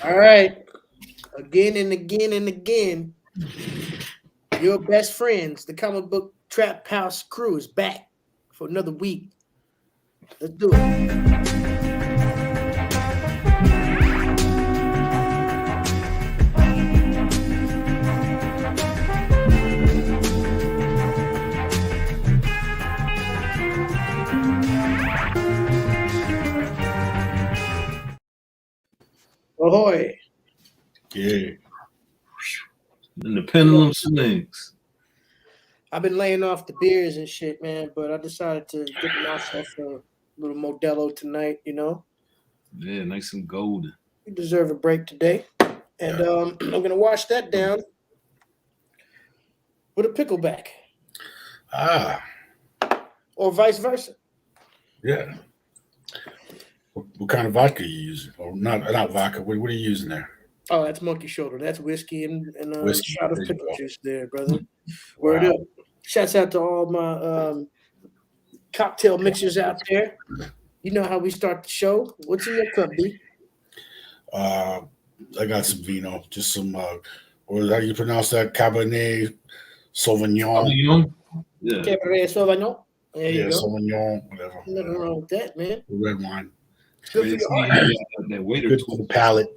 All right. Again and again and again, your best friends, the comic book Trap House crew, is back for another week. Let's do it. Ahoy. Yeah. And the pendulum swings. I've been laying off the beers and shit, man, but I decided to get myself a little Modelo tonight, you know. Yeah, nice and golden. You deserve a break today. And I'm going to wash that down with a pickleback Ah, or vice versa. yeah. What kind of vodka are you using? Or not vodka. What are you using there? Oh, that's monkey shoulder. That's whiskey and a Whiskey. shot of There you pickle go. juice there, brother. Word Wow. up. Shouts out to all my cocktail mixers out there. You know how we start the show. What's in your cup, B? I got some vino, just some. Or how do you pronounce that? Cabernet Sauvignon. You yeah. Cabernet Sauvignon. There you Yeah, go. Sauvignon, whatever. Nothing wrong with that, man. Red wine. Good for your heart. That waiter Good for the palate.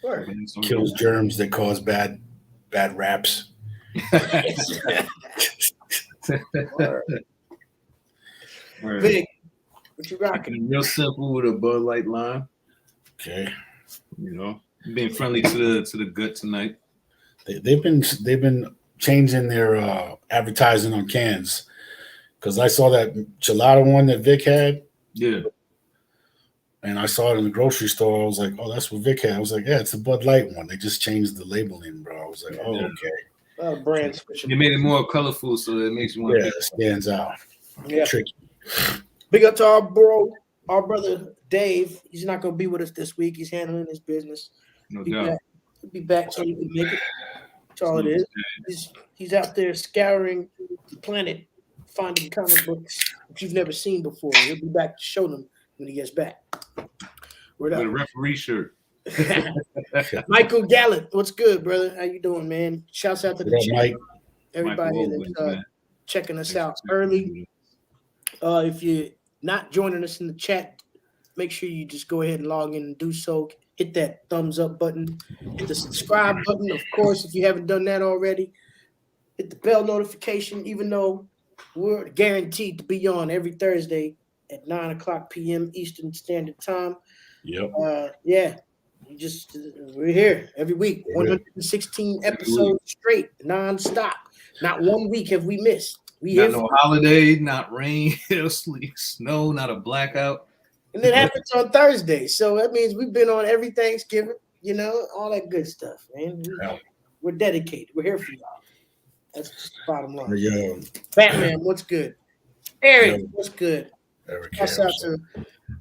Word. Kills germs that cause bad raps. Word. Word. Big. What you rocking? Rocking real simple with a Bud Light lime. Okay. You know, being friendly to the gut tonight. They've been changing their advertising on cans because I saw that gelato one that Vic had. Yeah. And I saw it in the grocery store. I was like, "Oh, that's what Vic had." I was like, "Yeah, it's a Bud Light one. They just changed the labeling, bro." I was like, "Oh, Yeah. okay." Brand switching. They made it more colorful, so it makes you want Yeah, to it stands out. Yeah. Tricky. Big up to our brother Dave. He's not gonna be with us this week. He's handling his business. no Be doubt. back. He'll be back so you can make it. That's all it is. He's out there scouring the planet, finding comic books that you've never seen before. He'll be back to show them when he gets back. Word With a up. referee shirt. Michael Gallant, what's good, brother? How you doing, man? Shouts out to the What up, chat. Mike? Everybody Michael that's always, man. checking us out early. If you're not joining us in the chat, make sure you just go ahead and log in and do so. Hit that thumbs up button. Hit the subscribe button, of course, if you haven't done that already. Hit the bell notification, even though we're guaranteed to be on every Thursday at 9 o'clock p.m. Eastern Standard Time. Yep. Yeah, we're here every week. We're here. 116 episodes straight, non-stop. Not one week have we missed. We Not here no holiday, not rain, hail, sleet, snow, not a blackout. and it happens on Thursday. So that means we've been on every Thanksgiving, you know, all that good stuff, man. Yeah. We're dedicated. We're here for y'all. That's just the bottom line. Yeah. Batman, what's good? Eric, Yeah. what's good? Eric Shouts out to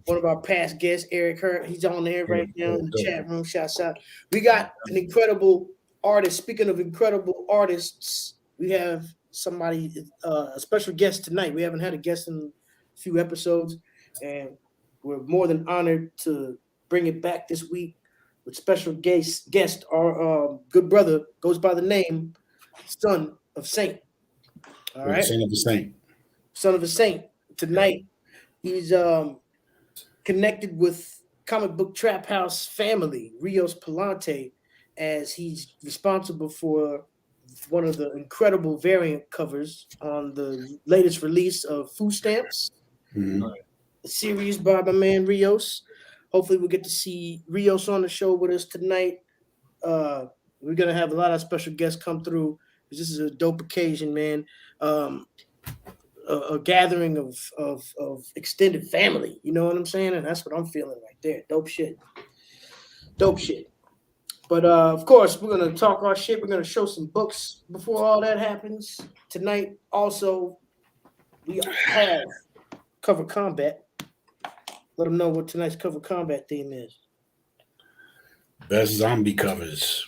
one of our past guests, Eric Hurt. He's on there right now in the chat room. Shouts out. We got an incredible artist. Speaking of incredible artists, we have somebody, a special guest tonight. We haven't had a guest in a few episodes, and we're more than honored to bring it back this week with special guest. Our good brother goes by the name Son of Saint. All right. Son of the Saint. Son of a Saint. Tonight, he's connected with comic book Trap House family, Rios Palante, as he's responsible for one of the incredible variant covers on the latest release of Food Stamps, Mhm. a series by my man Rios. Hopefully, we'll get to see Rios on the show with us tonight. We're gonna have a lot of special guests come through. This is a dope occasion, man. A gathering of extended family. You know what I'm saying? And that's what I'm feeling right there. Dope shit. Dope shit. But of course, we're gonna talk our shit. We're gonna show some books before all that happens tonight. Also, we have cover combat. Let them know what tonight's cover combat theme is. Best zombie covers.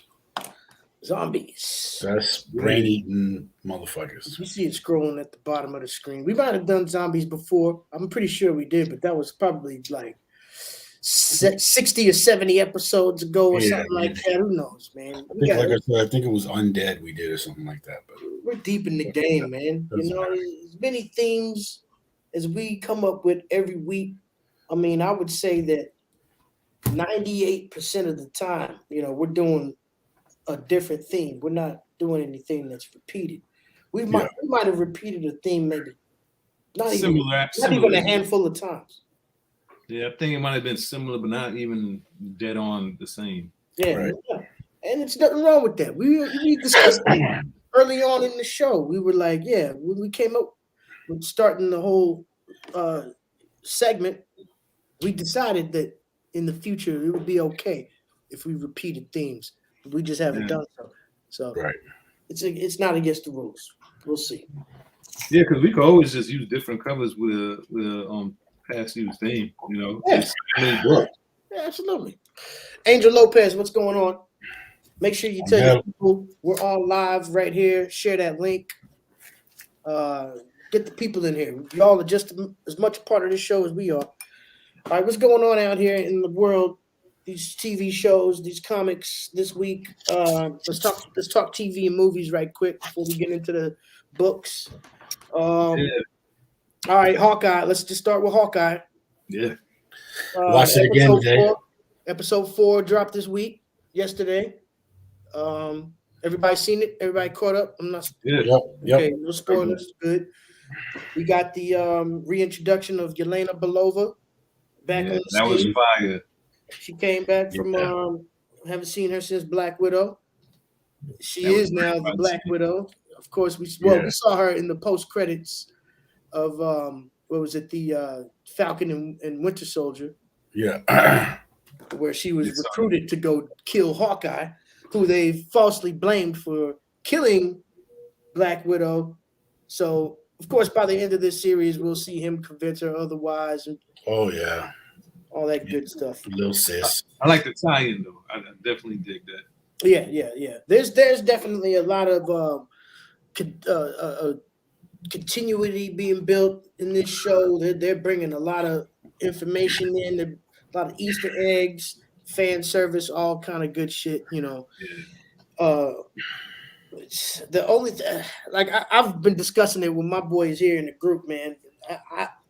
Zombies. Best brain eating motherfuckers. You see it scrolling at the bottom of the screen. We might have done zombies before. I'm pretty sure we did, but that was probably like 60 or 70 episodes ago or something like that. Who knows, man? Like I said, I think it was Undead we did or something like that. But we're deep in the game, man. You know, as many themes as we come up with every week. I mean, I would say that 98% of the time, you know, we're doing a different theme. We're not doing anything that's repeated. We might have repeated a theme maybe not even a handful of times. Yeah, I think it might have been similar, but not even dead on the same. Yeah, and it's nothing wrong with that. We discussed early on in the show. We were like, yeah, when we came up with starting the whole segment, we decided that in the future it would be okay if we repeated themes. We just haven't done so. So it's not against the rules. We'll see. Yeah, because we could always just use different covers with past used theme, you know. Yes. Yeah, absolutely. Angel Lopez, what's going on? Make sure you tell your people we're all live right here. Share that link. Get the people in here. Y'all are just as much a part of this show as we are. All right, what's going on out here in the world? These TV shows, these comics this week. Let's talk TV and movies right quick before we get into the books. All right, Hawkeye. Let's just start with Hawkeye. Yeah. Watch it again today. Episode 4 dropped this week, yesterday. Everybody seen it? Everybody caught up? I'm not. Yep. Okay, no spoilers. Good. We got the reintroduction of Yelena Belova back on the that was fire. She came back from haven't seen her since Black Widow. She is now the Black Widow. Of course, we saw her in the post credits of what was it, the Falcon and Winter Soldier. Yeah. Where she was recruited to go kill Hawkeye, who they falsely blamed for killing Black Widow. So, of course, by the end of this series, we'll see him convince her otherwise. And all that good stuff. Little sis. I like the tie-in, though. I definitely dig that. Yeah. There's definitely a lot of continuity being built in this show. They're bringing a lot of information in, a lot of Easter eggs, fan service, all kind of good shit, you know. The only I've been discussing it with my boys here in the group, man.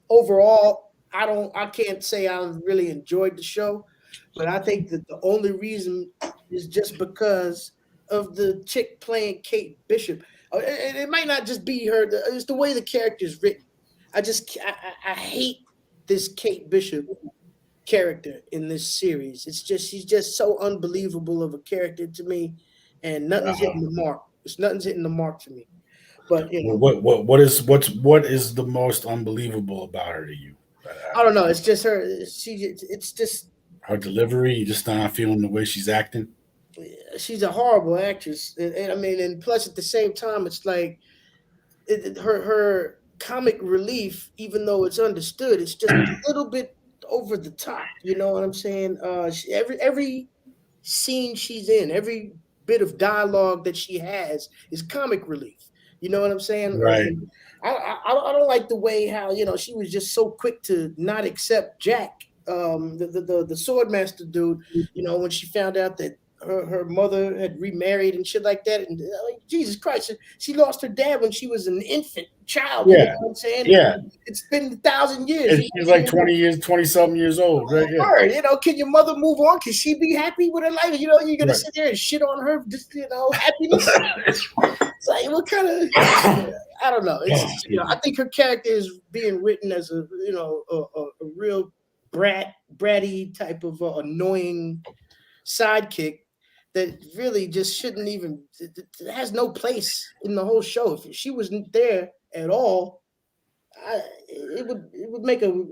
Overall, I can't say I really enjoyed the show, but I think that the only reason is just because of the chick playing Kate Bishop. And it might not just be her; it's the way the character is written. I hate this Kate Bishop character in this series. She's just so unbelievable of a character to me, and nothing's hitting the mark. Nothing's hitting the mark to me. But you know, what is the most unbelievable about her to you? I don't know. It's just her. It's just her delivery. You just not feeling the way she's acting. She's a horrible actress, and I mean, and plus at the same time, it's like her comic relief, even though it's understood, it's just a little bit over the top. You know what I'm saying? Every scene she's in, every bit of dialogue that she has is comic relief. You know what I'm saying? Right. I don't like the way how, you know, she was just so quick to not accept Jack, the Swordmaster dude. You know, when she found out that her mother had remarried and shit like that, and like, Jesus Christ, she lost her dad when she was an infant child. Yeah. You know what I'm saying? Yeah. It's been 1,000 years. And she's like 20-something years old, right? Yeah. You know, can your mother move on? Can she be happy with her life? You know, you're gonna sit there and shit on her, just, you know, happiness. It's like, what kind of? I don't know. It's, you know, I think her character is being written as a, you know, a real bratty type of annoying sidekick that really just shouldn't even. It has no place in the whole show. If she wasn't there at all, it would make a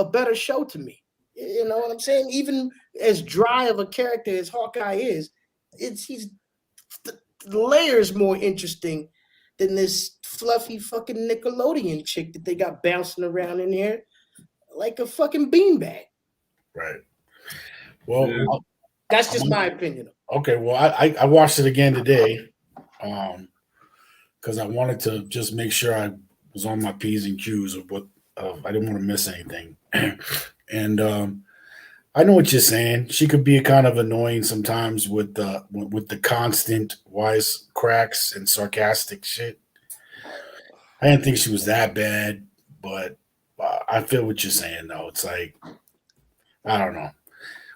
better show to me. You know what I'm saying? Even as dry of a character as Hawkeye is, he's the layers more interesting than this fluffy fucking Nickelodeon chick that they got bouncing around in here like a fucking beanbag. Right. Well, that's just my opinion. Okay. Well, I watched it again today, because I wanted to just make sure I was on my P's and Q's of what I didn't want to miss anything, and I know what you're saying. She could be kind of annoying sometimes with the constant wise cracks and sarcastic shit. I didn't think she was that bad, but I feel what you're saying though. It's like I don't know,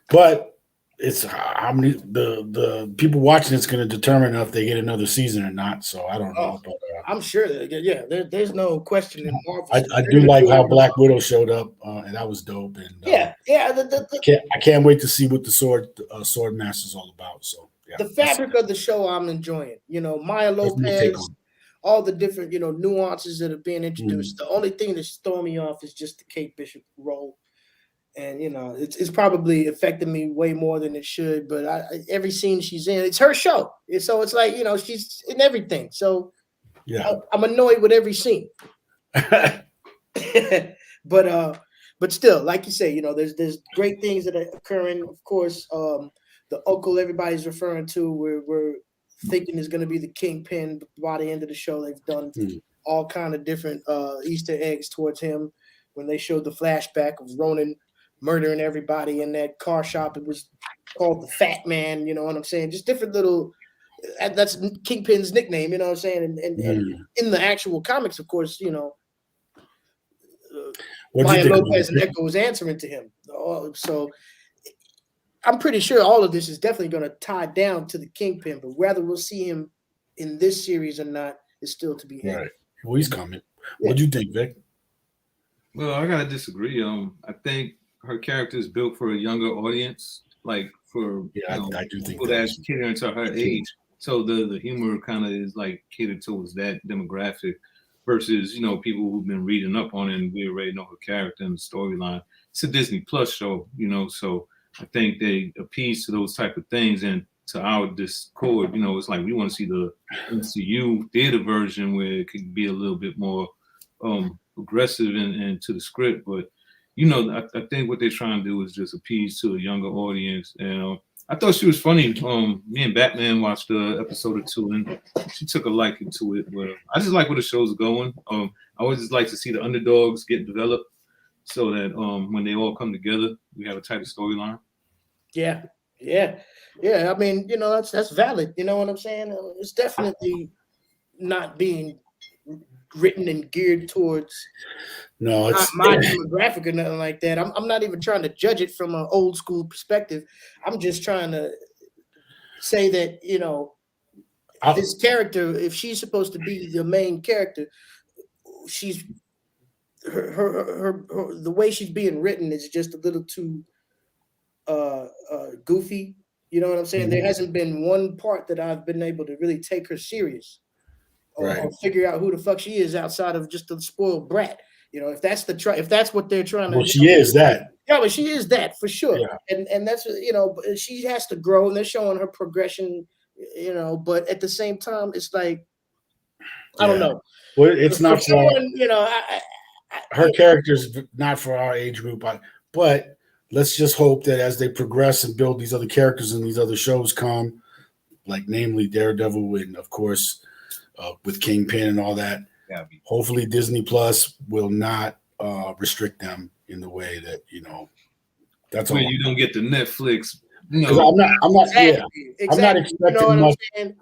but it's how many the people watching it's going to determine if they get another season or not. So I don't know, but I'm sure that there's no question in Marvel. I do like how Black Widow showed up, and that was dope. And yeah. I can't wait to see what the sword master is all about. So yeah, the fabric of the show I'm enjoying. Maya Lopez, all the different nuances that are being introduced. The only thing that's throwing me off is just the Kate Bishop role. And it's probably affecting me way more than it should. But every scene she's in, it's her show. So it's like she's in everything. So yeah, I'm annoyed with every scene. but still, like you say, there's great things that are occurring. Of course, the uncle everybody's referring to, we're thinking is going to be the kingpin. By the end of the show, they've done all kind of different Easter eggs towards him. When they showed the flashback of Ronan murdering everybody in that car shop, it was called the Fat Man. You know what I'm saying? Just different little. That's Kingpin's nickname. You know what I'm saying? And in the actual comics, of course, Maya Lopez and Echo was answering to him. So I'm pretty sure all of this is definitely going to tie down to the Kingpin, but whether we'll see him in this series or not is still to be had. Right. Well, he's coming. What do you think, Vic? Well, I gotta disagree. I think her character is built for a younger audience, like for I do think people that's catering to her age. So the humor kind of is like catered towards that demographic versus people who've been reading up on it and we already know her character and the storyline. It's a Disney Plus show, so I think they appease to those type of things. And to our discord, it's like we want to see the MCU theater version where it could be a little bit more aggressive and to the script. But I think what they're trying to do is just appease to a younger audience. And I thought she was funny. Me and Batman watched an episode or two, and she took a liking to it. But I just like where the show's going. I always just like to see the underdogs get developed, so that when they all come together, we have a tighter storyline. Yeah. I mean, that's valid. You know what I'm saying? It's definitely not being written and geared towards it's my demographic or nothing like that. I'm not even trying to judge it from an old school perspective. I'm just trying to say that this character, if she's supposed to be the main character, she's her the way she's being written is just a little too goofy. You know what I'm saying? Mm-hmm. There hasn't been one part that I've been able to really take her serious or figure out who the fuck she is outside of just a spoiled brat. If that's if that's what they're trying to. Well, she is that. Yeah, but she is that for sure. Yeah. And that's she has to grow, and they're showing her progression. But at the same time, it's like I don't know. Well, it's not for someone. Her character's not for our age group, but let's just hope that as they progress and build these other characters and these other shows come, like namely Daredevil and of course with Kingpin and all that. Yeah. Hopefully Disney Plus will not restrict them in the way that that's where you don't get the Netflix. Because I'm not expecting much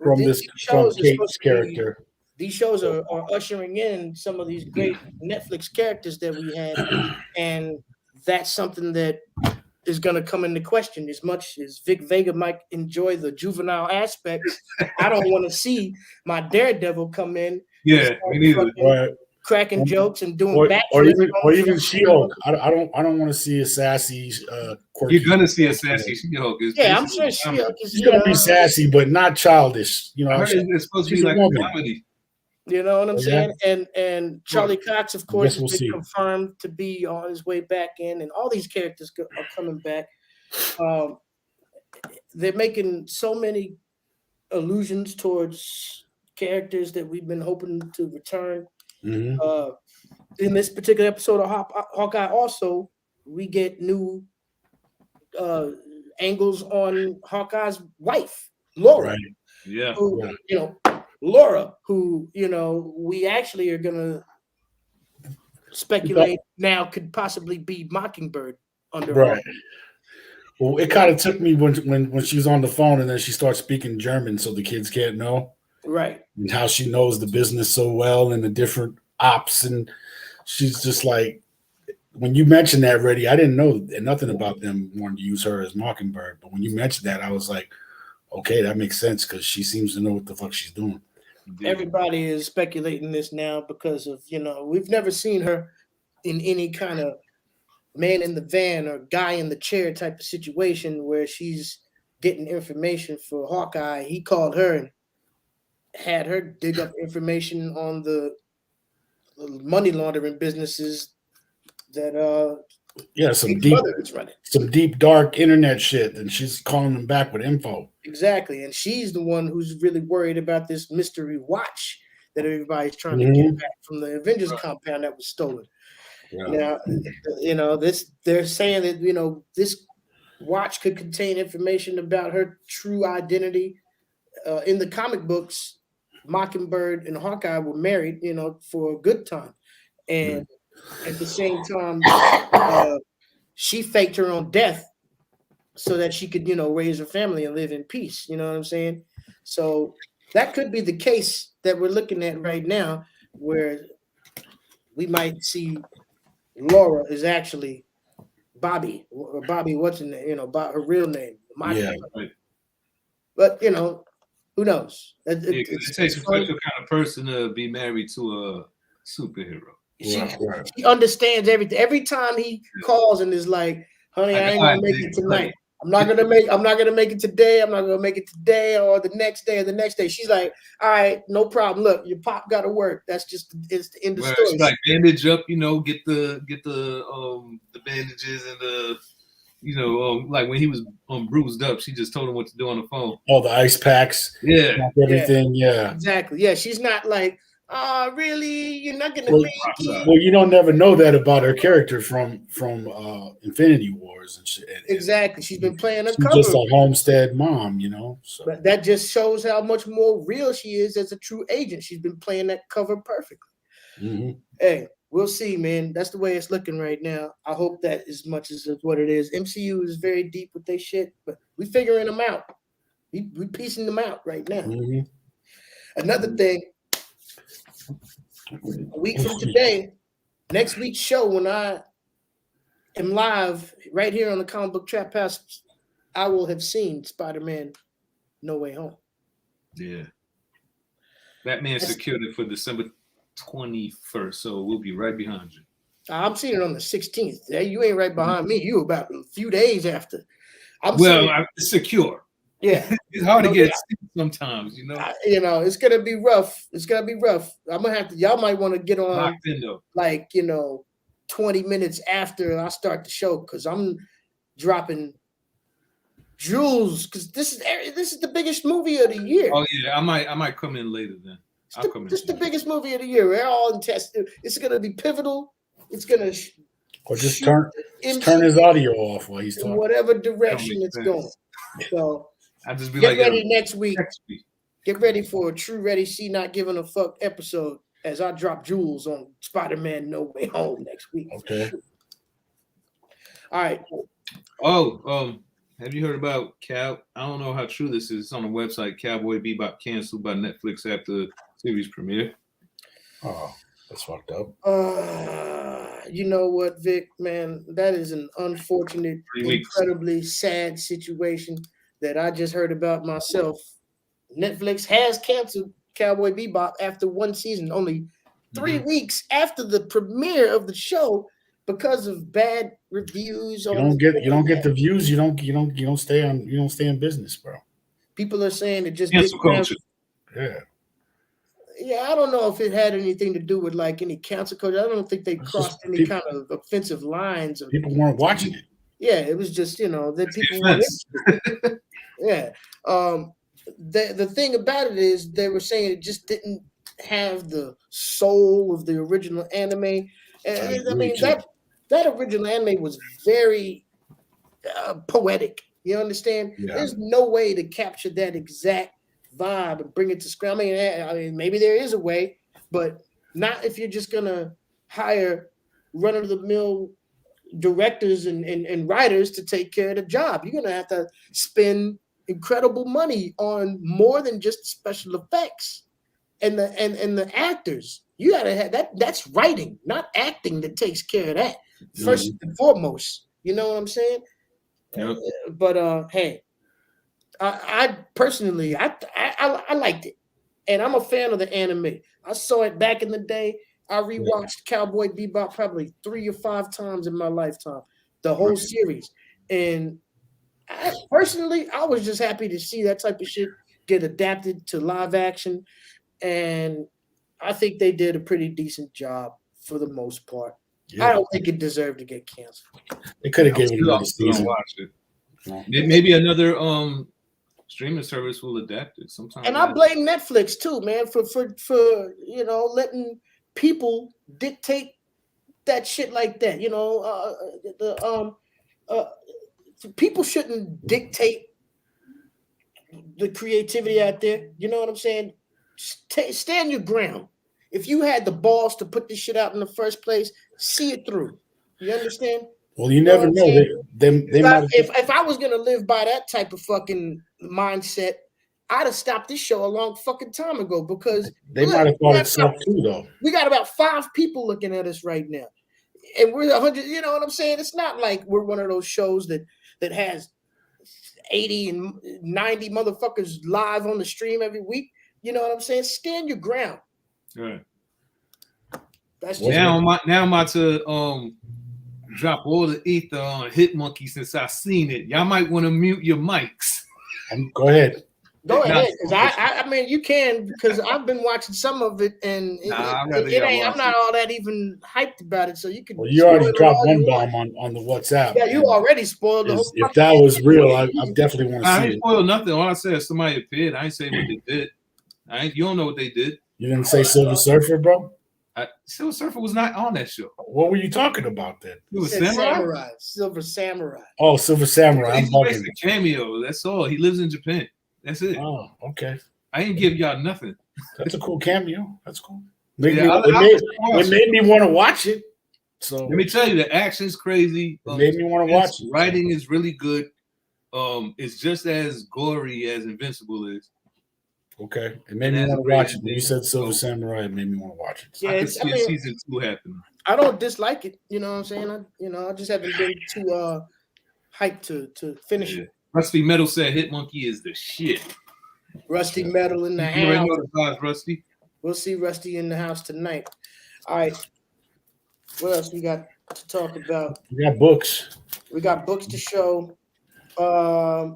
from Kate's character. These shows are ushering in some of these great Netflix characters that we had, and that's something that is going to come into question. As much as Vic Vega might enjoy the juvenile aspects, I don't want to see my Daredevil come in. Yeah, me neither. Cracking jokes and doing or even She-Hulk. I don't want to see a sassy. Quirky. You're gonna see a sassy She-Hulk. Yeah, I'm sure She-Hulk is. She's gonna be sassy, but not childish. I heard it's supposed to be like a comedy. You know what I'm saying? And Charlie Cox, of course, has been confirmed to be on his way back in, and all these characters are coming back. They're making so many allusions towards characters that we've been hoping to return. Mm-hmm. In this particular episode of Hawkeye, also, we get new angles on Hawkeye's wife, Laura. Right. Yeah. Who, Laura, who, we actually are going to speculate now could possibly be Mockingbird under her. Well, it kind of took me when she was on the phone and then she starts speaking German, so the kids can't know, Right. and how she knows the business so well and the different ops, and she's just like, when you mentioned that, Reddy, I didn't know nothing about them wanting to use her as Mockingbird, but when you mentioned that, I was like, okay, that makes sense because she seems to know what the fuck she's doing. Everybody is speculating this now because of, we've never seen her in any kind of man in the van or guy in the chair type of situation where she's getting information for Hawkeye. He called her and had her dig up information on the money laundering businesses that Yeah, his mother is running. some deep dark internet shit, and she's calling them back with info. Exactly, and she's the one who's really worried about this mystery watch that everybody's trying to get back from the Avengers compound that was stolen. Yeah. Now, they're saying that this watch could contain information about her true identity. In the comic books, Mockingbird and Hawkeye were married, for a good time, and at the same time, she faked her own death so that she could, raise her family and live in peace. You know what I'm saying? So that could be the case that we're looking at right now, where we might see Laura is actually Bobby, or Bobby, what's her name? Her real name. But who knows? It takes a special kind of person to be married to a superhero. She understands everything. Every time he calls and is like, "Honey, I ain't gonna make it tonight. I'm not gonna make it today. I'm not gonna make it today or the next day or the next day." She's like, "All right, no problem. Look, your pop got to work. It's the end of the story." It's like bandage up, get the bandages and the like when he was bruised up, she just told him what to do on the phone. All the ice packs, everything, exactly. Yeah, she's not like, "Oh, really? You're not gonna make it?" Well, you don't never know that about her character from Infinity Wars and shit. Exactly. She's been playing a She's cover. just a homestead mom, So. But that just shows how much more real she is as a true agent. She's been playing that cover perfectly. Mm-hmm. Hey, we'll see, man. That's the way it's looking right now. I hope that as much as what it is. MCU is very deep with their shit, but we figuring them out. We piecing them out right now. Mm-hmm. Another thing, a week from today, next week's show, when I am live right here on the Comic Book Trap House, I will have seen Spider-Man No Way Home. Yeah. Batman secured it for December 21st, so we'll be right behind you. I'm seeing it on the 16th. You ain't right behind me. You about a few days after. I'm secure. Yeah. It's hard to get sometimes, it's gonna be rough. It's gonna be rough. I'm gonna have to. Y'all might want to get on locked in though. 20 minutes after I start the show, because I'm dropping jewels. Because this is the biggest movie of the year. Oh yeah, I might come in later then. It's the biggest movie of the year. We're all in test. It's gonna be pivotal. It's gonna. Or just turn his audio off while he's talking. In whatever direction it's going. So. I'll just be Get ready next week. Get ready for a True Ready See Not Giving a Fuck episode as I drop jewels on Spider-Man No Way Home next week. Okay. All right. Oh, have you heard about I don't know how true this is. It's on the website. Cowboy Bebop canceled by Netflix after series premiere. Oh, that's fucked up. You know what, Vic, man? That is an unfortunate, incredibly sad situation that I just heard about myself. Netflix has canceled Cowboy Bebop after one season, only 3 weeks after the premiere of the show, because of bad reviews. You don't get the views. You don't stay in business, bro. People are saying it just cancel culture. Yeah, I don't know if it had anything to do with like any cancel culture. I don't think they crossed any kind of offensive lines. People weren't watching it. Yeah, it was just that people weren't. Yeah. The thing about it is they were saying it just didn't have the soul of the original anime. And I mean that original anime was very poetic. You understand? Yeah. There's no way to capture that exact vibe and bring it to screen. I mean, maybe there is a way, but not if you're just gonna hire run-of-the-mill directors and writers to take care of the job. You're gonna have to spend incredible money on more than just special effects and the actors. You gotta have that. That's writing, not acting, that takes care of that first and foremost. You know what I'm saying? Yep. But hey, I personally I liked it, and I'm a fan of the anime. I saw it back in the day. I rewatched Cowboy Bebop probably 3 or 5 times in my lifetime, the whole series. And I was just happy to see that type of shit get adapted to live action. And I think they did a pretty decent job for the most part. Yeah. I don't think it deserved to get canceled. They could have given it another season. Watch it. Maybe another streaming service will adapt it sometime. And I blame Netflix too, man, for letting people dictate that shit like that. People shouldn't dictate the creativity out there. You know what I'm saying? Stand your ground. If you had the balls to put this shit out in the first place, see it through. You understand? Well, you never know. If I was gonna live by that type of fucking mindset, I'd have stopped this show a long fucking time ago, because they might have thought it sucked too, though. We got about 5 people looking at us right now, and we're 100. You know what I'm saying? It's not like we're one of those shows that has 80 and 90 motherfuckers live on the stream every week. You know what I'm saying? Stand your ground. Right. That's just now I'm about to drop all the ether on Hitmonkey since I've seen it. Y'all might want to mute your mics. Go ahead. Go ahead, because I mean you can, because I've been watching some of it, and I'm not all that even hyped about it. So you can. Well, you already dropped one bomb on the WhatsApp. Yeah, you already spoiled the whole. If that was real, I definitely want to see it. I ain't spoiled nothing. All I said is somebody appeared. I ain't say what they did. You don't know what they did. You didn't say Silver Surfer, bro? Silver Surfer was not on that show. What were you talking about then? It was Samurai? Silver Samurai. Oh, Silver Samurai. He's a cameo. That's all. He lives in Japan. That's it. Oh, okay. I ain't give y'all nothing. That's a cool cameo. That's cool. It made me want to watch it. So let me tell you, the action's crazy. It made me want to watch it. Writing is really good. It's just as gory as Invincible is. Okay, it made me want to watch it. When you said Silver Samurai, it made me want to watch it. So I can see season 2 happening. I don't dislike it. You know what I'm saying? I just haven't been too hyped to finish it. Rusty Metal said Hitmonkey is the shit. Rusty Metal in the house. Rusty. We'll see Rusty in the house tonight. All right. What else we got to talk about? We got books. We got books to show. A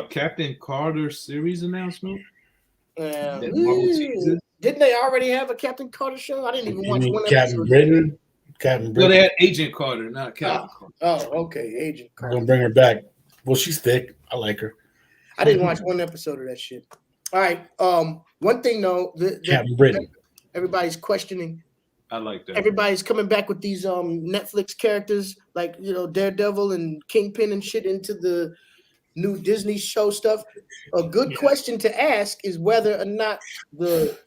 Captain Carter series announcement. Didn't they already have a Captain Carter show? I didn't even watch one Captain Britain. No, they had Agent Carter, not Captain Carter. Oh, okay, Agent Carter. I'm gonna bring her back. Well, she's thick. I like her. I didn't watch one episode of that shit. All right. One thing though, Captain Britain. Everybody's questioning. I like that. Everybody's coming back with these Netflix characters like Daredevil and Kingpin and shit into the new Disney show stuff. A good question to ask is whether or not the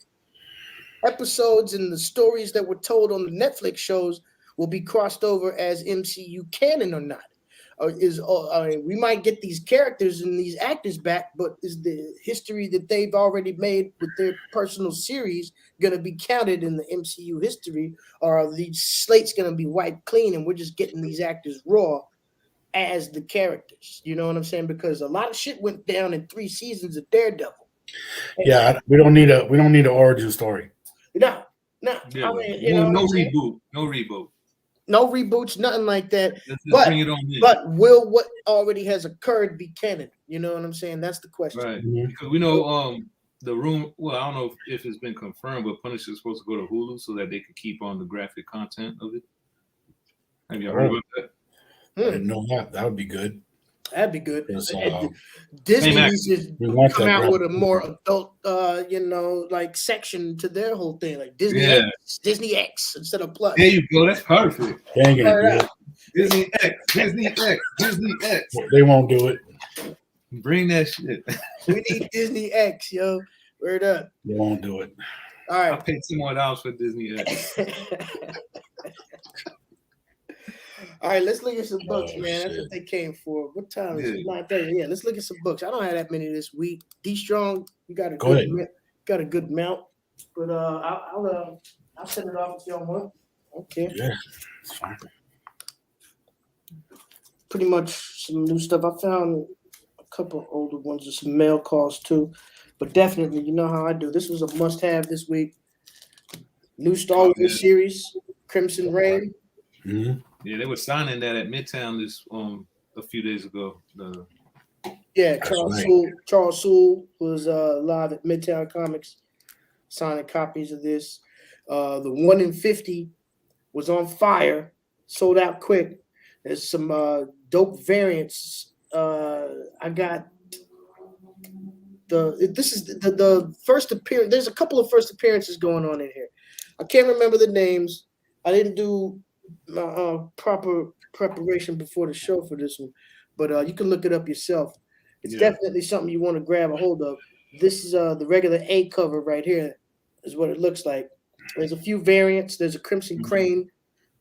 episodes and the stories that were told on the Netflix shows will be crossed over as MCU canon or not. We might get these characters and these actors back, but is the history that they've already made with their personal series going to be counted in the MCU history, or are these slates going to be wiped clean and we're just getting these actors raw as the characters? You know what I'm saying? Because a lot of shit went down in 3 seasons of Daredevil. Yeah, we don't need an origin story. No. Yeah. I mean, no reboots, nothing like that. But will what already has occurred be canon? You know what I'm saying? That's the question. Right. Because we know the room. Well, I don't know if it's been confirmed, but Punisher is supposed to go to Hulu so that they could keep on the graphic content of it. Have you heard about that? I didn't know that. That would be good. That'd be good. Disney needs to come out with a more adult, section to their whole thing, like Disney X instead of Plus. There you go. That's perfect. Dang it, Disney X. They won't do it. Bring that shit. We need Disney X, yo. Word up. They won't do it. All I right. paid $2 for Disney X. All right, let's look at some books, Oh, man. That's shit. what they came for. What time is it? Yeah. 9:30. Yeah, let's look at some books. I don't have that many this week. D Strong, you got a Go good ahead. got a good mount, but I'll send it off if y'all want. Okay. Yeah, it's fine. Pretty much some new stuff. I found a couple of older ones with some mail calls too, but definitely, you know how I do. This was a must-have this week. New Star Wars series, Crimson Reign. Mm-hmm. Yeah, they were signing that at Midtown this a few days ago. Yeah, That's Charles right. Soule was live at Midtown Comics, signing copies of this. The 1 in 50 was on fire, sold out quick. There's some dope variants. I got this is the first appearance. There's a couple of first appearances going on in here. I can't remember the names. I didn't do my proper preparation before the show for this one, but you can look it up yourself. It's definitely something you want to grab a hold of. This is the regular A cover right here, is what it looks like. There's a few variants. There's a Crimson Crane,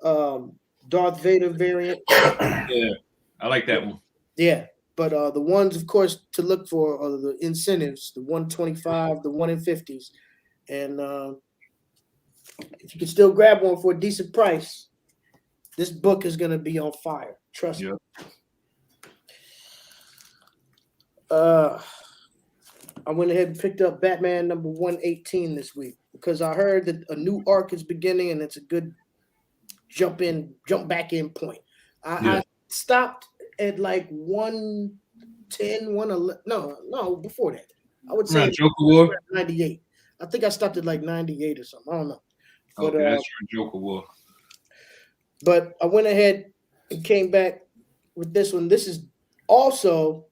Darth Vader variant. Yeah, I like that one. Yeah, but the ones, of course, to look for are the incentives, the 125, the 1 in 50s. And if you can still grab one for a decent price, this book is going to be on fire. Trust me. I went ahead and picked up Batman number 118 this week because I heard that a new arc is beginning and it's a good jump back in point. I stopped at like 110, 111. No, before that. I would say Joker War 98. I think I stopped at like 98 or something. I don't know. But, okay, that's your Joker War. But I went ahead and came back with this one. This is also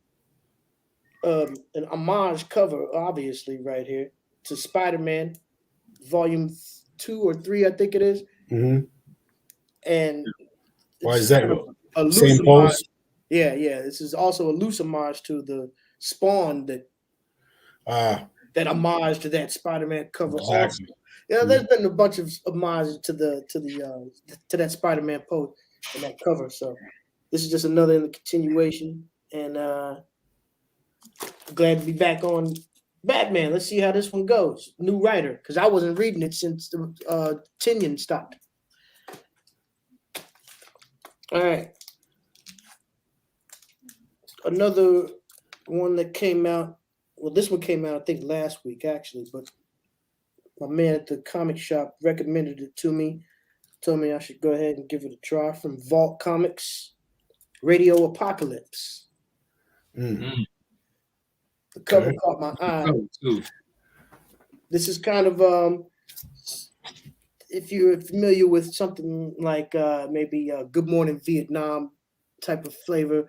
an homage cover, obviously, right here to Spider-Man, Volume 2 or 3, I think it is. Mm-hmm. And why is that? A loose same homage. pose? Yeah. This is also a loose homage to the Spawn that homage to that Spider-Man cover. Exactly. Also. Yeah, there's been a bunch of homages to that Spider-Man pose in that cover. So this is just another in the continuation, and glad to be back on Batman. Let's see how this one goes. New writer, because I wasn't reading it since the Tinian stopped. All right. Another one that came out. Well, this one came out, I think, last week, actually, but my man at the comic shop recommended it to me. Told me I should go ahead and give it a try. From Vault Comics, Radio Apocalypse. Mm. The cover caught my eye. This is kind of if you're familiar with something like maybe Good Morning Vietnam type of flavor,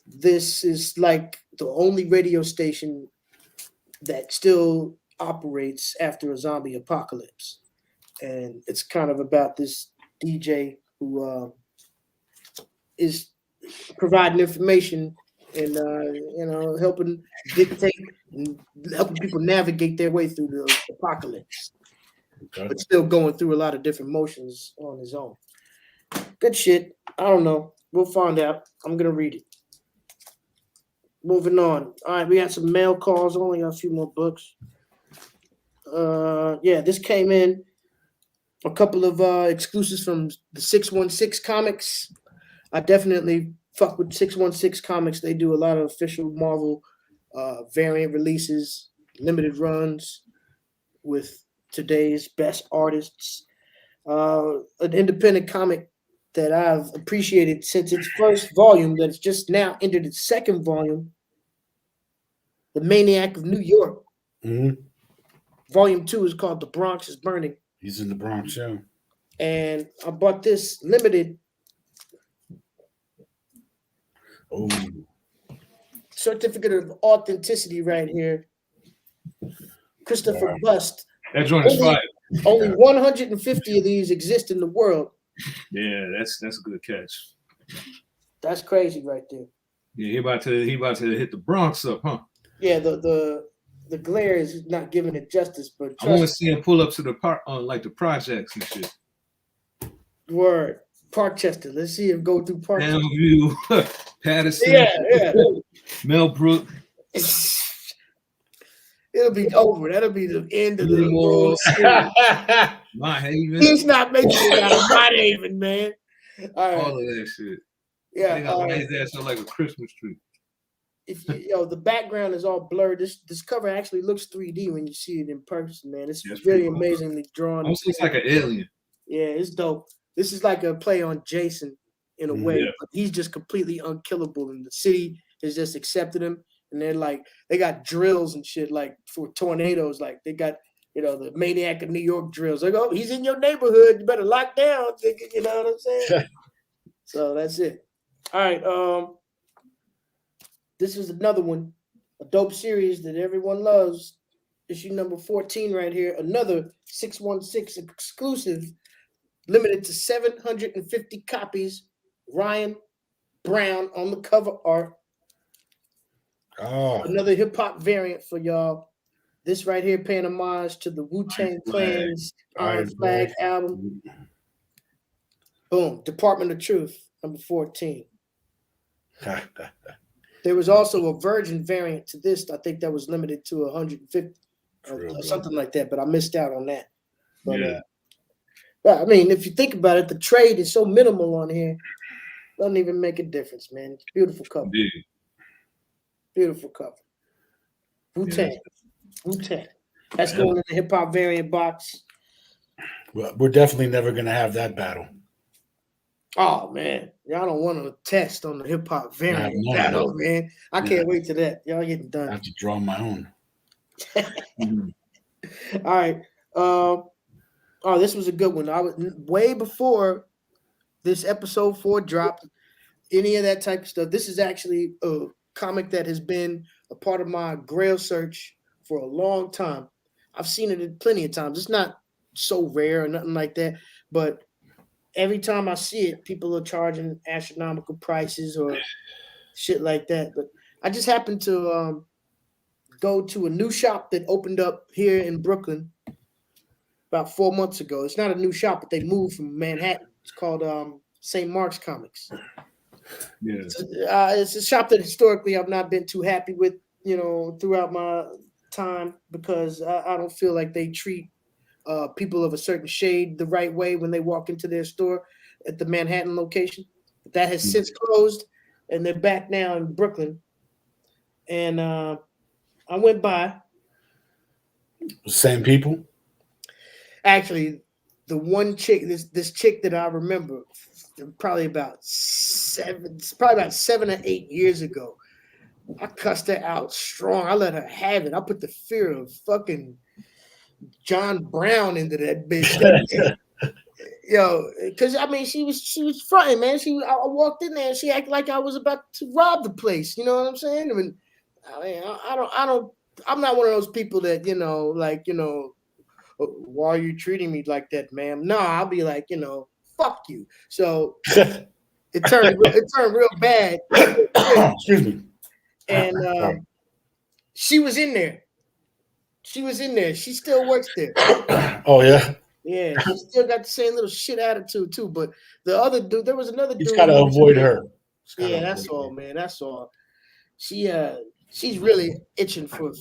this is like the only radio station that still operates after a zombie apocalypse. And it's kind of about this DJ who is providing information and helping dictate and helping people navigate their way through the apocalypse, but still going through a lot of different motions on his own. Good shit. I don't know. We'll find out. I'm gonna read it. Moving on. All right, we got some mail calls. Only got a few more books. This came in. A couple of exclusives from the 616 Comics. I definitely fuck with 616 Comics. They do a lot of official Marvel variant releases, limited runs with today's best artists. An independent comic that I've appreciated since its first volume, that's just now entered its second volume, The Maniac of New York. Mm-hmm. Volume 2 is called The Bronx is Burning. He's in the Bronx, yeah. And I bought this limited. Oh. Certificate of authenticity right here. Christopher Bust. That joint is fire. Only 150 of these exist in the world. Yeah, that's a good catch. That's crazy right there. Yeah, he about to hit the Bronx up, huh? Yeah, the the glare is not giving it justice. But I want to trust see him pull up to the park on like the projects and shit. word Parkchester. Let's see him go through Parkchester. Downview, Patterson, Yeah. Mel Brook. It'll be over. That'll be the end of the More. series. My Haven. He's not making it out of my Haven, man. All right. All of that shit. Yeah. They got his ass up like a Christmas tree. If you the background is all blurred. This cover actually looks 3D when you see it in person, man. It's really amazingly drawn. Almost looks like an alien. Yeah, it's dope. This is like a play on Jason in a way, but he's just completely unkillable, and the city has just accepted him. And they're like, they got drills and shit like for tornadoes. Like they got, the Maniac of New York drills. Like, oh, he's in your neighborhood. You better lock down. You know what I'm saying? So that's it. All right. This is another one, a dope series that everyone loves. Issue number 14 right here. Another 616 exclusive, limited to 750 copies. Ryan Brown on the cover art. Oh. Another hip hop variant for y'all. This right here paying homage to the Wu-Tang Clan's Iron Flag album. Boom. Department of Truth, number 14. There was also a Virgin variant to this. I think that was limited to 150 or something like that, but I missed out on that. But I mean, if you think about it, the trade is so minimal on here. Doesn't even make a difference, man. It's beautiful cover. Indeed. Beautiful cover. Wu-Tang. Wu-Tang. That's going in the hip hop variant box. Well, we're definitely never gonna have that battle. Oh man, y'all don't want to test on the hip hop variant battle, man. I can't wait to that. Y'all getting done. I have to draw my own. All right. This was a good one. I was way before this episode 4 dropped. Any of that type of stuff. This is actually a comic that has been a part of my Grail search for a long time. I've seen it plenty of times. It's not so rare or nothing like that, but every time I see it, people are charging astronomical prices or shit like that. But I just happened to go to a new shop that opened up here in Brooklyn about 4 months ago. It's not a new shop, but they moved from Manhattan. It's called St. Mark's Comics. Yeah. It's a shop that historically I've not been too happy with, throughout my time, because I don't feel like they treat people of a certain shade the right way when they walk into their store at the Manhattan location. That has since closed, and they're back now in Brooklyn. And I went by. Same people? Actually, the one chick, this chick that I remember, probably about 7 or 8 years ago, I cussed her out strong. I let her have it. I put the fear of fucking John Brown into that bitch. Because I mean, she was fronting, man. I walked in there and she acted like I was about to rob the place. You know what I'm saying? I'm not one of those people that why are you treating me like that, ma'am? No, I'll be like, fuck you. So it turned real bad. Excuse me. And she was in there. She still works there. Oh yeah. Yeah, she still got the same little shit attitude too. But the other dude, there was another dude. You gotta avoid her. Yeah, that's all, man. That's all. She's really itching for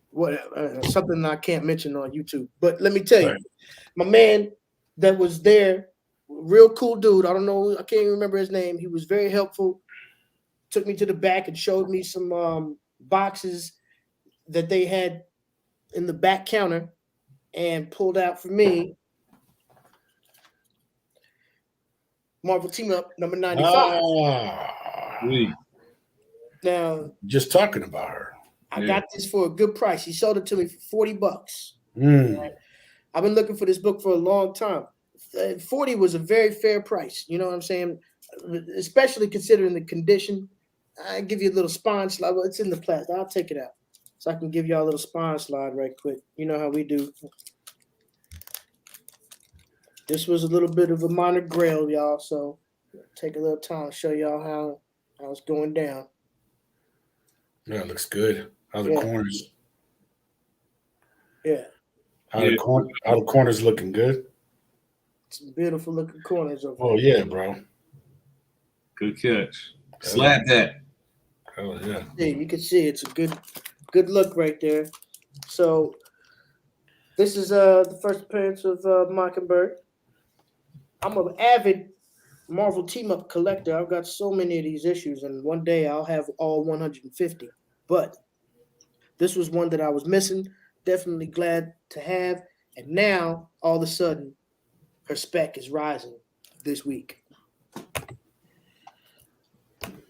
whatever, something I can't mention on YouTube. But let me tell you, my man that was there, real cool dude. I don't know, I can't even remember his name. He was very helpful. Took me to the back and showed me some boxes that they had in the back counter and pulled out for me Marvel Team Up number 95. Now, just talking about her. I got this for a good price. He sold it to me for $40. Right? I've been looking for this book for a long time. 40 was a very fair price. You know what I'm saying? Especially considering the condition. I give you a little spine slide. Well, it's in the plastic. I'll take it out so I can give y'all a little spine slide right quick. You know how we do. This was a little bit of a minor grail, y'all. So take a little time to show y'all how it's going down. Yeah, it looks good. How the corners? Yeah. How the corners looking good? Some beautiful looking corners over Oh yeah, bro. Good catch. Slap that. Oh yeah. You can see it's a good look right there. So this is the first appearance of Mockingbird. I'm an avid Marvel team up collector. I've got so many of these issues, and one day I'll have all 150. But this was one that I was missing. Definitely glad to have. And now, all of a sudden, her spec is rising this week.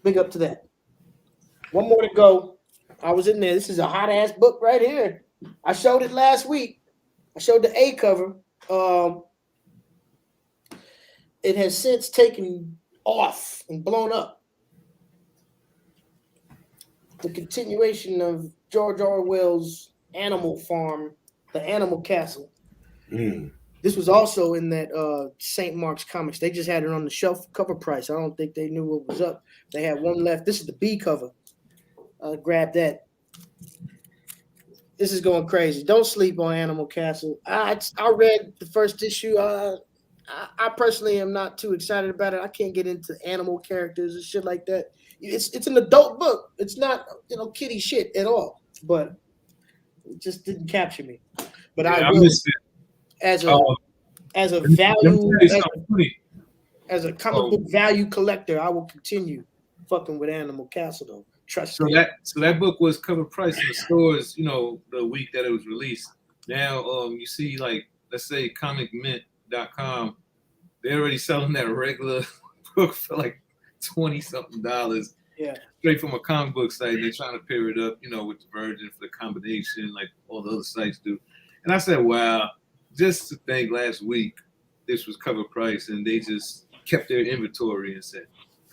Big up to that. One more to go. I was in there. This is a hot ass book right here. I showed it last week. I showed the A cover. It has since taken off and blown up. The continuation of George Orwell's Animal Farm, the Animal Castle. This was also in that St. Mark's Comics. They just had it on the shelf, cover price. I don't think they knew what was up. They had one left. This is the B cover. Grab that. This is going crazy. Don't sleep on Animal Castle. I read the first issue. I personally am not too excited about it. I can't get into animal characters and shit like that. It's an adult book. It's not kiddie shit at all. But it just didn't capture me. But I will, as a value, as a comic book value collector, I will continue fucking with Animal Castle though. Trust me. So that book was cover price in the stores, the week that it was released. Now you see, like, let's say comicmint.com, they're already selling that regular book for like $20-something. Yeah. Straight from a comic book site. They're trying to pair it up, with the Virgin for the combination, like all the other sites do. And I said, wow, just to think last week this was cover price, and they just kept their inventory and said,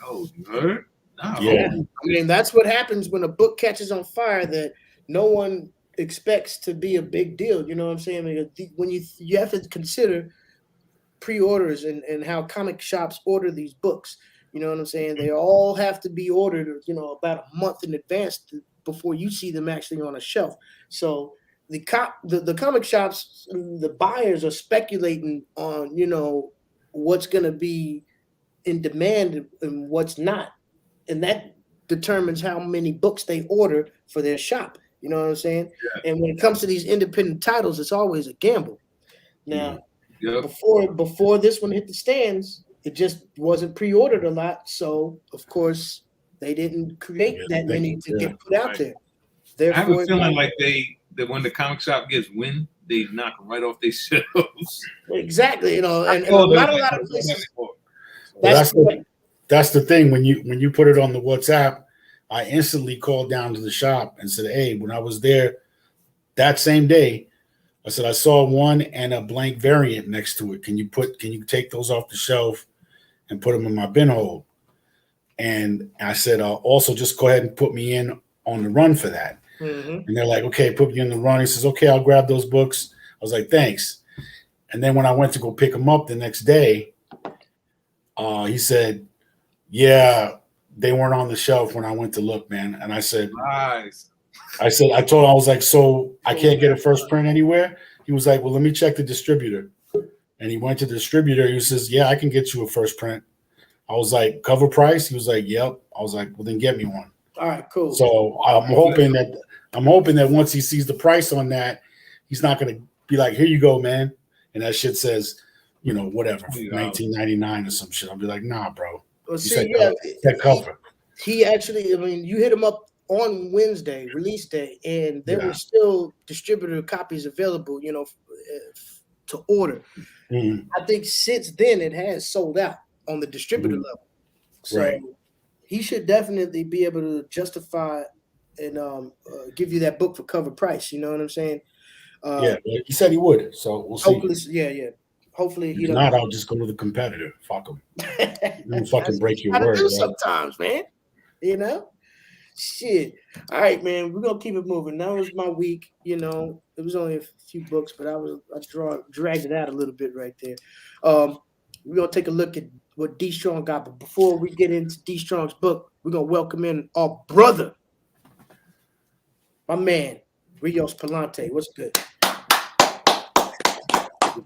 oh, you heard? No. Yeah. I mean, that's what happens when a book catches on fire that no one expects to be a big deal. You know what I'm saying? I mean, when you have to consider pre-orders and how comic shops order these books. You know what I'm saying? They all have to be ordered, about a month in advance before you see them actually on a shelf. So the comic shops, the buyers are speculating on, what's going to be in demand and what's not. And that determines how many books they order for their shop. You know what I'm saying? Yeah. And when it comes to these independent titles, it's always a gamble. Now, before this one hit the stands, it just wasn't pre-ordered a lot. So, of course, they didn't create that many to get put out there. Therefore, I have a feeling like that when the comic shop gets wind, they knock them right off their shelves. Exactly. And not a lot of places. That's the thing. When you put it on the WhatsApp, I instantly called down to the shop and said, hey, when I was there that same day, I said, I saw one and a blank variant next to it. Can you take those off the shelf and put them in my bin hole? And I said, also just go ahead and put me in on the run for that. Mm-hmm. And they're like, okay, put me in the run. He says, okay, I'll grab those books. I was like, thanks. And then when I went to go pick them up the next day, he said, yeah, they weren't on the shelf when I went to look, man. And I said, nice. I was like, so I can't get a first print anywhere? He was like, well, let me check the distributor. And he went to the distributor. He says, yeah, I can get you a first print. I was like, cover price? He was like, yep. I was like, well, then get me one. All right, cool. So I'm hoping that once he sees the price on that, he's not going to be like, here you go, man. And that shit says, whatever, $19.99 or some shit. I'll be like, nah, bro. Well, that cover. He actually, you hit him up on Wednesday, release day, and there were still distributor copies available, to order. Mm-hmm. I think since then it has sold out on the distributor level. So he should definitely be able to justify and give you that book for cover price. You know what I'm saying? He said he would. So we'll see. Hopefully, yeah. Hopefully, if not, I'll just go to the competitor. Fuck him. Don't fucking break your word. Do sometimes, man. Shit. All right, man. We're gonna keep it moving. That was my week. It was only a few books, but I dragged it out a little bit right there. We're gonna take a look at what D Strong got. But before we get into D Strong's book, we're gonna welcome in our brother, My man, Rios Palante. What's good?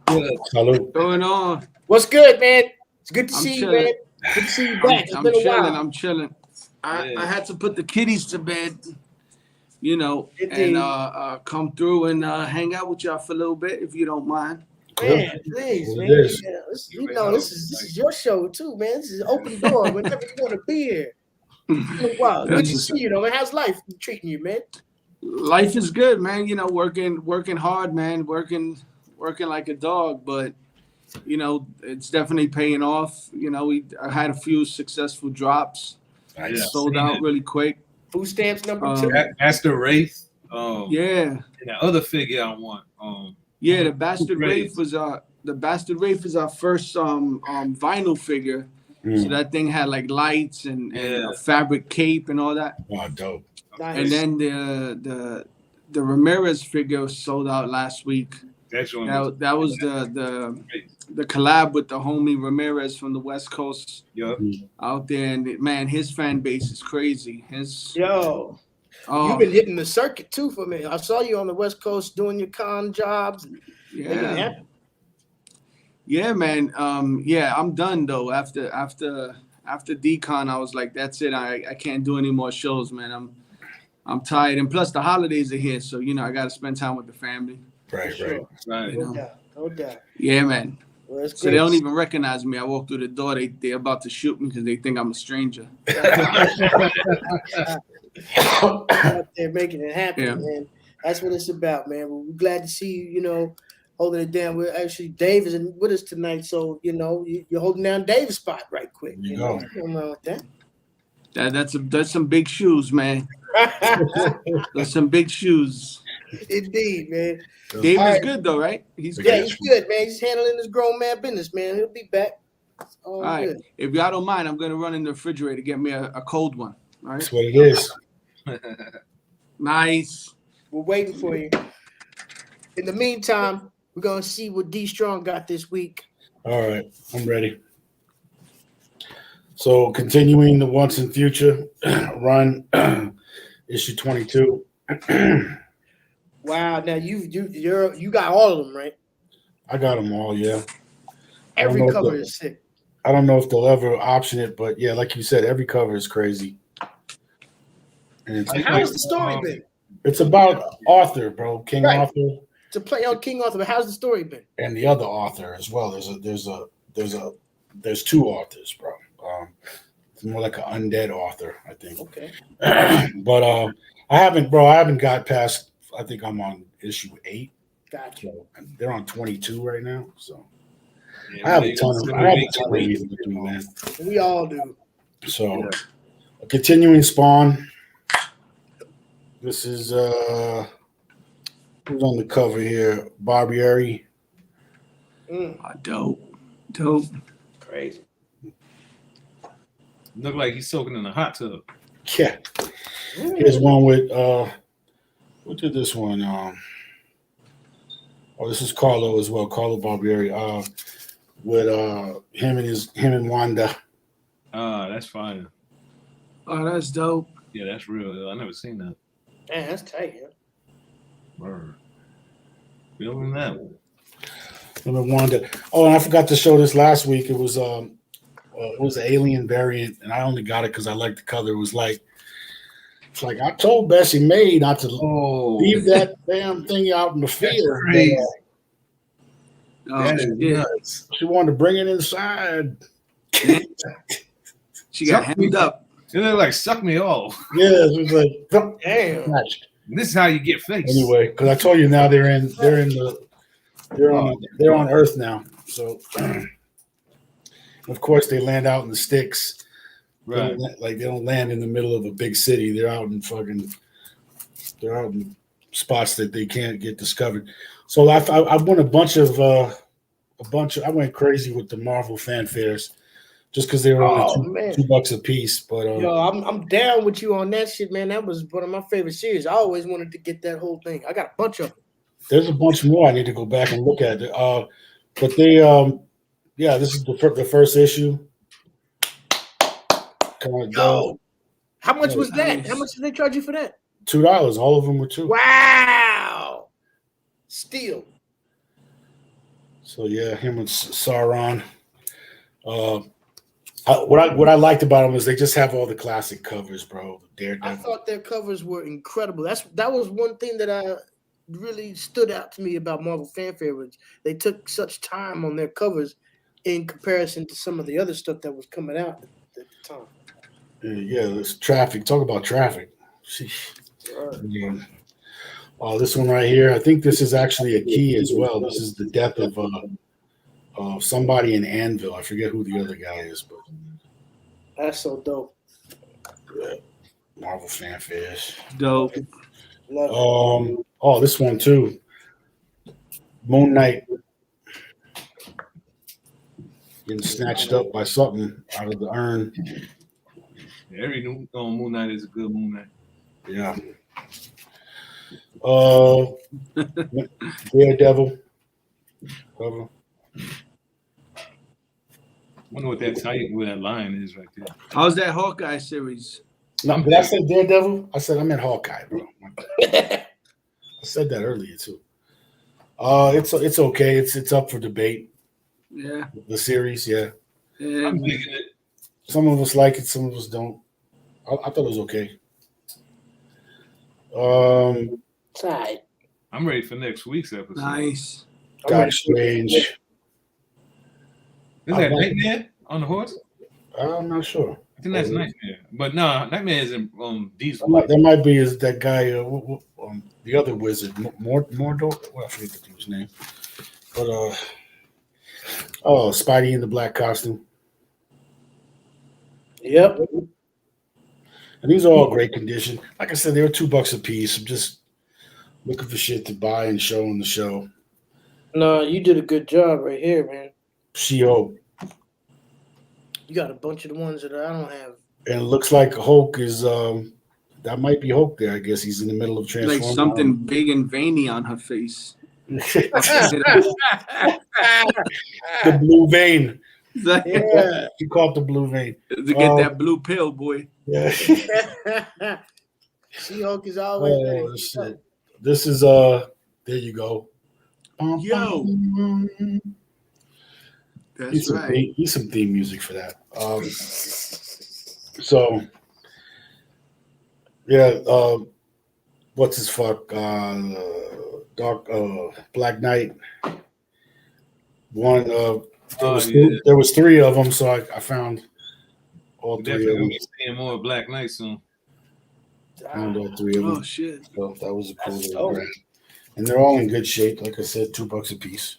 Hello. What's going on? What's good, man? It's good to I'm see you, chilling. man. Good to see you back. It's I'm been a chilling. while. I'm chilling. I Yeah. had to put the kiddies to bed, you know, Indeed. and come through and hang out with y'all for a little bit, if you don't mind. Man, please, Well, man. it is. Yeah, this is your show too, man. This is open door whenever you want to be here. It's been a while. Good That's to what's see you, though, man. How's life treating you, man? Life is good, man. You know, working hard, man. Working like a dog, but you know, it's definitely paying off. You know, I had a few successful drops. Nice. Sold out really quick. Food stamps number 2. Master Wraith. Yeah. And that other figure I want. Yeah, the Bastard Wraith. Wraith is our first vinyl figure. So that thing had like lights and a fabric cape and all that. Oh, dope. Nice. And then the Ramirez figure was sold out last week. That was the collab with the homie Ramirez from the West Coast out there, and man, his fan base is crazy. You've been hitting the circuit too for me. I saw you on the West Coast doing your con jobs. Yeah, man. I'm done though. After decon, I was like, that's it. I can't do any more shows, man. I'm tired, and plus the holidays are here, so you know I got to spend time with the family. Right. You know? No doubt. Yeah, man. Well, so they don't even recognize me. I walk through the door, they're about to shoot me because they think I'm a stranger. Out there making it happen, man. That's what it's about, man. We're glad to see you, you know, holding it down. We're actually, Dave is with us tonight, so you know you're holding down Dave's spot right quick. You know. Nothing wrong with that. That's some big shoes, man. That's some big shoes. Indeed, man. Dave is good though, right? He's good, man. He's handling his grown man business, man. He'll be back. All right. Good. If y'all don't mind, I'm gonna run in the refrigerator to get me a cold one. All right. That's what it is. Nice. We're waiting for you. In the meantime, we're gonna see what D Strong got this week. All right, I'm ready. So continuing the Once and Future run, issue 22. Wow! Now you got all of them, right? I got them all. Yeah. Every cover is sick. I don't know if they'll ever option it, but yeah, like you said, every cover is crazy. And how's the story been? It's about Arthur, bro, King Arthur. To play on King Arthur, but how's the story been? And the other author as well. There's two authors, bro. It's more like an undead author, I think. Okay. But I haven't got past. I think I'm on issue 8. Gotcha. So they're on 22 right now. So yeah, I have a ton of reading to do, man. We all do. So continuing Spawn. This is who's on the cover here? Barbieri. Dope. Crazy. Look like he's soaking in a hot tub. Yeah. Here's one with what did this one? This is Carlo as well. Carlo Barbieri. With him and Wanda. That's fine. Oh, that's dope. Yeah, that's real. I never seen that. Man, that's tight, yeah. Word. Feeling that one. Him and Wanda. Oh, and I forgot to show this last week. It was an alien variant, and I only got it because I liked the color. It's like I told Bessie Mae not to leave that damn thing out in the field. She wanted to bring it inside. She got hemmed up. It looked like suck me off. Yeah, it was like damn. This is how you get faced. Anyway, because I told you now they're on Earth now. So of course they land out in the sticks. Right. They don't land in the middle of a big city. They're out in spots that they can't get discovered. So I won I went crazy with the Marvel fanfares just because they were only $2 a piece. But I'm down with you on that shit, man. That was one of my favorite series. I always wanted to get that whole thing. I got a bunch of them. There's a bunch more I need to go back and look at. But they this is the first issue. How much was that? How much did they charge you for that? $2. All of them were $2. Wow. Steal. So yeah, him and Sauron. What I liked about them is they just have all the classic covers, bro. Daredevil. I thought their covers were incredible. That was one thing that really stood out to me about Marvel fan favorites. They took such time on their covers in comparison to some of the other stuff that was coming out at the time. Yeah, there's traffic. Talk about traffic. Yeah. Oh, this one right here. I think this is actually a key as well. This is the death of somebody in Anvil. I forget who the other guy is, but that's so dope. Yeah. Marvel fanfare. Dope. Oh, this one too. Moon Knight getting snatched up by something out of the urn. Every new Moon Knight is a good Moon Knight. Yeah. Daredevil. Cover. Wonder what that line is right there. How's that Hawkeye series? No, but I said Daredevil. I said I meant Hawkeye, bro. I said that earlier too. It's okay. It's up for debate. Yeah. The series, yeah. I'm digging it. Some of us like it, some of us don't. I thought it was okay. Side. I'm ready for next week's episode. Nice. Doctor Strange. Is that Nightmare on the horse? I'm not sure. I think that's Nightmare. But no, Nightmare is in Diesel. That might be that guy, the other wizard, Mordor. Well, I forget the dude's name. But Spidey in the black costume. Yep. And these are all great condition. Like I said, they were $2 a piece. I'm just looking for shit to buy and show on the show. No, you did a good job right here, man. She-Hulk. You got a bunch of the ones that I don't have. And it looks like Hulk is that might be Hulk there. I guess he's in the middle of transforming. Like something big and veiny on her face. The blue vein. Yeah. He caught the blue vein. To get that blue pill, boy. Yeah. She-Hulk is always shit. This is there you go. Yo. That's right. He's some theme music for that. So yeah, what's his fuck? Black Knight. One there was 3 of them, so I found all 3 of them. Definitely seeing more Black Knight soon. Found all 3 of them. Oh shit. So that was a cool little grab. And they're all in good shape, like I said, $2 a piece.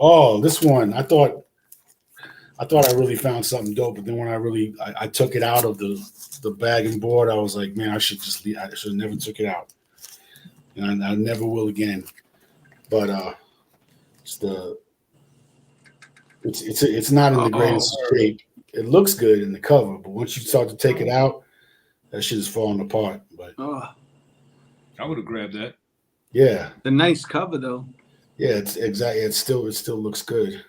Oh, this one, I thought I really found something dope, but then when I took it out of the bag and board, I was like, man, I should just leave. I should have never took it out, and I never will again. But it's not in the greatest shape. It looks good in the cover, but once you start to take it out, that shit is falling apart. But I would have grabbed that. Yeah, the nice cover though. Yeah, it's exactly. It still looks good.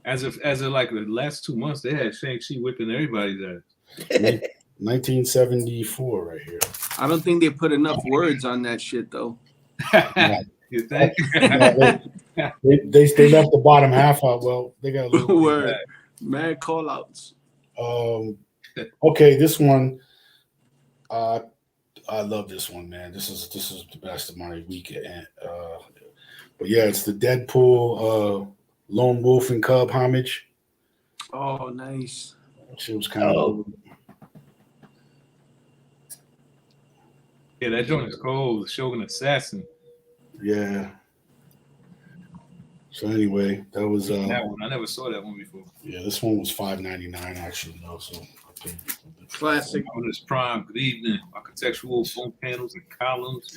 As of like the last 2 months, they had Shang-Chi whipping everybody's ass. 1974, right here. I don't think they put enough words on that shit though. You think? They left the bottom half out. Well, they got a little word. Mad call outs. Okay, this one. I love this one, man. This is the best of my weekend. But yeah, it's the Deadpool Lone Wolf and Cub homage. Oh, nice. She was kind of cool. Yeah, that joint is cold. Shogun Assassin. Yeah. So anyway, that was that one. I never saw that one before. Yeah, this one was $5.99 actually, though. So classic. On this Prime. Good evening. Architectural phone panels and columns.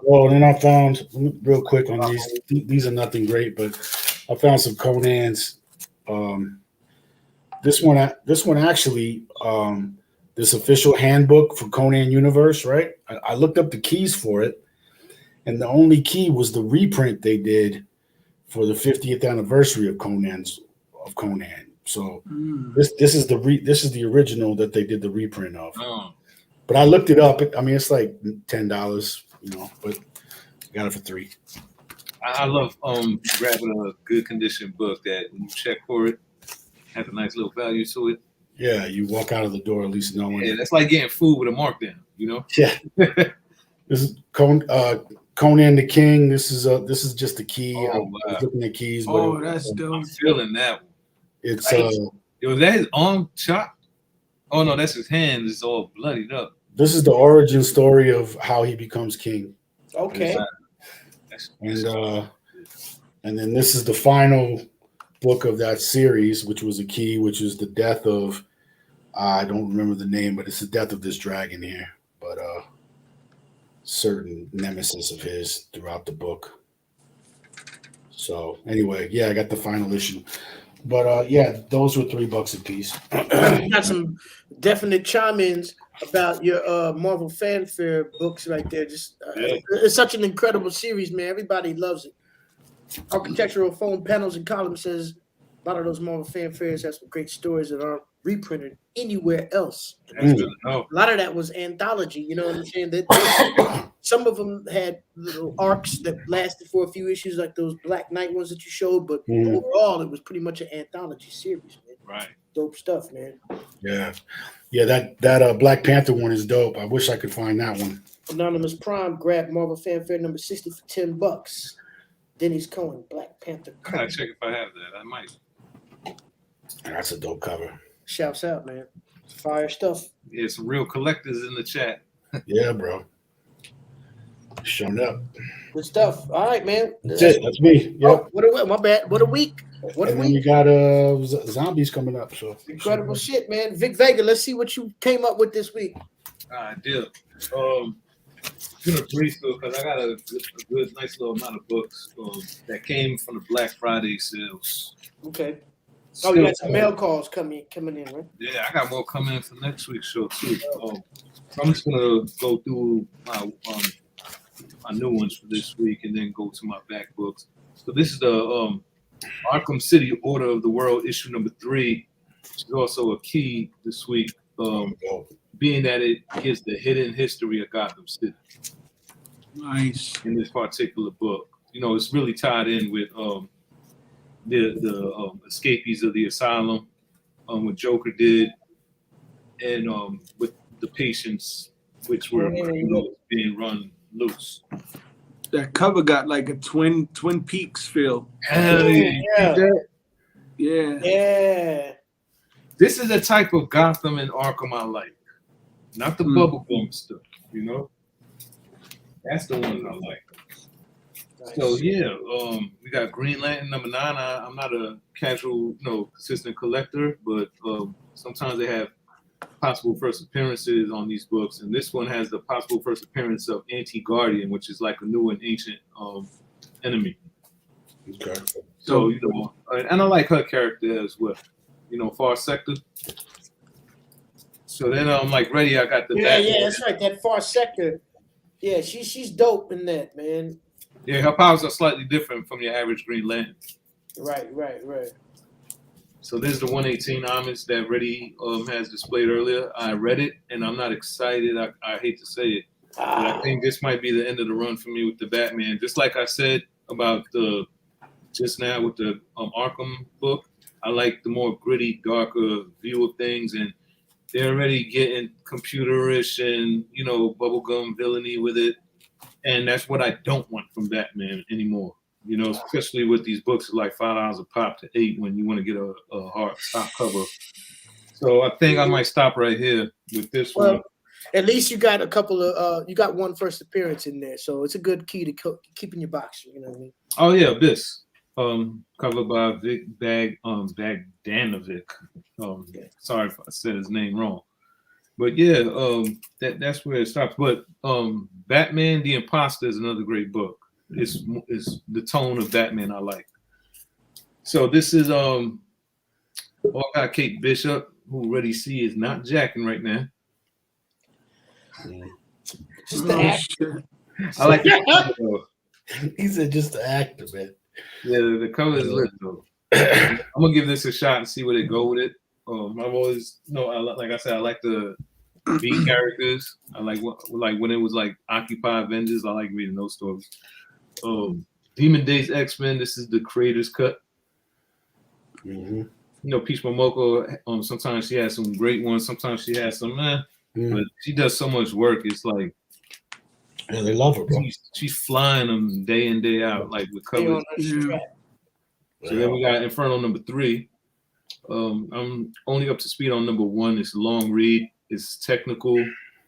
Well, then I found real quick on these. These are nothing great, but I found some Conan's. This one actually, this official handbook for Conan Universe, right? I looked up the keys for it, and the only key was the reprint they did for the 50th anniversary of Conan. So this is the original that they did the reprint of. But I looked it up. I mean, it's like $10, but I got it for $3. I love grabbing a good condition book that when you check for it, has a nice little value to it. Yeah, you walk out of the door at least knowing. Yeah, that's like getting food with a markdown, Yeah. This is Conan the King. This is just the key. Oh, I was looking at keys. Oh, that's dope. I'm feeling that one. It's was that his arm chopped? Oh no, that's his hand. It's all bloodied up. This is the origin story of how he becomes king. Okay. And then this is the final book of that series, which was a key, which is the death of I don't remember the name, but it's the death of this dragon here. But certain nemesis of his throughout the book. So anyway, yeah, I got the final issue. But yeah, those were $3 a piece. You got some definite chime-ins about your Marvel fanfare books right there. Just it's such an incredible series, man. Everybody loves it. Architectural foam panels and columns says a lot of those Marvel fanfares have some great stories that aren't reprinted anywhere else. A lot of that was anthology, you know what I'm saying? Some of them had little arcs that lasted for a few issues, like those Black Knight ones that you showed, but overall, it was pretty much an anthology series, man. Right. Dope stuff, man. Yeah. That Black Panther one is dope. I wish I could find that one. Anonymous Prime grabbed Marvel fanfare number 60 for $10. Denny's Cohen, Black Panther. I gotta check if I have that. I might. That's a dope cover. Shouts out, man. Fire stuff. Yeah, some real collectors in the chat. Yeah, bro. Showing up. Good stuff. All right, man. That's it. That's me. Yep. Oh, my bad. What a week. And then we got zombies coming up. So incredible shit, man. Vic Vega, let's see what you came up with this week. I did. It's been a brief though, because I got a good, nice little amount of books that came from the Black Friday sales. Okay. Oh, you got some mail calls coming in, right? Yeah, I got more coming in for next week's show too. So I'm just gonna go through my new ones for this week and then go to my back books. So this is the Arkham City Order of the World issue number 3, which is also a key this week, being that it gives the hidden history of Gotham City. Nice. In this particular book, it's really tied in with the escapees of the asylum, what Joker did, and with the patients which were being run loose. That cover got like a Twin Peaks feel. Hell yeah. Yeah. This is the type of Gotham and Arkham I like, not the bubblegum stuff. That's the one I like. Nice. So yeah, we got Green Lantern number 9. I'm not a casual, consistent collector, but sometimes they have possible first appearances on these books, and this one has the possible first appearance of Anti-Guardian, which is like a new and ancient enemy. Okay. So and I like her character as well. Far Sector. So then I'm like ready. I got the that's right. That Far Sector. Yeah, she's dope in that, man. Yeah, her powers are slightly different from your average Green Lantern. Right. So this is the 118 homage that Reddy has displayed earlier. I read it, and I'm not excited. I hate to say it, but I think this might be the end of the run for me with the Batman. Just like I said about just now with the Arkham book, I like the more gritty, darker view of things, and they're already getting computerish and bubblegum villainy with it, and that's what I don't want from Batman anymore. Especially with these books like $5 a pop to $8 when you want to get a hard stop cover. So I think I might stop right here with this one. At least you got a couple of you got one first appearance in there, so it's a good key to keep in your box. You know what I mean? Oh yeah, Abyss, covered by Vic Bogdanovic. Sorry if I said his name wrong, but yeah, that's where it stops. But Batman: The Impostor is another great book. It's the tone of Batman I like. So this is Hawkeye Kate Bishop, who already see is not jacking right now. Just the actor. I like that. He said just the actor, man. Yeah, the cover is lit though. I'm gonna give this a shot and see where they go with it. I've always, like I said, I like the B characters. I like when it was like Occupy Avengers. I like reading those stories. Demon Days X-Men. This is the creator's cut. Mm-hmm. You know, Peach Momoko. Sometimes she has some great ones. Sometimes she has some but she does so much work. It's like, yeah, they love her, bro. She's flying them day in, day out, like with covers. So then we got Inferno number 3. I'm only up to speed on number 1. It's a long read. It's technical.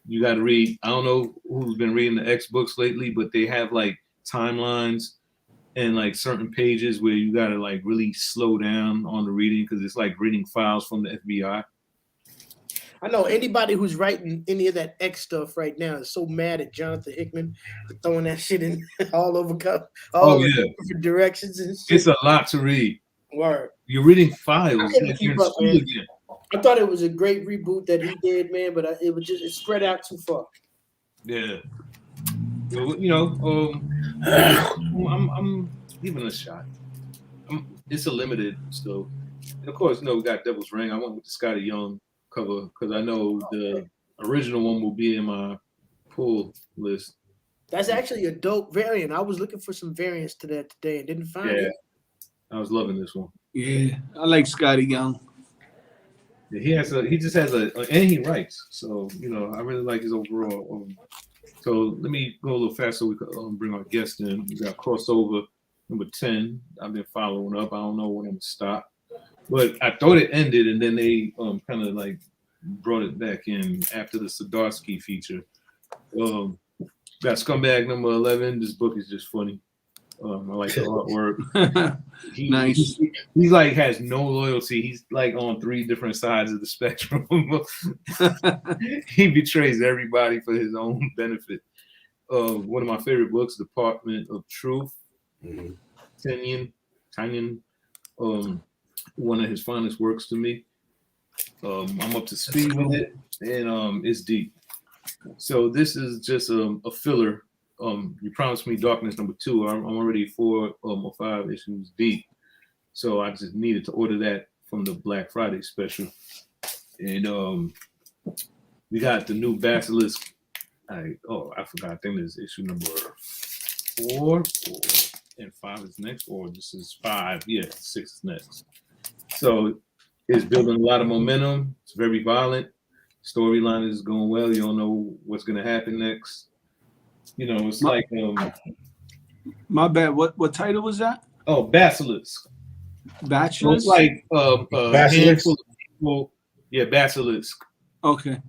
You got to read. I don't know who's been reading the X books lately, but they have like timelines and like certain pages where you got to like really slow down on the reading because it's like reading files from the FBI. I know anybody who's writing any of that X stuff right now is so mad at Jonathan Hickman for throwing that shit in all over different directions and shit. It's a lot to read. Word. You're reading files. I thought it was a great reboot that he did, man, but it spread out too far. Yeah. You know, I'm giving it a shot. It's a limited still. And of course, we got Devil's Ring. I went with the Scotty Young cover because I know the original one will be in my pull list. That's actually a dope variant. I was looking for some variants to that today and didn't find it. I was loving this one. Yeah, I like Scotty Young. Yeah, he just has and he writes. So, I really like his overall. So let me go a little faster so we can bring our guest in. We got crossover number 10. I've been following up. I don't know when I'm going to stop. But I thought it ended, and then they kind of like brought it back in after the Zdarsky feature. Got Scumbag number 11. This book is just funny. I like the artwork. Nice. He's like has no loyalty. He's like on 3 different sides of the spectrum. He betrays everybody for his own benefit. One of my favorite books, Department of Truth. Tanyan. One of his finest works to me. I'm up to speed with it, and it's deep. So this is just a filler. You promised me Darkness number 2. I'm already 4 or 5 issues deep, so I just needed to order that from the Black Friday special. And we got the new Basilisk. I forgot. I think this is issue number 4, and 5 is next, or this is 5. Yeah, 6 is next. So it's building a lot of momentum. It's very violent. Storyline is going well. You don't know what's going to happen next. It's like my bad. What title was that? Oh, Basilisk. Bachelor. It's like Basilisk. Basilisk. Okay.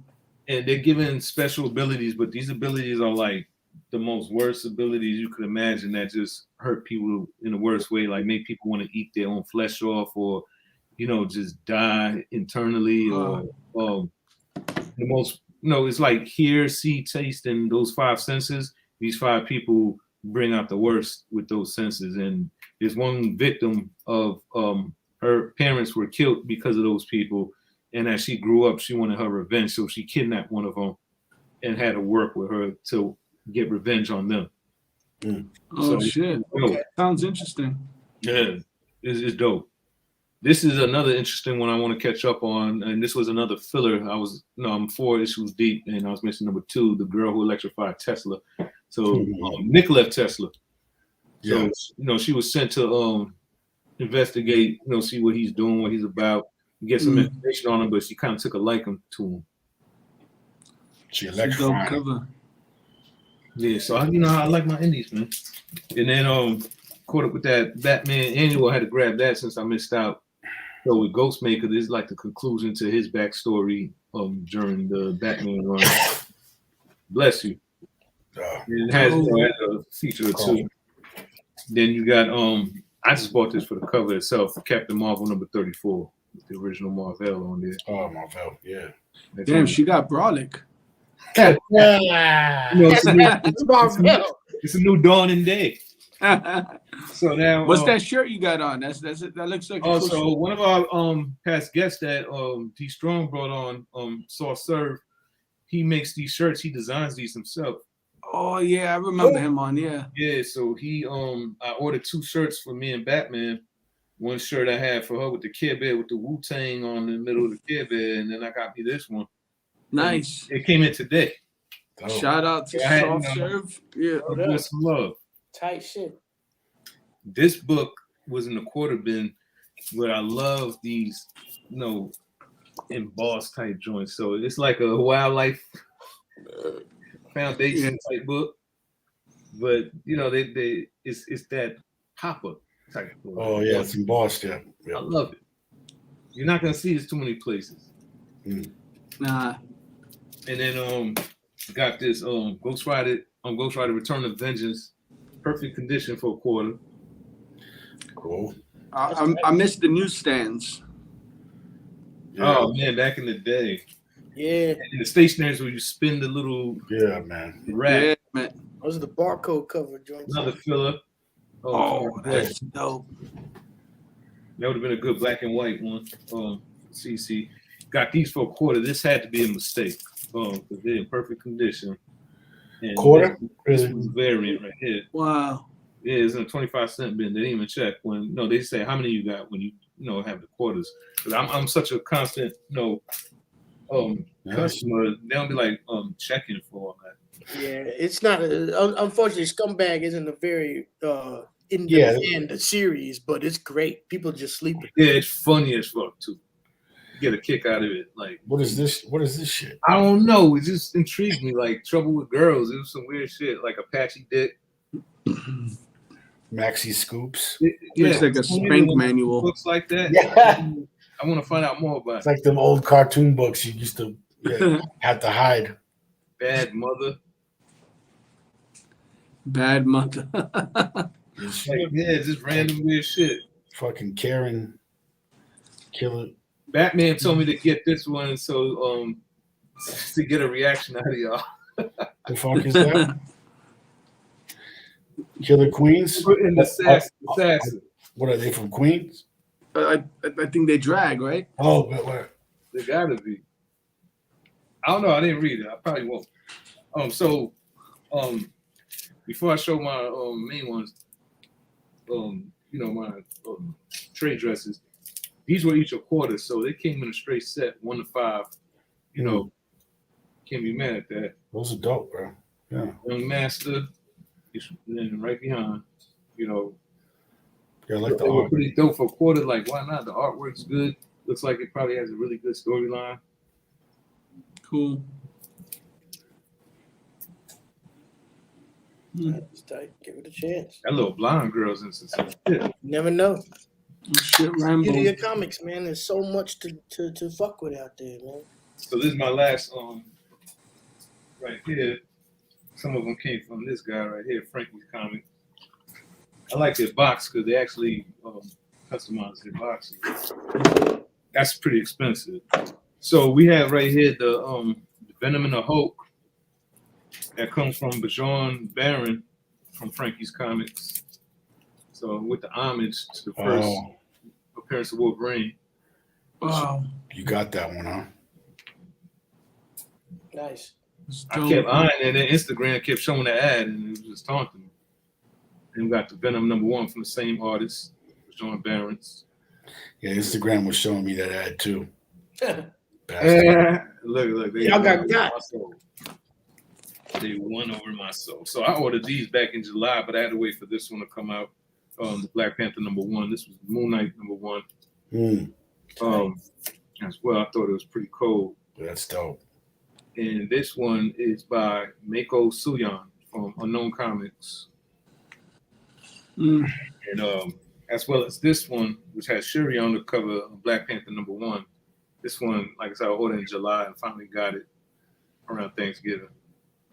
And they're given special abilities, but these abilities are like the most worst abilities you could imagine that just hurt people in the worst way, like make people want to eat their own flesh off, or just die internally, or the most. It's like hear, see, taste, and those 5 senses. These 5 people bring out the worst with those senses. And there's one victim of her parents were killed because of those people. And as she grew up, she wanted her revenge. So she kidnapped one of them and had to work with her to get revenge on them. Oh, shit. Okay. Sounds interesting. Yeah, it's dope. This is another interesting one I want to catch up on, and this was another filler. I'm 4 issues deep, and I was missing number 2, The Girl Who Electrified Tesla. So Nikola Tesla. So she was sent to investigate, see what he's doing, what he's about, get some information on him, but she kind of took a liking to him. She electrified. Cover. Yeah, so I like my indies, man. And then caught up with that Batman annual. I had to grab that since I missed out. So with Ghostmaker, this is like the conclusion to his backstory during the Batman run. Bless you. It has a feature or 2. Then you got I just bought this for the cover itself, Captain Marvel number 34, the original Marvel on there. Oh, Marvel, yeah. Damn, she got brolic. It's a new dawning day. So now, what's that shirt you got on? That looks like. Oh, so one of our past guests that D Strong brought on, Saw Serve, he makes these shirts. He designs these himself. Oh yeah, I remember him on. Yeah. So he I ordered 2 shirts for me and Batman. One shirt I had for her with the Care Bear with the Wu-Tang on the middle of the Care Bear, and then I got me this one. Nice. It came in today. Shout out to Soft Serve. Yeah. Some love. Tight shit. This book was in the quarter bin, but I love these, embossed type joints. So it's like a wildlife foundation type book. But it's that pop-up type book. Oh yeah, it's embossed, yeah. I love it. You're not gonna see this too many places. Nah. And then got this Ghost Rider Return of Vengeance, perfect condition for a quarter. Cool. I missed the newsstands. Yeah. Oh man, back in the day. Yeah. And the stationaries where you spin the little rack. Yeah, man. Those are the barcode cover joints. Another filler. Oh, that's dope. That would have been a good black and white one. CC got these for a quarter. This had to be a mistake. Because they're in perfect condition. And quarter? This was variant right here. Wow. Yeah, it's in a 25-cent bin. They didn't even check when. No, they say how many you got when you have the quarters. Because I'm such a constant customer. They don't be like checking for all that. Yeah, it's not. Unfortunately, Scumbag isn't a very in demand series, but it's great. People just sleep. Yeah, it's funny as fuck too. You get a kick out of it. Like, what is this? What is this shit? I don't know. It just intrigued me. Like Trouble with Girls. It was some weird shit. Like Apache Dick. Maxi Scoops. It's like a spank manual. Looks like that. Yeah. I want to find out more about it. It's like them old cartoon books you used to have to hide. Bad Mother. Bad Mother. It's just random weird shit. Fucking Karen. Killer. Batman told me to get this one so to get a reaction out of y'all. The fuck is that? Killer Queens? And Assassin. What are they from Queens? I think they drag, right? Oh, but where? They gotta be. I don't know. I didn't read it. I probably won't. Before I show my main ones, my trade dresses, these were each a quarter, so they came in a straight set, 1 to 5. Can't be mad at that. Those are dope, bro. Yeah. Young Master, and right behind, Yeah, I like the they were art. pretty dope for a quarter. Like, why not? The artwork's good. Looks like it probably has a really good storyline. Cool. That's tight. Give it a chance. That little blonde girl's in some shit. Never know. Shit, Rambo. Beauty of comics, man. There's so much to fuck with out there, man. So this is my last right here. Some of them came from this guy right here, Frankie's Comic. I like their box because they actually customize their boxes. That's pretty expensive. So we have right here the Venom and the Hulk that comes from Bajon Baron from Frankie's Comics. So with the homage to the first appearance of Wolverine. Wow. You got that one, huh? Nice. I kept eyeing it, and then Instagram kept showing the ad, and it was just taunting me. And we got the Venom #1 from the same artist, John Barron's. Yeah, Instagram was showing me that ad too. Look, y'all got. They won over my soul. So I ordered these back in July, but I had to wait for this one to come out. The Black Panther #1. This was Moon Knight #1. As well, I thought it was pretty cool. That's dope. And this one is by Mako Suyan from Unknown Comics. And as well as this one, which has Shuri on the cover of Black Panther #1. This one, like I said, I ordered in July and finally got it around Thanksgiving.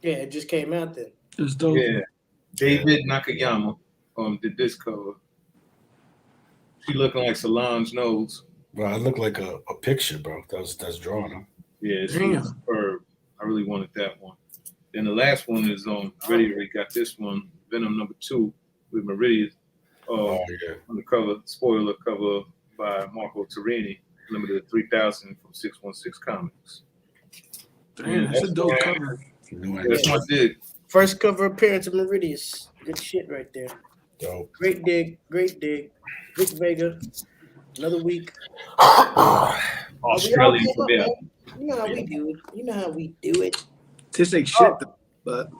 Yeah, it just came out then. It's dope. Yeah. David Nakayama did this cover. She looking like Solange Knowles. Bro, I look like a picture, bro. That's drawn, huh? Yeah, it's superb. I really wanted that one. Then the last one is Meridian got this one, Venom #2 with Meridian on the cover, spoiler cover by Marco Terrini, limited 3,000 from 616 Comics. Damn, that's a dope cover. That's what I did. First cover appearance of Meridius. Good shit right there. Dope. Great dig. Vic Vega. Another week. Australian. You know how we do it. You know how we do it. Tastes like shit, but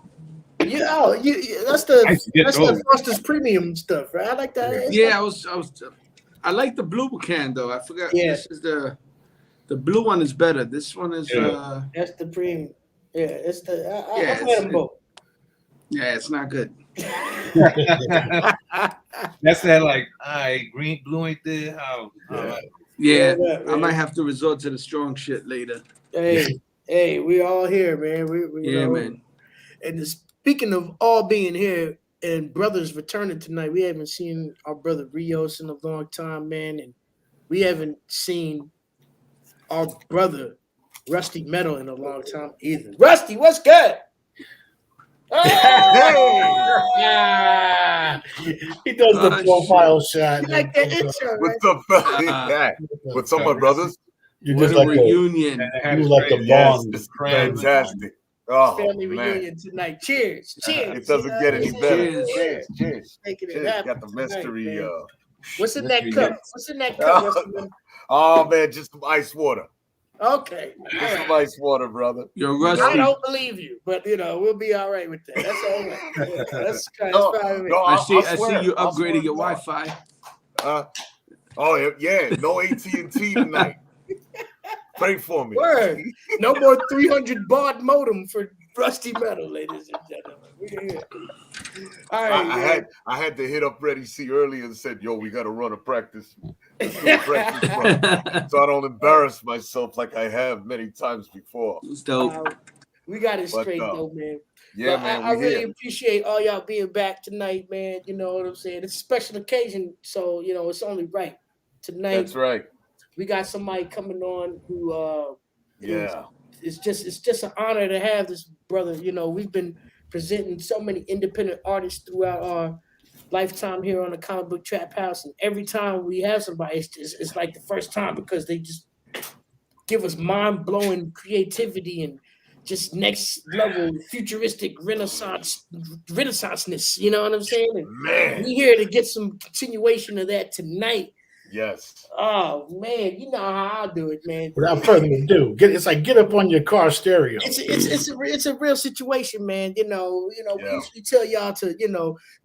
that's the Foster's Premium stuff, right? I like that. Yeah, I like the blue can though. I forgot. Yeah. This is the blue one is better. This one is that's the premium. Yeah, it's the I've had them both. Yeah, it's not good. That's that like, green, blue ain't there. Yeah, I might have to resort to the strong shit later. Hey, we all here, man. We man. And speaking of all being here and brothers returning tonight, we haven't seen our brother Rios in a long time, man, and we haven't seen our brother Rusty Metal in a long time either. Rusty, what's good? He does the profile shot. You like that intro, What's up, fella? What's up, my brothers? You just like like reunion. You like the bond. It's fantastic. Oh, family man. reunion tonight. Cheers. Cheers. It doesn't get any better. Cheers. Making it Cheers. happen Got the mystery. tonight, what's in that cup? What's in that cup? Rusty? Oh man, just some ice water. Okay. Just some ice water, brother. You're Rusty. I don't believe you, but we'll be all right with that. That's all right. Yeah, that's kind No, of I see you upgraded your Wi-Fi. Oh yeah, no AT&T tonight. Pray for me. Word. No more 300 baud modem for Rusty Metal, ladies and gentlemen. We're here. All right. I had to hit up Reddy C earlier and said, "Yo, we got to run a practice. Let's do a practice run, so I don't embarrass myself like I have many times before." It's dope. We got it straight though, man. Yeah, but man. I really appreciate all y'all being back tonight, man. You know what I'm saying? It's a special occasion, so it's only right. Tonight, that's right. We got somebody coming on who it's just an honor to have this brother. We've been presenting so many independent artists throughout our lifetime here on the Comic Book Trap House, and every time we have somebody, it's like the first time because they just give us mind-blowing creativity and just next level futuristic renaissance-ness. You know what I'm saying? And man, we here to get some continuation of that tonight. Yes. Oh man, you know how I do it, man. Without further ado, get up on your car stereo. It's a real situation, man. We usually tell y'all to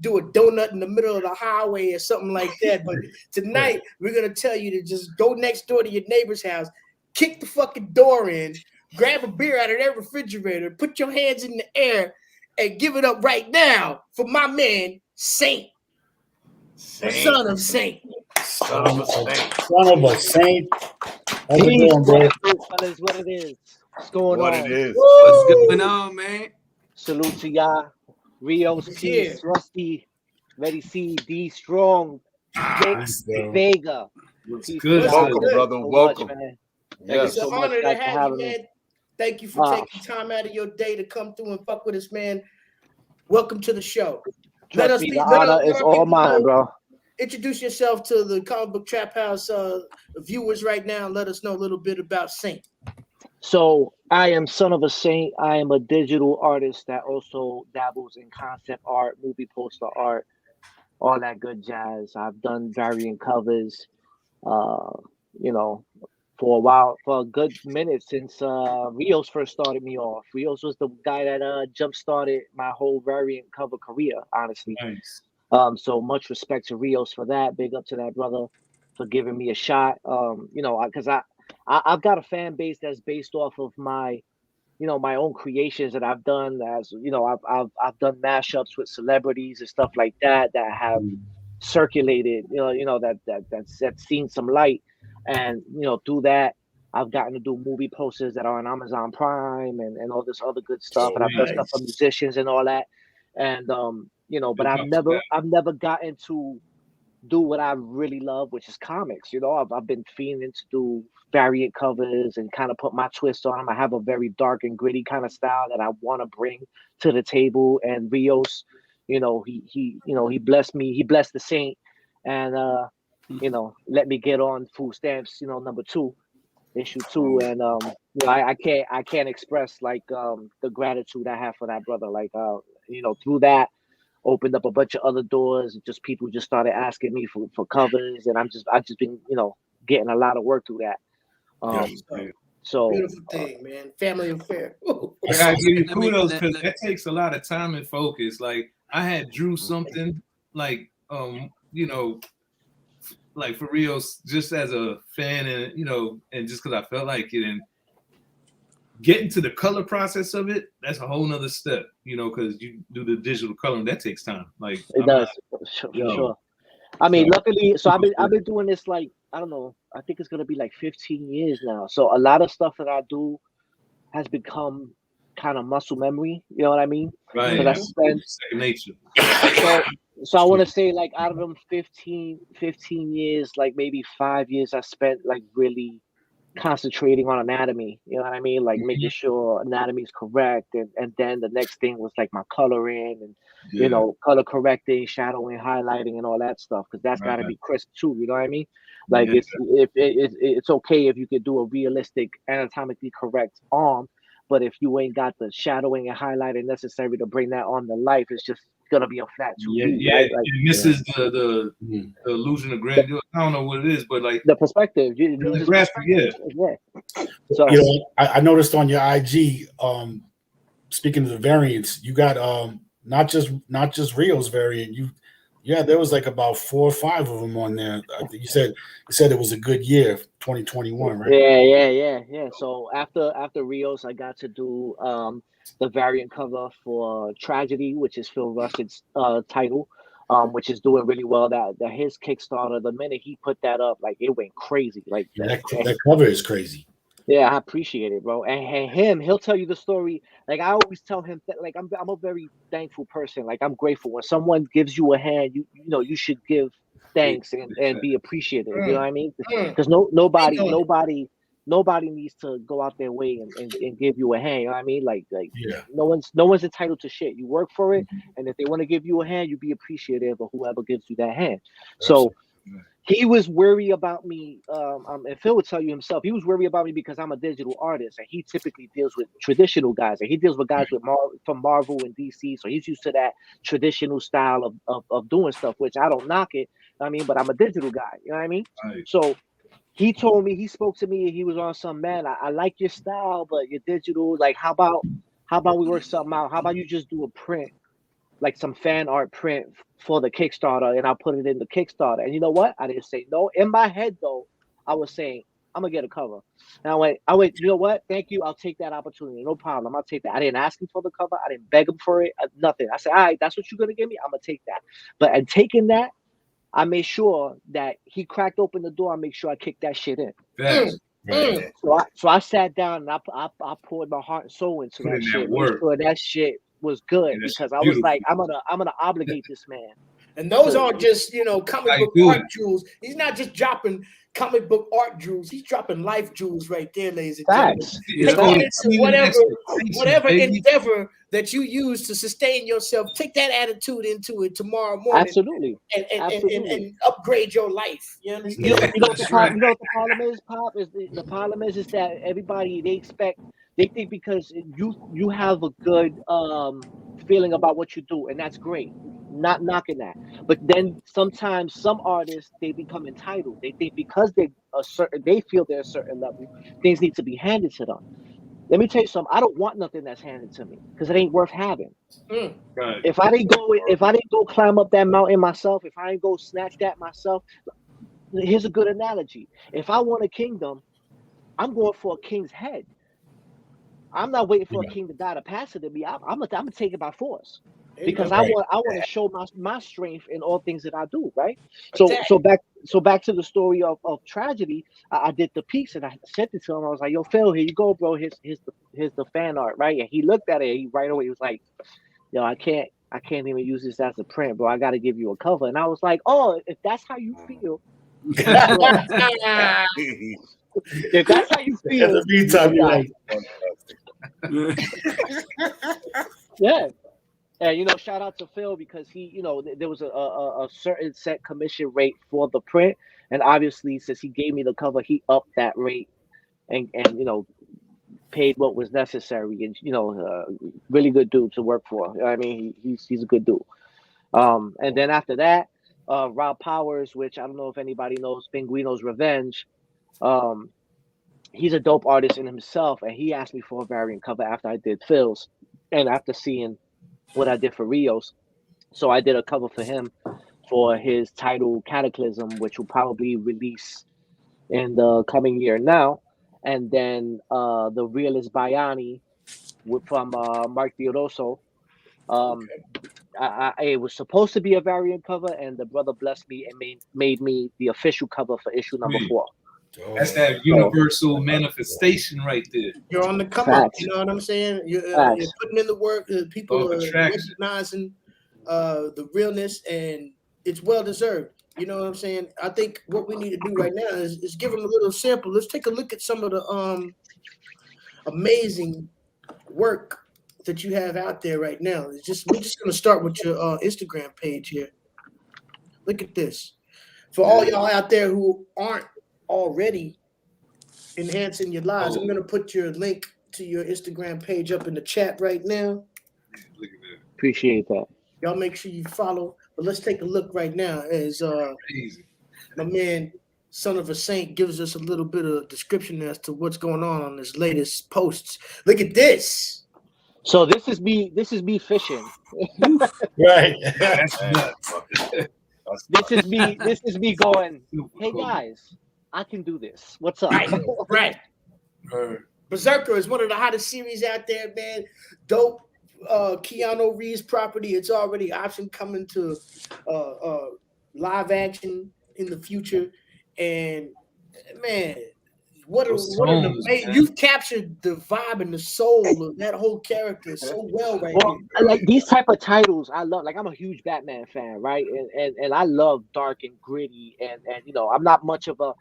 do a donut in the middle of the highway or something like that. But tonight we're gonna tell you to just go next door to your neighbor's house, kick the fucking door in, grab a beer out of their refrigerator, put your hands in the air, and give it up right now for my man Saint. The son of Saint. Son of a saint. How's it going, bro? What it is? What's going What on? it is. What's going on, man? Salute to y'all. Rios, Peace, Rusty, Ready C, D Strong, Vega. What's good? Welcome, brother. Welcome. It's an honor to have you, man. Thank you for taking time out of your day to come through and fuck with us, man. Welcome to the show. Trust me, the honor is all mine, bro. Introduce yourself to the Comic Book Trap House viewers right now and let us know a little bit about Saint. So I am Son of a Saint. I am a digital artist that also dabbles in concept art, movie poster art, all that good jazz. I've done variant covers, for a while, for a good minute since Rios first started me off. Rios was the guy that jump started my whole variant cover career, honestly. Nice. So much respect to Rios for that. Big up to that brother for giving me a shot. Because I've got a fan base that's based off of my own creations that I've done. As I've done mashups with celebrities and stuff like that have circulated. That's seen some light, and through that I've gotten to do movie posters that are on Amazon Prime and all this other good stuff. And I've done stuff for musicians and all that. And but I've never gotten to do what I really love, which is comics. I've been fiending to do variant covers and kind of put my twist on them. I have a very dark and gritty kind of style that I want to bring to the table. And Rios, he blessed me. He blessed the Saint, and let me get on Food Stamps, number 2, issue 2. And I can't express like the gratitude I have for that brother. Like through that opened up a bunch of other doors. Just people just started asking me for covers, and I've just been getting a lot of work through that. So beautiful thing, man. Family affair. I gotta give you kudos because that takes a lot of time and focus. Like I had drew something like you know, like for real, just as a fan, and you know, and just because I felt like it, and getting to the color process of it, that's a whole nother step, you know, because you do the digital coloring, that takes time. Like it does for sure. I mean, luckily, so I've been doing this like, I don't know, I think it's gonna be like 15 years now. So a lot of stuff that I do has become kind of muscle memory. You know what I mean? Right. Because I spent second nature. So I want to say like out of them 15 years, like maybe 5 years I spent like really concentrating on anatomy. You know what I mean? Like making sure anatomy is correct, and then the next thing was like my coloring and you know, color correcting, shadowing, highlighting, and all that stuff, because that's got to be crisp too. You know what I mean? Like it's okay if you could do a realistic, anatomically correct arm, but if you ain't got the shadowing and highlighting necessary to bring that arm to life, it's just gonna be a flat 2D. Right? Like, it misses the illusion of grandeur. I don't know what it is, but like the perspective. the graphic, So you know, I noticed on your IG, speaking of the variants, you got not just Rio's variant. There was like about 4 or 5 of them on there. I think you said it was a good year, 2021, right? Yeah. So after Rios, I got to do the variant cover for Tragedy, which is Phil Rush's title, which is doing really well. That his Kickstarter, the minute he put that up, like it went crazy. Like that cover is crazy. Yeah, I appreciate it, bro. And he'll tell you the story. Like I always tell him that, like I'm a very thankful person. Like I'm grateful when someone gives you a hand. You know you should give thanks and be appreciative. You know what I mean? Because nobody needs to go out their way and give you a hand. You know what I mean? Like no one's entitled to shit. You work for it, and if they want to give you a hand, you be appreciative of whoever gives you that hand. So. He was worried about me, and Phil would tell you himself, he was worried about me because I'm a digital artist, and he typically deals with traditional guys, and he deals with guys from Marvel and DC, so he's used to that traditional style of doing stuff, which I don't knock it, I mean, but I'm a digital guy, you know what I mean? Right. So he told me, he spoke to me, he was on some, man, I like your style, but you're digital, like, how about we work something out? How about you just do a print? Like some fan art print for the Kickstarter, and I'll put it in the Kickstarter. And you know what? I didn't say no. In my head, though, I was saying, I'm gonna get a cover. And I went, you know what? Thank you. I'll take that opportunity. No problem. I'll take that. I didn't ask him for the cover. I didn't beg him for it. Nothing. I said, all right, that's what you're gonna give me. I'm gonna take that. But in taking that, I made sure that he cracked open the door. I make sure I kicked that shit in. Right. So I sat down and I poured my heart and soul into that shit. Made sure that shit was good, because I was like, I'm gonna obligate this man. And those aren't just, you know, comic book art jewels. He's not just dropping comic book art jewels. He's dropping life jewels right there, ladies and gentlemen. Whatever endeavor that you use to sustain yourself, take that attitude into it tomorrow morning. Absolutely. And upgrade your life. You understand? You know what the problem is, Pop? The problem is that everybody, they think because you have a good feeling about what you do, and that's great. Not knocking that. But then sometimes some artists, they become entitled. They think because they feel they're a certain level, things need to be handed to them. Let me tell you something. I don't want nothing that's handed to me because it ain't worth having. Right. If I didn't go climb up that mountain myself, if I didn't go snatch that myself, here's a good analogy. If I want a kingdom, I'm going for a king's head. I'm not waiting for a king to die to pass it to me. I'm gonna take it by force, because I want to show my strength in all things that I do. Right. So back to the story of Tragedy. I did the piece and I sent it to him. I was like, "Yo, Phil, here you go, bro. Here's the fan art, right?" And he looked at it. Right away, he was like, "Yo, I can't even use this as a print, bro. I got to give you a cover." And I was like, "Oh, if that's how you feel." If that's how you feel. In the meantime, you're like, yeah. And you know, shout out to Phil, because he, you know, there was a certain set commission rate for the print, and obviously since he gave me the cover, he upped that rate and you know, paid what was necessary. And you know, really good dude to work for. I mean, he's a good dude. And then after that, Rob Powers, which I don't know if anybody knows, Pinguino's Revenge. he's a dope artist in himself, and he asked me for a variant cover after I did Phil's, and after seeing what I did for Rios. So I did a cover for him for his title Cataclysm, which will probably release in the coming year now. And then the Realist Bayani from Mark Theodoso. It was supposed to be a variant cover, and the brother blessed me and made me the official cover for issue number 4. That's that universal manifestation right there. You're on the come up. You know what I'm saying? You're putting in the work. People are recognizing the realness, and it's well deserved. You know what I'm saying? I think what we need to do right now is give them a little sample. Let's take a look at some of the amazing work that you have out there right now. We're just gonna start with your Instagram page here. Look at this. For all y'all out there who aren't already enhancing your lives, I'm gonna put your link to your Instagram page up in the chat right now. Appreciate that. Y'all make sure you follow. But let's take a look right now as my man, Son of a Saint, gives us a little bit of description as to what's going on his latest posts. Look at this. So this is me fishing. Right. This is me going, hey guys, I can do this. What's up? Right. Berserker is one of the hottest series out there, man. Dope Keanu Reeves property. It's already option coming to live action in the future. And man, what an amazing, you've captured the vibe and the soul of that whole character so well right now. I like these type of titles. I love, like, I'm a huge Batman fan, right? And I love dark and gritty, and you know, I'm not much of a,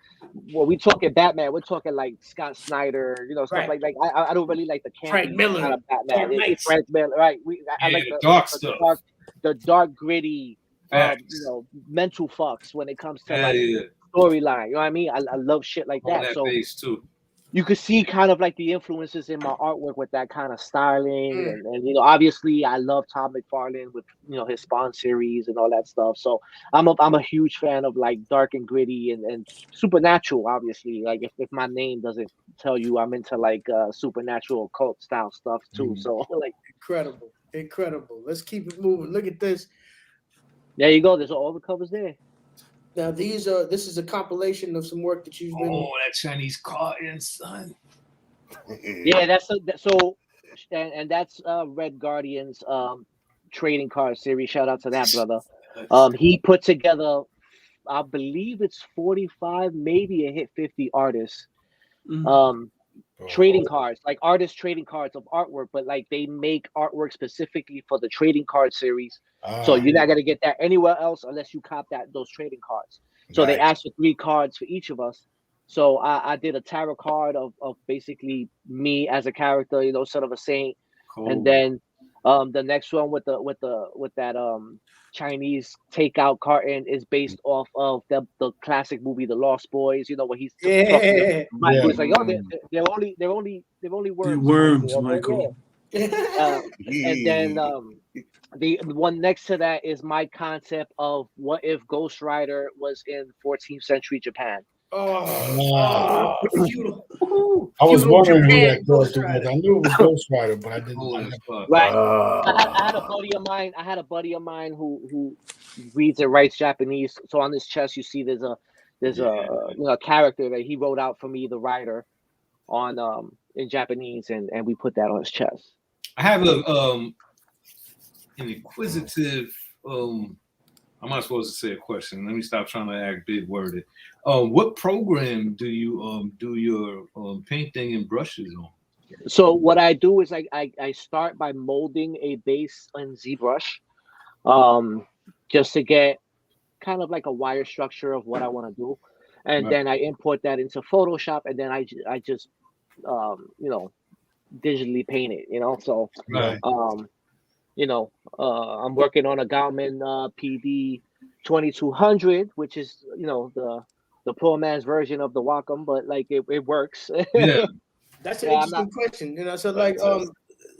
well, we talking Batman, we're talking like Scott Snyder, you know, stuff like I don't really like the Frank Miller kind of Batman. Frank Miller, right? I like the dark stuff, the dark gritty, you know, mental fucks when it comes to storyline. You know what I mean? I love shit like that. So too. You could see kind of like the influences in my artwork with that kind of styling, and you know, obviously I love Todd McFarlane with, you know, his Spawn series and all that stuff. So I'm a huge fan of like dark and gritty and supernatural. Obviously, like if my name doesn't tell you, I'm into like supernatural cult style stuff too. So like incredible. Let's keep it moving. Look at this. There you go. There's all the covers there. Now this is a compilation of some work that you've been. Oh, that Chinese carton, son. Yeah, that's Red Guardian's trading card series. Shout out to that brother. He put together, I believe it's 45, maybe it hit 50 artists. Trading cards, like artist trading cards of artwork, but like they make artwork specifically for the trading card series. So you're not gonna get that anywhere else unless you cop those trading cards. So they asked for 3 cards for each of us. So I did a tarot card of basically me as a character, you know, Son of a Saint, and then the next one with that Chinese takeout carton is based off of the classic movie The Lost Boys. You know, where he's Michael's like, oh, they're only worms, Michael. And then the one next to that is my concept of what if Ghost Rider was in 14th century Japan. Beautiful. I was wondering who that character was. I knew it was Ghost Rider, but I didn't. Right. I had a buddy of mine who reads and writes Japanese. So on this chest, you see there's a you know, character that he wrote out for me, the writer, on in Japanese, and we put that on his chest. I have an inquisitive. I'm not supposed to say a question. Let me stop trying to act big worded. What program do you do your painting and brushes on? So what I do is I start by molding a base in ZBrush, just to get kind of like a wire structure of what I want to do, and then I import that into Photoshop, and then I just you know, digitally paint it. You know, so you know, I'm working on a Gauman PD 2200, which is, you know, the poor man's version of the Wacom, but like it works. Yeah. That's an interesting question. You know, so like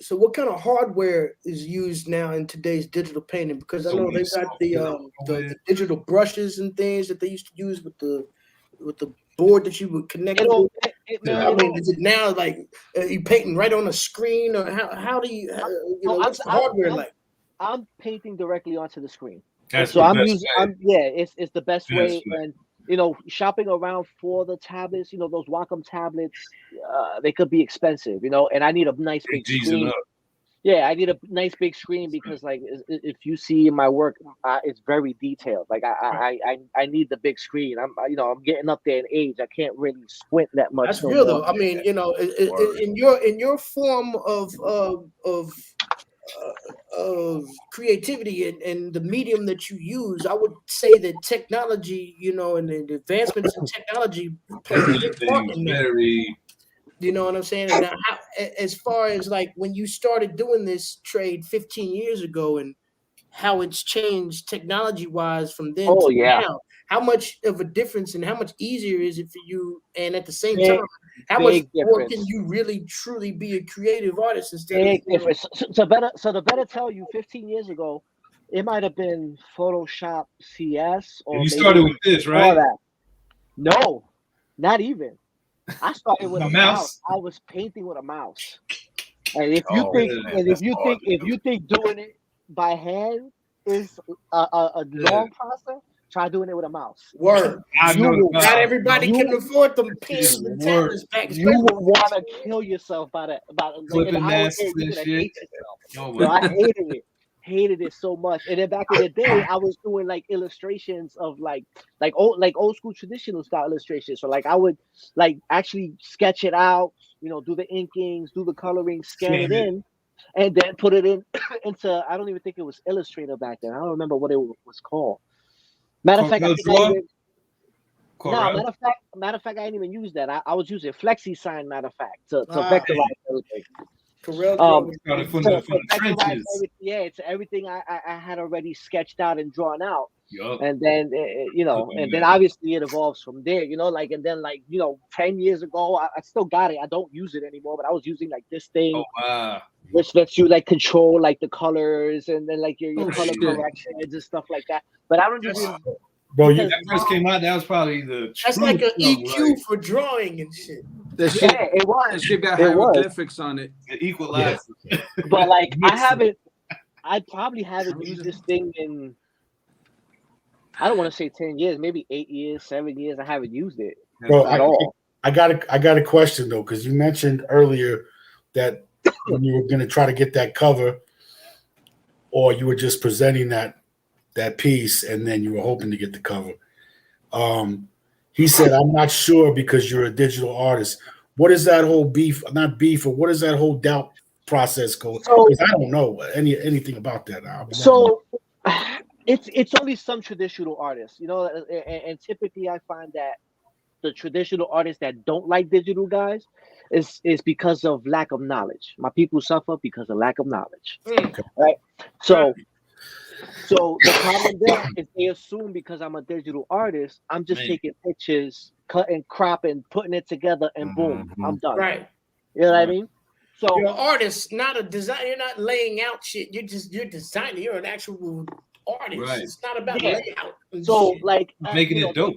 so what kind of hardware is used now in today's digital painting? Because I know they got the digital brushes and things that they used to use with the board that you would connect to? I mean, it, is it now like you painting right on the screen, or how do you what's the hardware like? I'm painting directly onto the screen. That's So the I'm best using way. it's the best way. And shopping around for the tablets, those Wacom tablets, they could be expensive, and I need a nice big screen. Yeah, I need a nice big screen because, like, if you see my work, it's very detailed. Like, I need the big screen. I'm getting up there in age. I can't really squint that much. That's real though. I mean, in your form of creativity and the medium that you use, I would say that technology, and the advancements in technology play a big part in that. You know what I'm saying? And now, as far as like when you started doing this trade 15 years ago, and how it's changed technology-wise from then to now, how much of a difference and how much easier is it for you? And at the same time, how much more can you really truly be a creative artist instead of difference? So to better tell you, 15 years ago, it might have been Photoshop CS, or you started with this, right? That. No, not even. I started with a mouse. I was painting with a mouse. And if you think doing it by hand is a long process, try doing it with a mouse. Word. Not everybody can afford them pens and tablets back. You will want to kill yourself about an hour. You're gonna hate yourself. I hated it so much. And then back in the day, I was doing like illustrations of like old school traditional style illustrations. So like I would like actually sketch it out, do the inkings, do the coloring, scan it in, and then put it into, I don't even think it was Illustrator back then. I don't remember what it was called. Matter of fact, I didn't even use that. I was using FlexiSign, matter of fact, to vectorize everything. It's everything I had already sketched out and drawn out. Yep. And then and then obviously it evolves from there, and then 10 years ago, I still got it. I don't use it anymore, but I was using like this thing, which lets you like control like the colors and then like your color corrections and stuff like that. But I don't use it. Bro, that first came out, that was probably that's like an EQ for drawing and shit. It was. The shit got hieroglyphics on it. The equalizer. Yeah. But like I probably haven't used this thing in, I don't want to say 10 years, maybe 8 years, 7 years. I haven't used it at all. I got a question though, because you mentioned earlier that when you were going to try to get that cover, or you were just presenting that piece and then you were hoping to get the cover. He said, I'm not sure because you're a digital artist. What is that whole or what is that whole doubt process go? So, I don't know anything about that. So it's only some traditional artists, and typically I find that the traditional artists that don't like digital guys is because of lack of knowledge. My people suffer because of lack of knowledge. Okay. Right? So the problem there is they assume because I'm a digital artist, I'm just taking pictures, cutting, cropping, putting it together, and boom, I'm done. Right. You know what I mean? So you're an artist, not a designer. You're not laying out shit. You're designing. You're an actual artist. Right. It's not about layout. So like making it dope.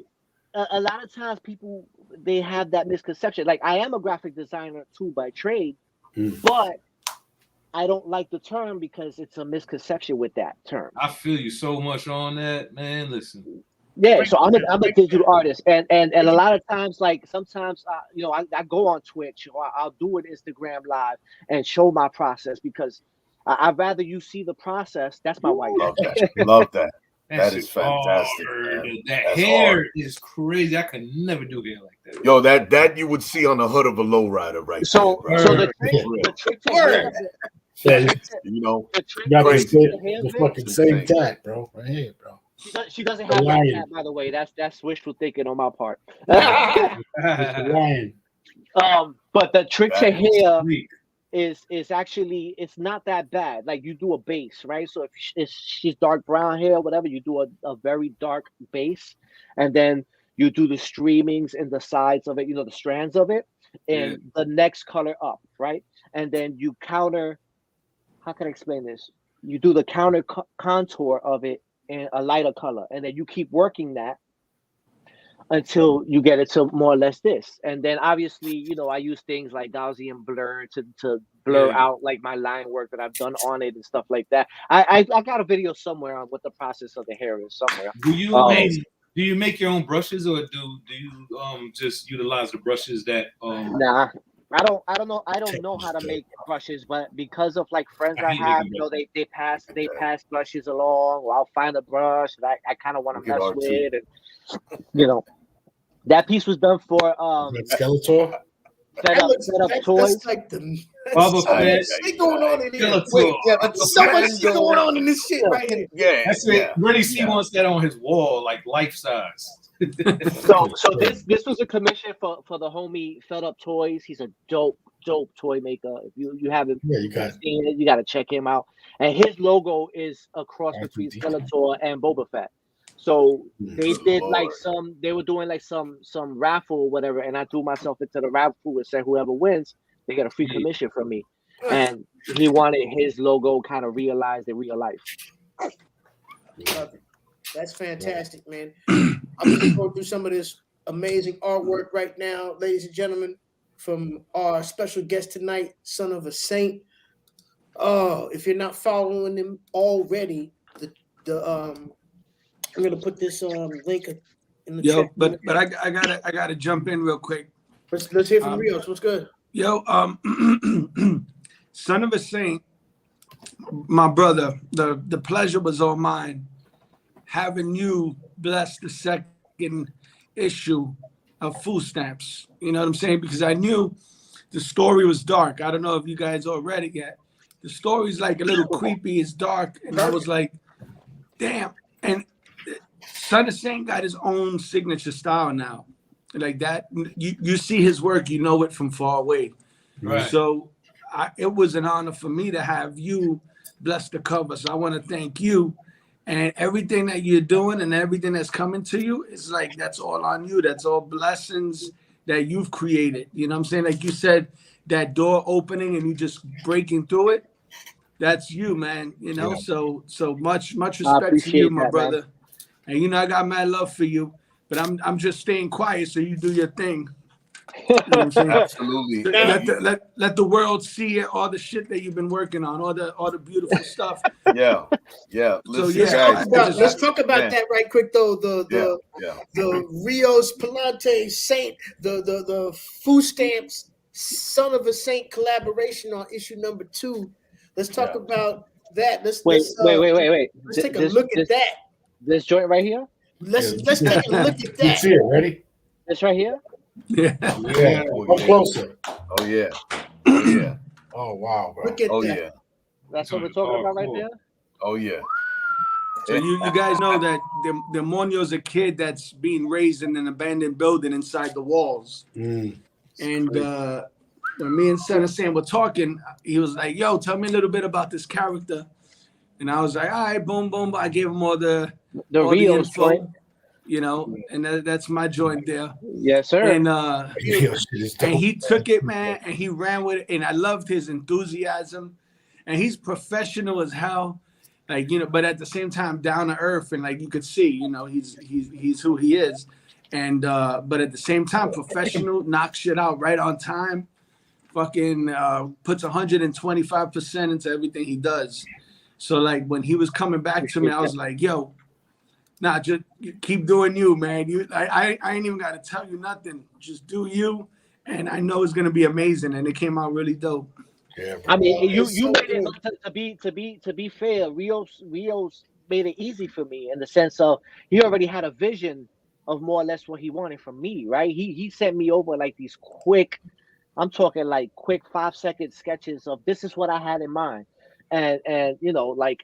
A lot of times people, they have that misconception. Like I am a graphic designer too by trade, but I don't like the term because it's a misconception with that term. I feel you so much on that, man. Listen. Yeah, so I'm a digital artist, and a lot of times, like sometimes, I go on Twitch or I'll do an Instagram live and show my process because I'd rather you see the process. That's my wife. Love that. That is fantastic. That hair is crazy. I could never do hair like that. Yo, that you would see on the hood of a lowrider, right? So the trick the fucking same tat, bro. Right here, bro. She doesn't have that tat, by the way. That's wishful thinking on my part. Lion. But the trick to hair is actually, it's not that bad. Like you do a base, right? So if she's dark brown hair, whatever, you do a very dark base, and then you do the streamings in the sides of it, the strands of it, and the next color up, right? And then you counter. How can I explain this? You do the counter contour of it in a lighter color, and then you keep working that until you get it to more or less this. And then obviously, you know, I use things like Gaussian blur to blur out like my line work that I've done on it and stuff like that. I got a video somewhere on what the process of the hair is somewhere. Do you make your own brushes, or do you just utilize the brushes that Nah. I don't know how to make brushes, but because of like friends I have, you know, they pass brushes along, or I'll find a brush that I kind of want to mess with, and you know, that piece was done for Skeletor. Set up toys. That's like the Bubba Fett. shit going on in here. Wait, So much shit going on in this shit right here. Yeah, that's it. Really, C wants that on his wall, like life size. So this was a commission for the homie Fed Up Toys. He's a dope toy maker. If you haven't seen it, you got to check him out. And his logo is a cross between Skeletor and Boba Fett. So they did they were doing like some raffle or whatever, and I threw myself into the raffle and said whoever wins, they get a free commission from me. And he wanted his logo kind of realized in real life. Love it. That's fantastic, man. I'm going to go through some of this amazing artwork right now, ladies and gentlemen, from our special guest tonight, Son of a Saint. If you're not following him already, I'm gonna put this link in the chat. But I gotta jump in real quick. Let's hear from Rios. What's good? Son of a Saint, my brother, the pleasure was all mine. Having you bless the second issue of Food Stamps. You know what I'm saying? Because I knew the story was dark. I don't know if you guys all read it yet. The story's like a little creepy. It's dark. And I was like, damn. And Son of Saint got his own signature style now. Like that. You see his work, you know it from far away. Right. So it was an honor for me to have you bless the cover. So I want to thank you. And everything that you're doing and everything that's coming to you is like, that's all on you. That's all blessings that you've created. You know what I'm saying? Like you said, that door opening and you just breaking through it. That's you, man. You know, so much respect to you, my brother. Man. And you know, I got mad love for you, but I'm just staying quiet so you do your thing. You know what I'm saying? Absolutely. Let the world see all the shit that you've been working on, all the beautiful stuff. Yeah. Listen, so guys, let's talk about that right quick though. The Rios Palante Saint, the Food Stamps Son of a Saint collaboration on issue number 2. Let's talk about that. Wait. Let's take a look at that. This joint right here. Let's take a look at that. See it, ready? This right here. Yeah. Come closer. Oh yeah. Oh wow, bro. Look at that. Yeah. That's what we're talking about right there. Oh yeah. So you guys know that Demonio's a kid that's being raised in an abandoned building inside the walls. And when me and Son of Sam were talking, he was like, "Yo, tell me a little bit about this character." And I was like, "All right, boom." I gave him all the real info. You know, and that's my joint there. Yes, sir. And he took it, man, and he ran with it. And I loved his enthusiasm. And he's professional as hell, like, you know, but at the same time down to earth, and like you could see, you know, he's who he is. And but at the same time, professional, knocks shit out right on time, fucking puts 125% into everything he does. So like when he was coming back to me, I was like, yo. Nah, just keep doing you, man. I ain't even got to tell you nothing. Just do you, and I know it's gonna be amazing. And it came out really dope. Yeah, I mean, you made it to be fair. Rios made it easy for me in the sense of he already had a vision of more or less what he wanted from me, right? He sent me over like these quick, I'm talking like quick 5-second sketches of this is what I had in mind, and you know, like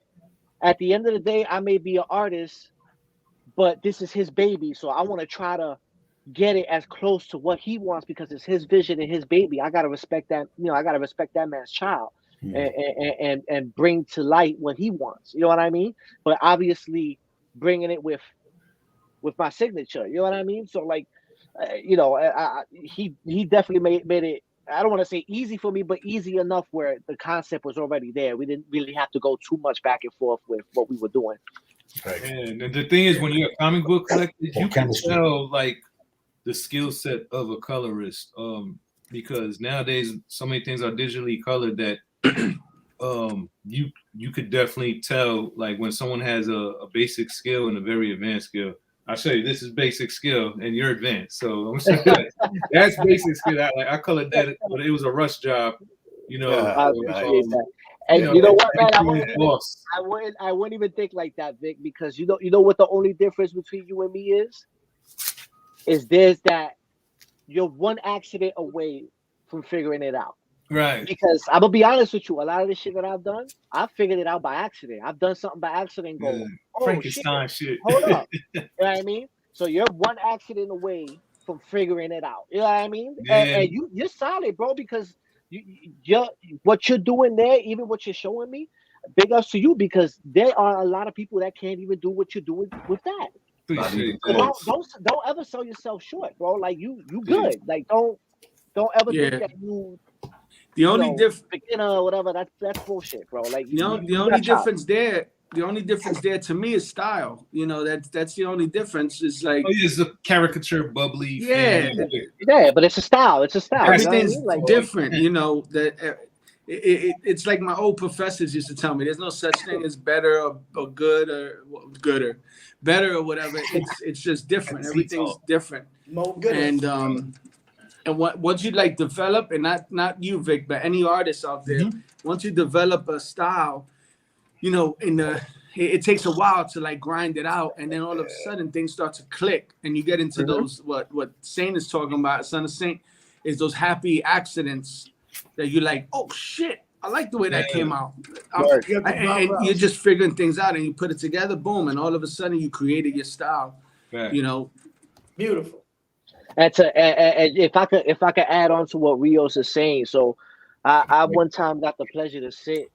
at the end of the day, I may be an artist. But this is his baby, so I want to try to get it as close to what he wants because it's his vision and his baby. I gotta respect that, you know. I gotta respect that man's child and bring to light what he wants. You know what I mean? But obviously, bringing it with my signature. You know what I mean? So like, you know, he definitely made it. I don't want to say easy for me, but easy enough where the concept was already there. We didn't really have to go too much back and forth with what we were doing. And the thing is, when you're a comic book collector, you can tell like the skill set of a colorist, because nowadays so many things are digitally colored that you could definitely tell, like when someone has a basic skill and a very advanced skill. I'll show you, this is basic skill and you're advanced. So I'm saying that's basic skill. I colored that, but it was a rush job, you know. I appreciate that. And you know what, man, I wouldn't even think like that, Vic, because you know what the only difference between you and me is there's that you're one accident away from figuring it out. Right. Because I'm gonna be honest with you, a lot of the shit that I've done, I figured it out by accident. I've done something by accident and go, oh, Frankenstein shit. Hold up. You know what I mean? So you're one accident away from figuring it out. You know what I mean? Yeah. And you're solid, bro, because you're what you're doing there, even what you're showing me, big ups to you, because there are a lot of people that can't even do what you're doing with that. Don't ever sell yourself short, bro. Like you good. Like don't ever think that you. The only difference, beginner or whatever, that's bullshit, bro. Like the only difference there to me is style. You know, that's the only difference. Is like, oh, it's a caricature, bubbly. Yeah, but it's a style. It's a style. Everything's you know what I mean? different. You know that it's like my old professors used to tell me. There's no such thing as better or good or gooder, better or whatever. It's just different. Everything's different. And once you like develop, and not you, Vic, but any artist out there, once you develop a style, you know, it takes a while to like grind it out, and then all of a sudden things start to click, and you get into those what Saint is talking about, Son of Saint, is those happy accidents that you're like, oh shit, I like the way that came out, and you're just figuring things out, and you put it together, boom, and all of a sudden you created your style, you know, beautiful. And if I could add on to what Rios is saying, so I one time got the pleasure to sit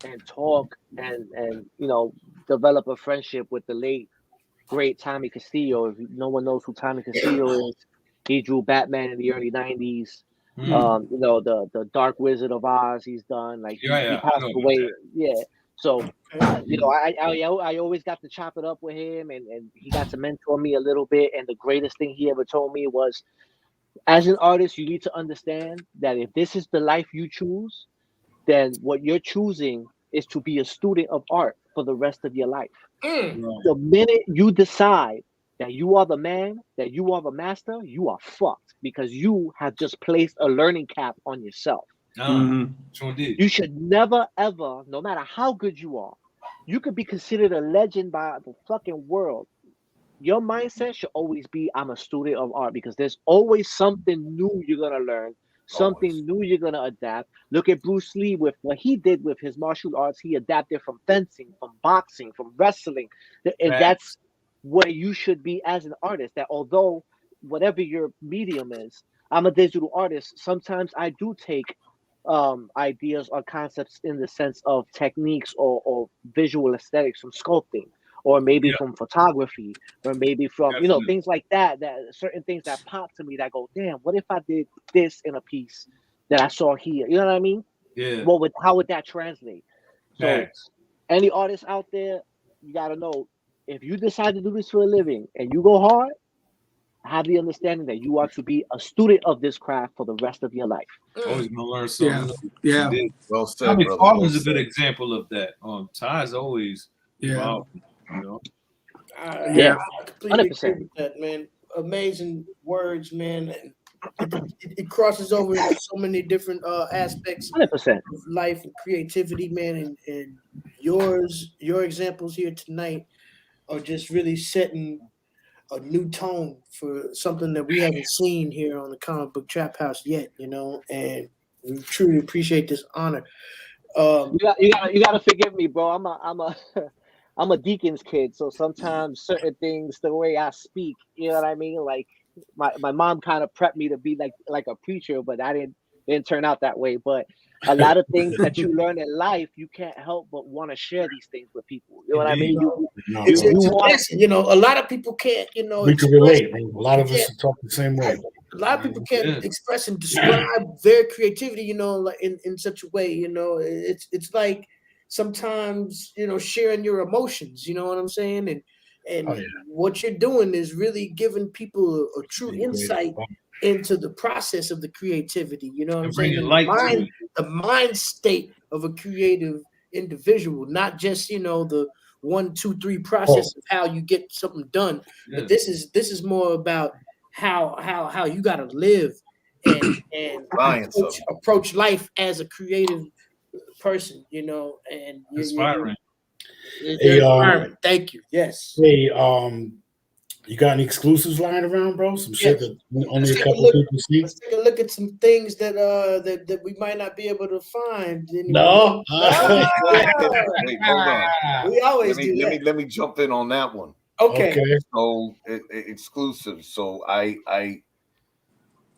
and talk and you know, develop a friendship with the late great Tommy Castillo. If no one knows who Tommy Castillo is, he drew Batman in the early 90s. You know, the Dark Wizard of Oz he's done. Like he passed away. Yeah. So you know, I always got to chop it up with him, and he got to mentor me a little bit. And the greatest thing he ever told me was, as an artist, you need to understand that if this is the life you choose, then what you're choosing is to be a student of art for the rest of your life. The minute you decide that you are the man, that you are the master, you are fucked, because you have just placed a learning cap on yourself. You should never, ever, no matter how good you are, you could be considered a legend by the fucking world. Your mindset should always be, I'm a student of art, because there's always something new you're going to learn, something new you're going to adapt. Look at Bruce Lee with what he did with his martial arts. He adapted from fencing, from boxing, from wrestling. And that's where you should be as an artist, that although whatever your medium is, I'm a digital artist, sometimes I do take ideas or concepts in the sense of techniques or visual aesthetics from sculpting, or maybe from photography, or maybe from you know, things like that certain things that pop to me that go, damn, what if I did this in a piece that I saw here? You know what I mean? How would that translate? So any artists out there, you gotta know, if you decide to do this for a living and you go hard, have the understanding that you are to be a student of this craft for the rest of your life. Always gonna learn something. Yeah. Well said. I mean, Harlem's a good example of that. Ty's always involved, you know. I completely agree with that, man. Amazing words, man. It crosses over into so many different aspects 100% of life and creativity, man. And your examples here tonight are just really setting a new tone for something that we haven't seen here on the Comic Book Trap House yet, you know, and we truly appreciate this honor. You gotta forgive me, bro. I'm a deacon's kid, so sometimes certain things, the way I speak, you know what I mean? Like my mom kind of prepped me to be like a preacher, but I didn't turn out that way. But a lot of things that you learn in life, you can't help but want to share these things with people. You know what I mean? You know, a lot of people can't, you know. We can relate. A lot of us talk the same way. A lot of people can't express and describe their creativity, you know, like in such a way, you know. It's like sometimes, you know, sharing your emotions, you know what I'm saying? And And what you're doing is really giving people a true insight into the process of the creativity. You know what I'm saying? The mind state of a creative individual, not just the 1, 2, 3 process of how you get something done. But this is more about how you got to live and approach life as a creative person, and inspiring. Inspiring. Thank you. Yes. Hey, you got any exclusives lying around, bro? Some shit that only a couple people see. Let's take a look at some things that we might not be able to find. No. Wait, hold on. We always do that. Let me jump in on that one. Okay. So exclusive. So I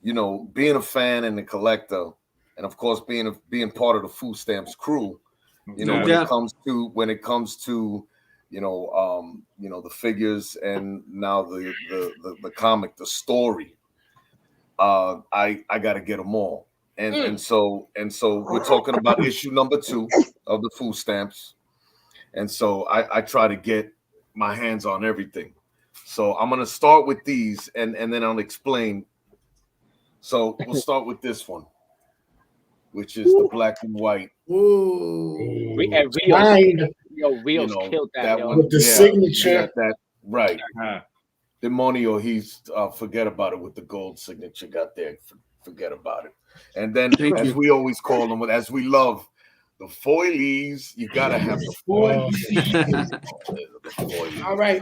being a fan and a collector, and of course being part of the Food Stamps crew, when it comes to the figures and now the comic, the story, I got to get them all. And so we're talking about issue number 2 of the Food Stamps. And so I try to get my hands on everything. So I'm going to start with these and then I'll explain. So we'll start with this one, which is the black and white. Rios killed that, yo. With the signature. That, right. Demonio, he's forget about it with the gold signature got there. Forget about it. And then we always call them, as we love, the foilies. You gotta have the foilies. All right.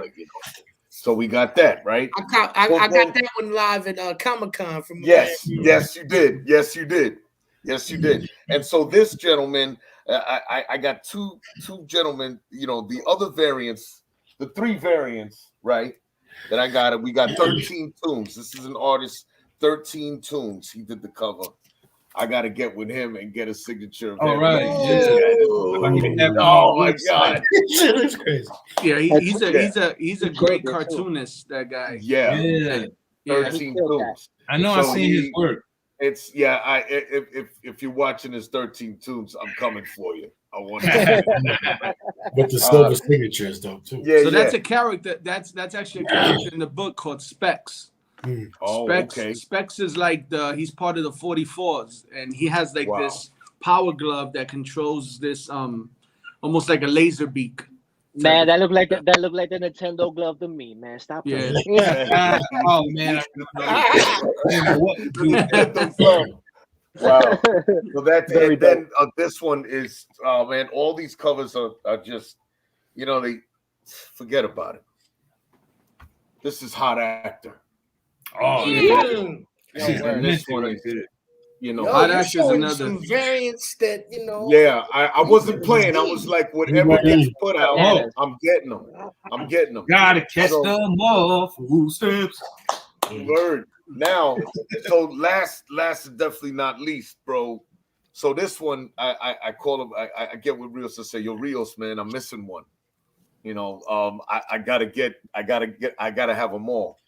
So we got that, right? I got that one live at Comic-Con from yes, you did. And so this gentleman, I got two gentlemen, the other variants, the 3 variants, right? That I got it. We got 13 Tombs. This is an artist, 13 Tombs. He did the cover. I got to get with him and get a signature of him. All right. Oh my God. That's crazy. Yeah, he's a great cartoonist, that guy. Yeah. 13 Tombs. I know I've seen his work. It's if you're watching his 13 Tombs, I'm coming for you. I want to with the silver signatures though too. Yeah, so that's a character. That's actually a character in the book called Specs. Oh, Specs, okay. Specs is like he's part of the 44s, and he has like this power glove that controls this almost like a laser beak. Man, that looked like the Nintendo glove to me, man. Stop playing. Oh man. Wow. So that's and then this one is man, all these covers are just they forget about it. This is Hot Actor. Oh yeah. And this one is Hot Actor is another some variants that Yeah, I wasn't playing. I was like, whatever gets put out, I'm getting them. Gotta catch them all. Food Stamps. Word. Now, so last and definitely not least, bro. So this one, I call him. I get with Rios to say, "Yo, Rios, man, I'm missing one." I gotta have them all.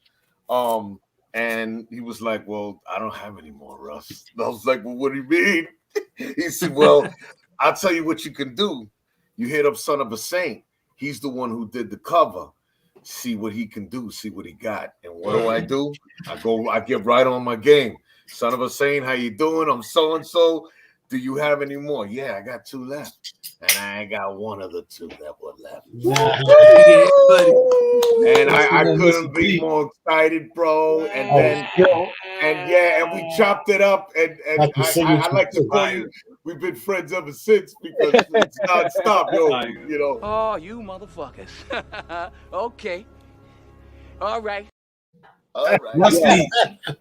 And he was like, "Well, I don't have any more, Russ." I was like, "Well, what do you mean?" He said, "Well, I'll tell you what you can do. You hit up Son of a Saint. He's the one who did the cover. See what he can do. See what he got. And what do? I get right on my game. Son of a Saint, how you doing? I'm so and so. Do you have any more? Yeah, I got 2 left. And I got one of the 2 that were left. And I couldn't be more excited, bro. And we chopped it up. And I like to call you. We've been friends ever since because it's nonstop, yo. Oh, you motherfuckers. Okay. All right. Rusty,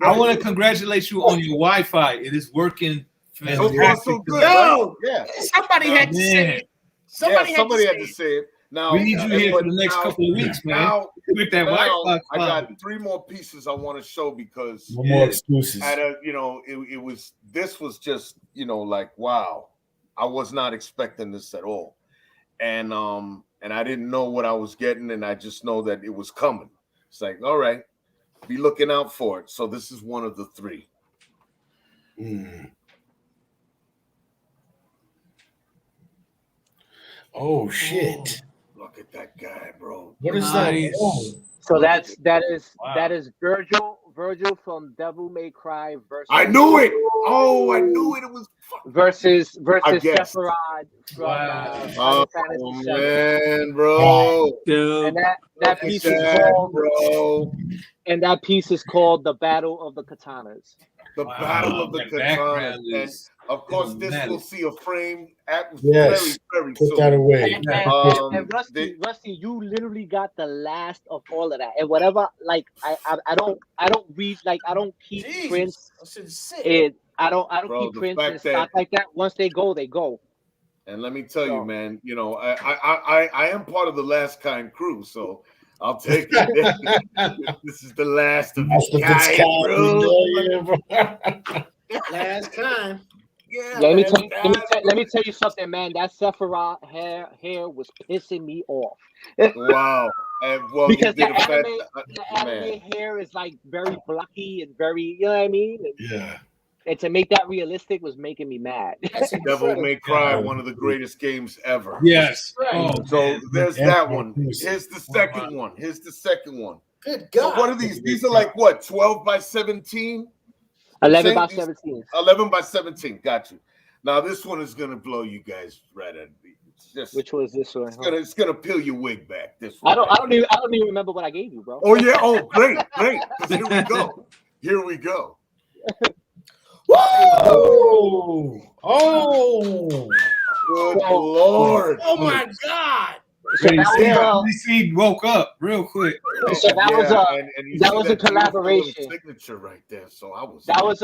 I want to congratulate you on your Wi-Fi. It is working. So far, so good. Yo, yeah. Somebody had to say it. Somebody had to say it. Now, we need you here for the next couple of weeks, man. Now, with that Wi-Fi. I got 3 more pieces I want to show because more exclusives. This was just like wow. I was not expecting this at all, and I didn't know what I was getting, and I just know that it was coming. It's like, all right, be looking out for it. So this is one of the 3. Oh shit! Look at that guy, bro. What is Nice. that? Oh. So that is Virgil from Devil May Cry versus. I knew it. Oh, I knew it. It was versus I guessed. Sephiroth from Oh Final Fantasy VII. man, bro. Dude. And that Look piece at is that, called bro. and that piece is called The Battle of the Katanas. The Battle of the Katanas. And of course, this will see a frame at Yes. very Put soon. that away. And Rusty, you literally got the last of all of that. And whatever, like I don't read, like I don't keep prints. I don't Bro, keep the prints fact and stuff that- like that. Once they go, they go. And let me tell you, man, you know, I am part of the Last Kind crew, so I'll take it. This is the last of its kind, bro. Last time. Yeah, Let me tell you something, man. That Sephiroth hair was pissing me off. Wow. And well, because you the did anime hair is like very blocky and very, you know what I mean? Yeah. And to make that realistic was making me mad. Devil May Cry, one of the greatest games ever. Yes. Oh, so there's that one. Here's the second one. Good God. So what are these? These are like what? 12 by 17? 11 by 17. 11 by 17. Got you. Now this one is gonna blow you guys right at me. Which was this one? It's gonna peel your wig back. This one. I don't even remember what I gave you, bro. Oh yeah. Oh great. Here we go. Whoa! Oh! Good Lord! Oh my God! DC woke up real quick. So that was a collaboration. Signature right there. So I was. That was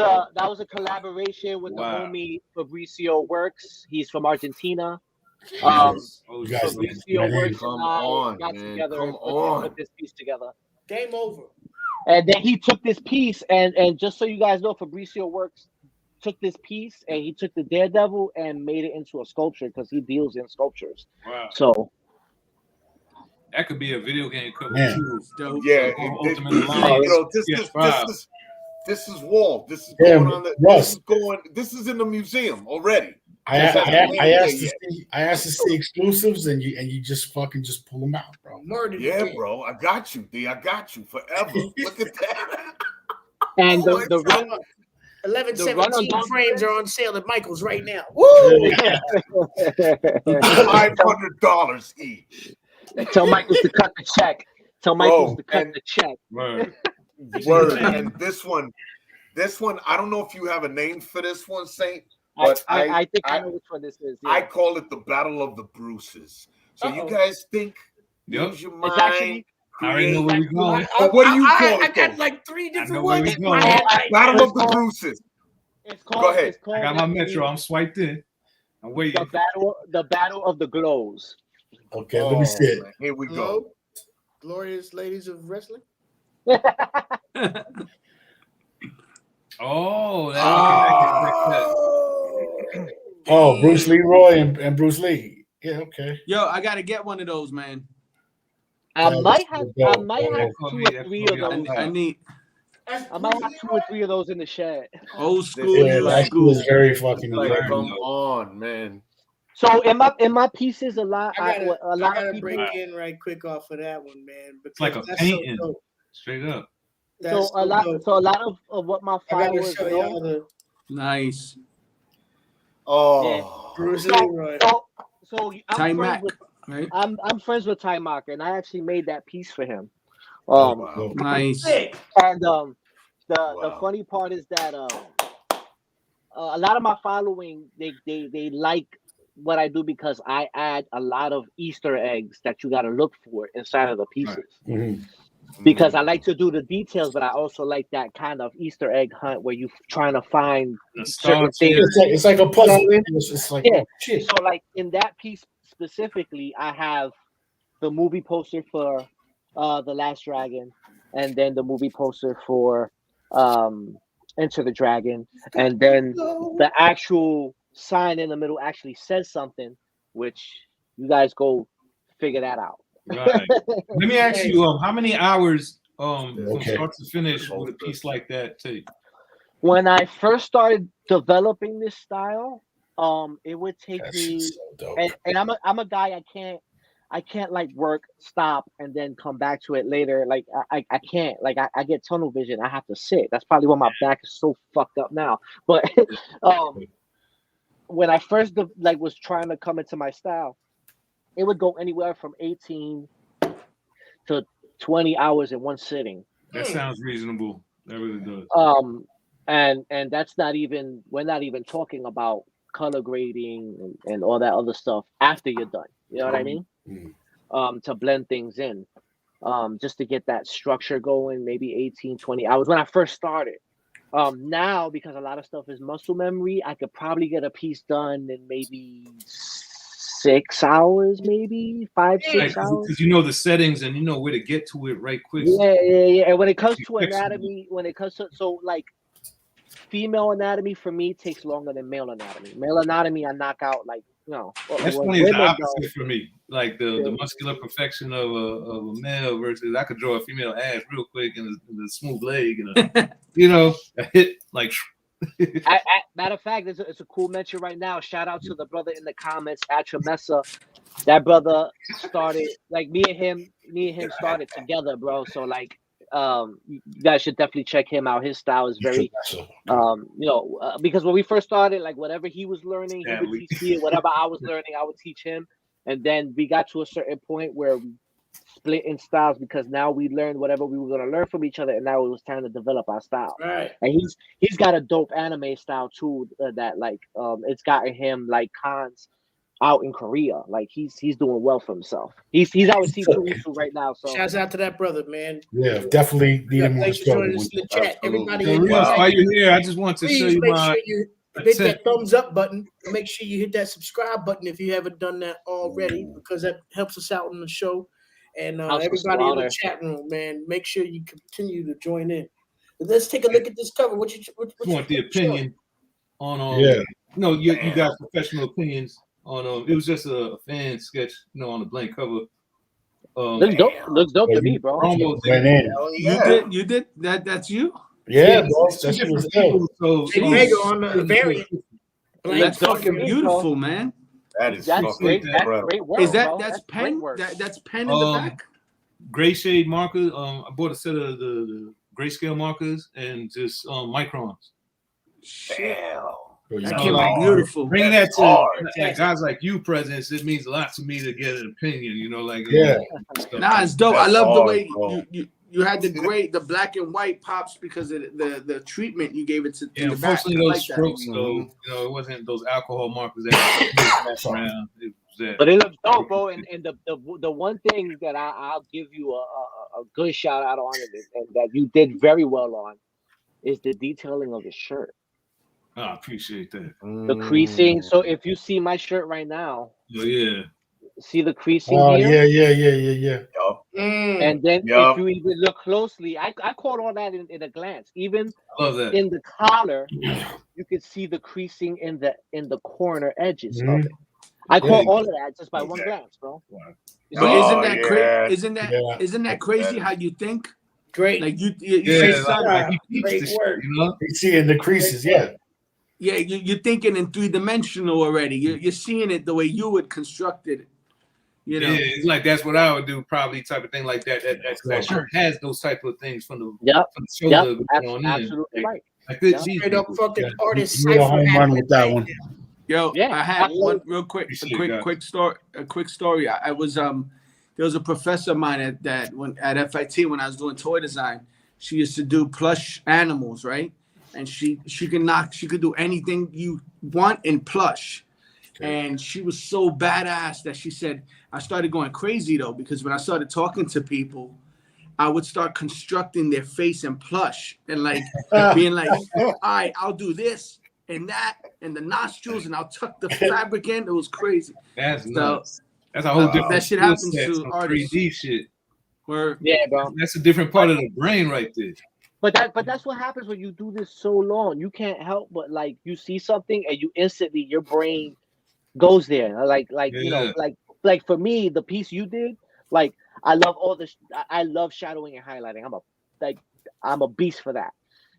a collaboration with the homie Fabricio Works. He's from Argentina. Fabricio Works come on, got man. together Come and on. put this piece together. Game over. And then he took this piece, and just so you guys know, Fabricio Works took this piece and he took the Daredevil and made it into a sculpture because he deals in sculptures. Wow. So that could be a video game equivalent too. Yeah, this is Wall. This is going on. This is in the museum already. I asked to see exclusives, and you just fucking pull them out, bro. Murdered. Yeah, bro. I got you, D. I got you forever. Look at that. And the run. 11-17 frames are on sale at Michael's right now. Woo! $500 each. Tell Michaels to cut the check. Tell Michaels to cut the check. Word. And this one, I don't know if you have a name for this one, Saint. But I think I know which one this is. Yeah. I call it the Battle of the Bruces. So you guys think? Use your mind. I already know where we're going. What do you call it? I got like 3 different ones. Battle of the Bruces. Go ahead. I got my Metro. I'm swiped in. I'm waiting. The battle of the glows. Okay, let me see it. Man. Here we go. Glorious ladies of wrestling. Oh, Bruce Leroy and Bruce Lee. Yeah, okay. Yo, I gotta get one of those, man. I might have 2 or 3 of those. I might have 2 or 3 of those in the shed. Old school. Yeah, that was very fucking come on, man. So in my pieces, a lot I gotta of people break in right quick off of that one, man. It's like a painting, straight up. So a lot of what my followers know. Nice. Oh, yeah. Bruce Leroy. So I'm friends with Ty Mocker, and I actually made that piece for him. Nice. And the funny part is that a lot of my following they like what I do because I add a lot of Easter eggs that you got to look for inside of the pieces. Right. Mm-hmm. Because I like to do the details, but I also like that kind of Easter egg hunt where you're trying to find certain things. It's like a puzzle. It's like, shit. So, like in that piece specifically, I have the movie poster for The Last Dragon, and then the movie poster for Enter the Dragon, and then the actual sign in the middle actually says something, which you guys go figure that out. Right. Let me ask you, how many hours from start to finish would a piece like that take? When I first started developing this style, it would take me, and I'm a guy I can't like work, stop, and then come back to it later. Like I can't. Like I get tunnel vision. I have to sit. That's probably why my back is so fucked up now. But when I first like was trying to come into my style, it would go anywhere from 18 to 20 hours in one sitting. That sounds reasonable. That really does. And that's not even, we're not even talking about color grading and all that other stuff after you're done. You know what I mean? To blend things in. Just to get that structure going, maybe 18, 20 hours when I first started. Now, because a lot of stuff is muscle memory, I could probably get a piece done in maybe 6 hours, maybe 5-6 hours. Because you know the settings and you know where to get to it right quick. Yeah. And when it comes to anatomy, so like female anatomy for me takes longer than male anatomy. Male anatomy, I knock out like, you know. That's funny. It's the opposite for me. Like the muscular perfection of a male versus I could draw a female ass real quick and a smooth leg and you know, a hit like. Matter of fact, it's a cool mention right now. Shout out to the brother in the comments, Atramessa. That brother started like me and him started together, bro. So like, you guys should definitely check him out. His style is very, because when we first started, like whatever he was learning, he would teach me. Whatever I was learning, I would teach him. And then we got to a certain point where we split in styles because now we learned whatever we were going to learn from each other, and now it was time to develop our style. Right. And he's got a dope anime style too. That like it's gotten him like cons out in Korea. Like he's doing well for himself. He's out with C2 right now. So shouts out to that brother, man. Yeah, definitely need him on the show. Joining us in the chat. Everybody, While you're here, I just want to show you make my. sure you hit that thumbs up button. Make sure you hit that subscribe button if you haven't done that already, because that helps us out on the show. And everybody in the chat room, man, make sure you continue to join in. But let's take a look at this cover. What you want the opinion on? No, you got professional opinions on. It was just a fan sketch, on the blank cover. Looks dope to me, bro. You did that. That's you. Yeah, bro. That shit was dope. So on the variant. That's fucking beautiful, man. That's great. That's great work. Is that's pen? That's pen in the back. Gray shade markers. I bought a set of the grayscale markers and just microns. Damn. That came out beautiful. Bringing that to guys like you, presidents, it means a lot to me to get an opinion. Nah, it's dope. I love the way you had the black and white pops because of the treatment you gave it to. Yeah, unfortunately, those strokes though, it wasn't those alcohol markers that around. But it looks dope, bro. And the one thing that I'll give you a good shout out on and that you did very well on is the detailing of the shirt. Oh, I appreciate that. The creasing. So if you see my shirt right now, see the creasing here? Yeah. And then if you even look closely, I caught all that in a glance. Even in the collar, you can see the creasing in the corner edges of it. I caught all of that just by one glance, bro. But isn't that crazy how you think? Great. Like you say something. Great work. You see in the creases, Yeah, you're thinking in 3-dimensional already. You're seeing it the way you would construct it. Yeah, it's like that's what I would do, probably type of thing like that. That shirt has those type of things from the shoulder going in. Absolutely right. Like this, straight up fucking artist. Run with that one. Yo, I had one real quick, a quick story. I was there was a professor of mine at FIT when I was doing toy design. She used to do plush animals, right? And she could do anything you want in plush. And she was so badass that she said, I started going crazy though, because when I started talking to people, I would start constructing their face in plush and like being like, all right, I'll do this and that and the nostrils and I'll tuck the fabric in. It was crazy. That's nuts. That's a whole different that shit happens to artists. 3D shit. Where, bro. That's a different part of the brain right there. But that's what happens when you do this so long. You can't help but like you see something and you instantly your brain goes there. Like like for me, the piece you did, like I love I love shadowing and highlighting. I'm a beast for that.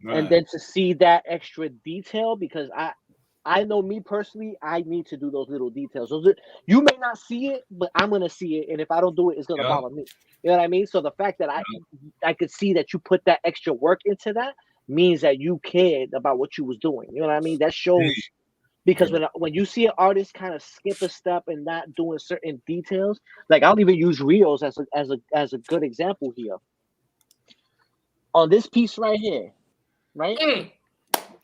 Right. And then to see that extra detail because I know me personally, I need to do those little details. You may not see it, but I'm gonna see it, and if I don't do it, it's gonna bother me. You know what I mean? So the fact that I could see that you put that extra work into that means that you cared about what you was doing. You know what I mean? That shows. Because when you see an artist kind of skip a step and not doing certain details, like I'll even use Rios as a good example here. On this piece right here, right?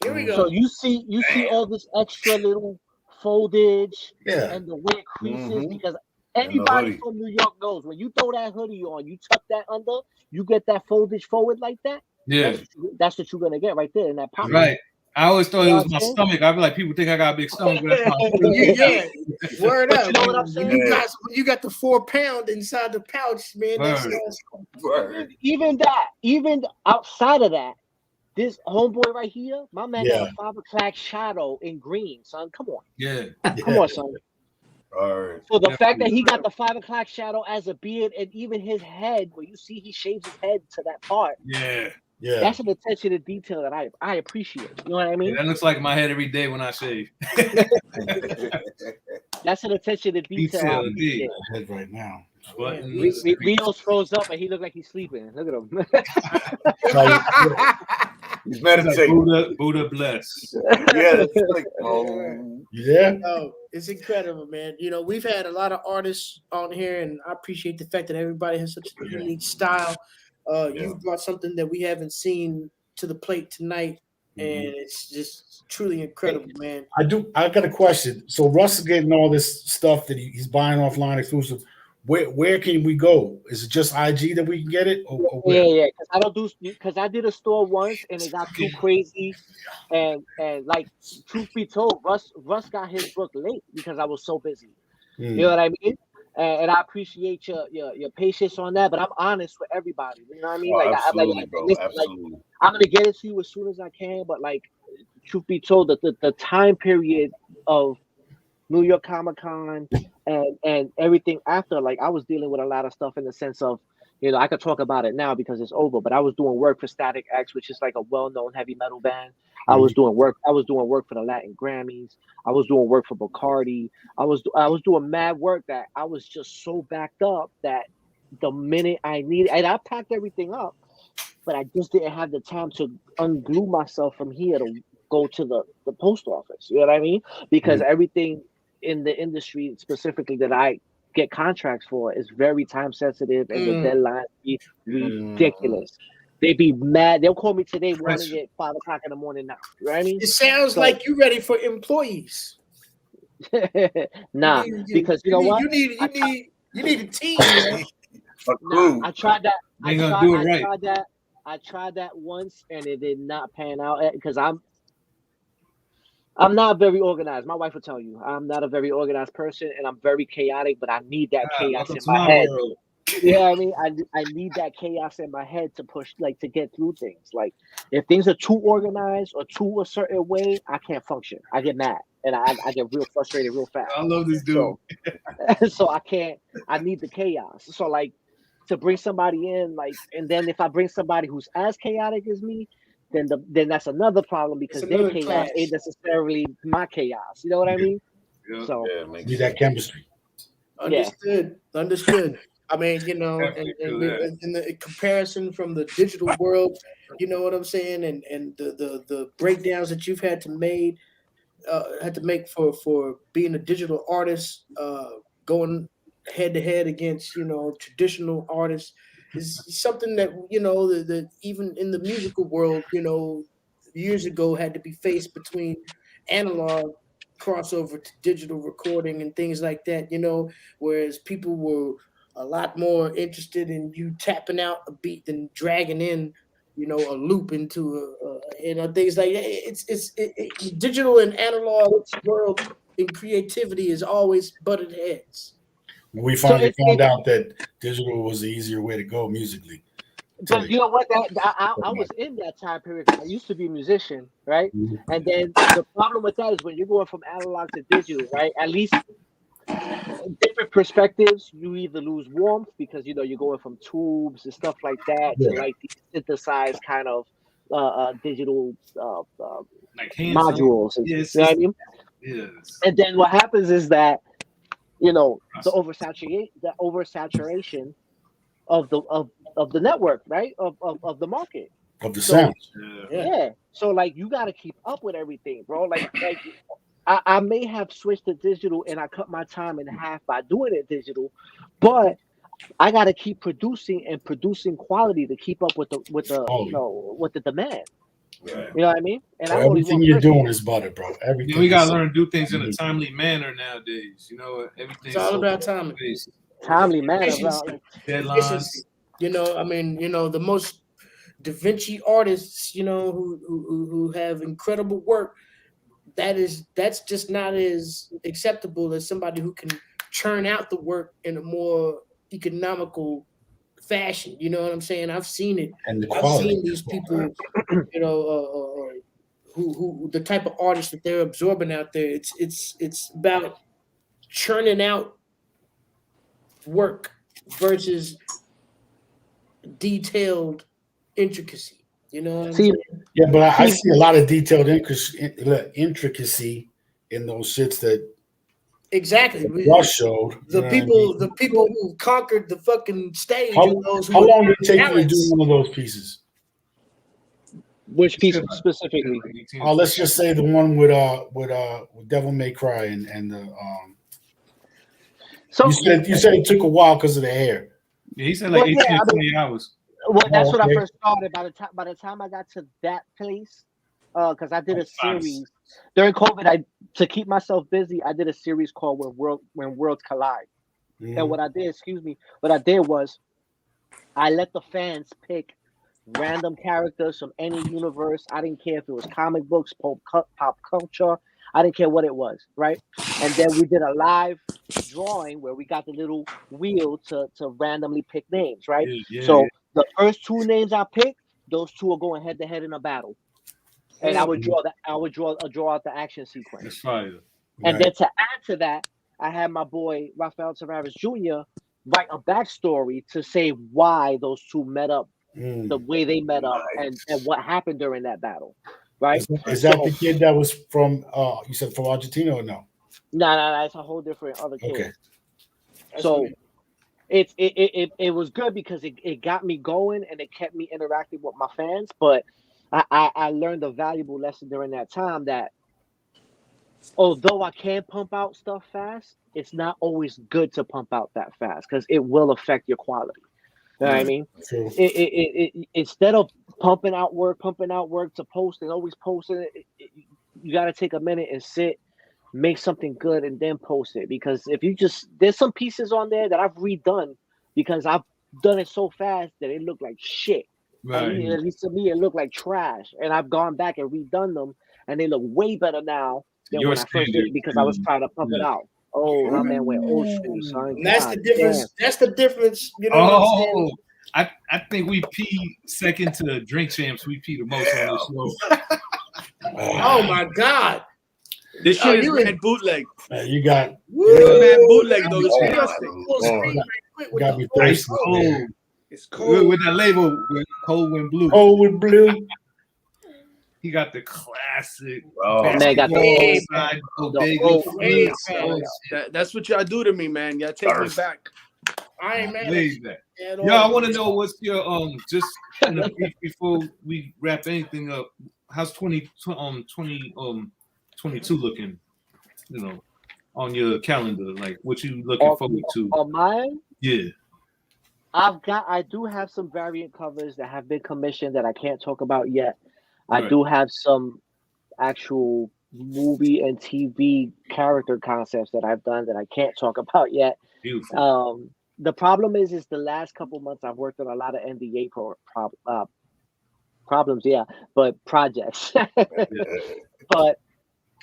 Here we go. So you see all this extra little foldage and the way it creases because anybody from New York knows when you throw that hoodie on, you tuck that under, you get that foldage forward like that. Yeah, that's what you're gonna get right there in that pocket. Right. I always thought it was my stomach. I feel like people think I got a big stomach. But that's my Word up. You know what I'm saying? You got the 4 pound inside the pouch, man. Even outside of that, this homeboy right here, my man got a 5 o'clock shadow in green, son. Come on. Come on, son. All right. So the fact that he got the 5 o'clock shadow as a beard and even his head, where you see he shaves his head to that part. Yeah, that's an attention to detail that I appreciate. You know what I mean? That looks like my head every day when I shave. That's an attention to detail. Head right now. Rios froze up and he looked like he's sleeping. Look at him. He's meditating. Like Buddha bless. Yeah. Oh, it's incredible, man. You know, we've had a lot of artists on here, and I appreciate the fact that everybody has such a unique style. You've brought something that we haven't seen to the plate tonight, and it's just truly incredible, man. I got a question. So Russ is getting all this stuff that he's buying offline exclusive. Where can we go? Is it just IG that we can get it? Or yeah. Because I did a store once and it got too crazy, and like truth be told, Russ got his book late because I was so busy. You know what I mean? And I appreciate your patience on that, but I'm honest with everybody. You know what I mean? I'm gonna get it to you as soon as I can. But like, truth be told, the time period of New York Comic Con and everything after, like I was dealing with a lot of stuff in the sense of, you know, I could talk about it now because it's over, but I was doing work for Static X, which is like a well-known heavy metal band. I was doing work for the Latin Grammys. I was doing work for Bacardi. I was doing mad work that I was just so backed up that the minute I needed, and I packed everything up, but I just didn't have the time to unglue myself from here to go to the post office. You know what I mean? Because everything in the industry specifically that I get contracts for is very time sensitive, and the deadline be ridiculous. They be mad. They'll call me today wanting it 5 o'clock in the morning now. You know what I mean? It sounds like you're ready for employees. Because you know what? You need a team. Man. I tried that. I tried that once and it did not pan out because I'm not very organized. My wife will tell you I'm not a very organized person, and I'm very chaotic. But I need that chaos in my head. Yeah, I mean, I need that chaos in my head to push, like, to get through things. Like, if things are too organized or too a certain way, I can't function. I get mad and I get real frustrated real fast. I love this dude. So I can't. I need the chaos. So like to bring somebody in, like, and then if I bring somebody who's as chaotic as me, then that's another problem because their chaos ain't necessarily my chaos. You know what I mean? Yeah. So need that chemistry. Understood. I mean, you know, and in the comparison from the digital world, you know what I'm saying, and the breakdowns that you've had to make for being a digital artist, going head to head against, you know, traditional artists is something that, you know, the even in the musical world, you know, years ago had to be faced between analog crossover to digital recording and things like that, you know, whereas people were a lot more interested in you tapping out a beat than dragging in, you know, a loop into you know, things like that. It's digital and analog world in creativity is always butted heads. We finally found out that digital was the easier way to go musically. But you know what? I was in that time period. I used to be a musician, right? Mm-hmm. And then the problem with that is when you're going from analog to digital, right? At least different perspectives. You either lose warmth because, you know, you're going from tubes and stuff like that to like the synthesized kind of digital like modules. And, yes, you know what I mean? Yes. And then what happens is that, you know, the oversaturation of the network, right? Of the market. Of the sound. Yeah. So like you got to keep up with everything, bro. Like I may have switched to digital and I cut my time in half by doing it digital, but I got to keep producing quality to keep up with the you know, with the demand. Right. You know what I mean? And So I'm only everything one you're person. doing is butter, bro. Everything. You know, we gotta learn to do things in a timely manner nowadays. You know, everything's it's all about timing. Timely manner, bro. Efficiency. Deadlines. You know, I mean, you know, the most Da Vinci artists, you know, who have incredible work. That's just not as acceptable as somebody who can churn out the work in a more economical fashion. You know what I'm saying? I've seen it. And the I've quality. seen these people, you know, who the type of artists that they're absorbing out there. It's about churning out work versus detailed intricacy. You know what I'm saying? Yeah, but I see a lot of detailed intricacy in those shits that exactly Rush showed. The people who conquered the fucking stage. How long did it take talents. you to do one of those pieces? Which piece specifically? Let's just say the one with Devil May Cry and the So you said it took a while because of the hair. Yeah, he said like 18 to 20 hours. Well, that's what I first started. By the time I got to that place, because I did a series during COVID. To keep myself busy, I did a series called When Worlds Collide. Mm-hmm. And what I did was I let the fans pick random characters from any universe. I didn't care if it was comic books, pop culture. I didn't care what it was, right? And then we did a live drawing where we got the little wheel to randomly pick names, right? So the first two names I picked, those two are going head to head in a battle, and I would draw out the action sequence. That's fire. And then to add to that, I had my boy Rafael Tavares Jr. write a backstory to say why those two met up, the way they met up, and what happened during that battle. Right? Is that the kid that was from? You said from Argentina or no? No, it's a whole different other kid. Okay. So it was good because it got me going and it kept me interacting with my fans. But I learned a valuable lesson during that time that although I can pump out stuff fast, it's not always good to pump out that fast because it will affect your quality. You know what I mean? It instead of pumping out work to post and always posting it, you got to take a minute and sit, make something good, and then post it. Because if you there's some pieces on there that I've redone because I've done it so fast that it looked like shit. Right. At least to me, it looked like trash. And I've gone back and redone them, and they look way better now than when I first did it because I was trying to pump it out. Oh, my man went old school, son. That's the difference. Damn. That's the difference. You know what I'm saying? I think we pee second to Drink Champs. We pee the most on this show. Oh my God! This shit is red bootleg. You got man bootleg though. It's got me thirsty. Cold. It's cold with that label. Cold with blue. Cold with blue. He got the classic. Man, got the that's what y'all do to me, man. Y'all take me back. I ain't mad at that. Yo, I want to know what's your just before we wrap anything up. How's 2022 looking? You know, on your calendar, like what you looking forward to? On mine? Yeah. I do have some variant covers that have been commissioned that I can't talk about yet. I do have some actual movie and TV character concepts that I've done that I can't talk about yet. Beautiful. The problem is the last couple months I've worked on a lot of NDA problems, but projects. But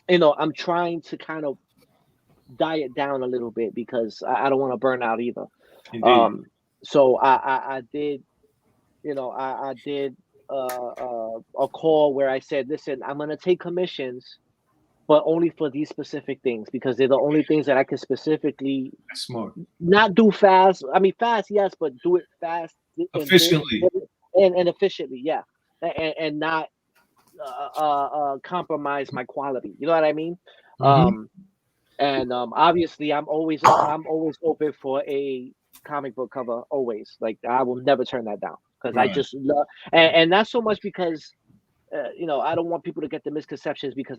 you know, I'm trying to kind of diet down a little bit because I don't want to burn out either. Indeed. So I did, you know, I did a call where I said, listen, I'm gonna take commissions, but only for these specific things because they're the only things that I can specifically not do fast. I mean, fast, yes, but do it fast, efficiently, and efficiently, yeah, and not compromise my quality. You know what I mean? Obviously, I'm always open for a comic book cover. Always, like I will never turn that down because I just love, and not so much because I don't want people to get the misconceptions because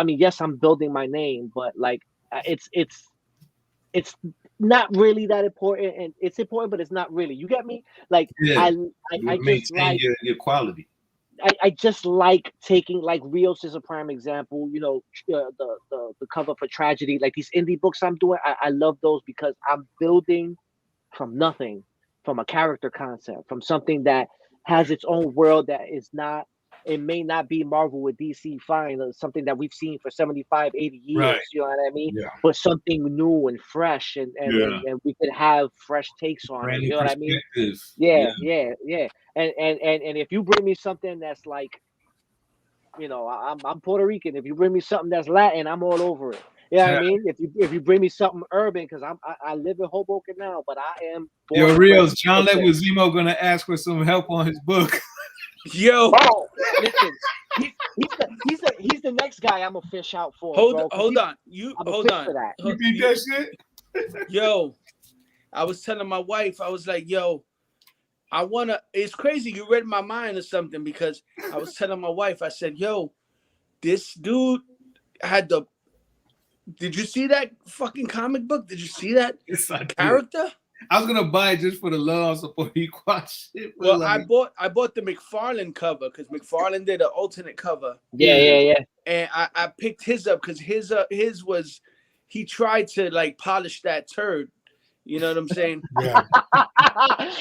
yes, I'm building my name, but like it's not really that important, and it's important, but it's not really. You get me? Like I just like your quality. I just like taking, like, Rios is a prime example. The cover for Tragedy, like these indie books I'm doing. I love those because I'm building from nothing, from a character concept, from something that has its own world that is not. It may not be Marvel with DC fine, or something that we've seen for 75, 80 years. Right. You know what I mean? Yeah. But something new and fresh, and we could have fresh takes on it. You know what I mean? Yeah. And if you bring me something that's like, I'm Puerto Rican. If you bring me something that's Latin, I'm all over it. You know what I mean? If you bring me something urban, because I live in Hoboken now, but I am. Yo, Rios, John Leguizamo gonna ask for some help on his book. Yo, listen, he's the next guy I'm gonna fish out for. Hold on. For that. You beat that shit? Yo, I was telling my wife, I was like, yo, it's crazy. You read my mind or something, because I was telling my wife, I said, yo, this dude had did you see that fucking comic book? Did you see that character? I was gonna buy it just for the love support Equat shit. Well, I bought the McFarlane cover because McFarlane did an alternate cover. Yeah. And I picked his up because his was, he tried to like polish that turd. You know what I'm saying? Yeah.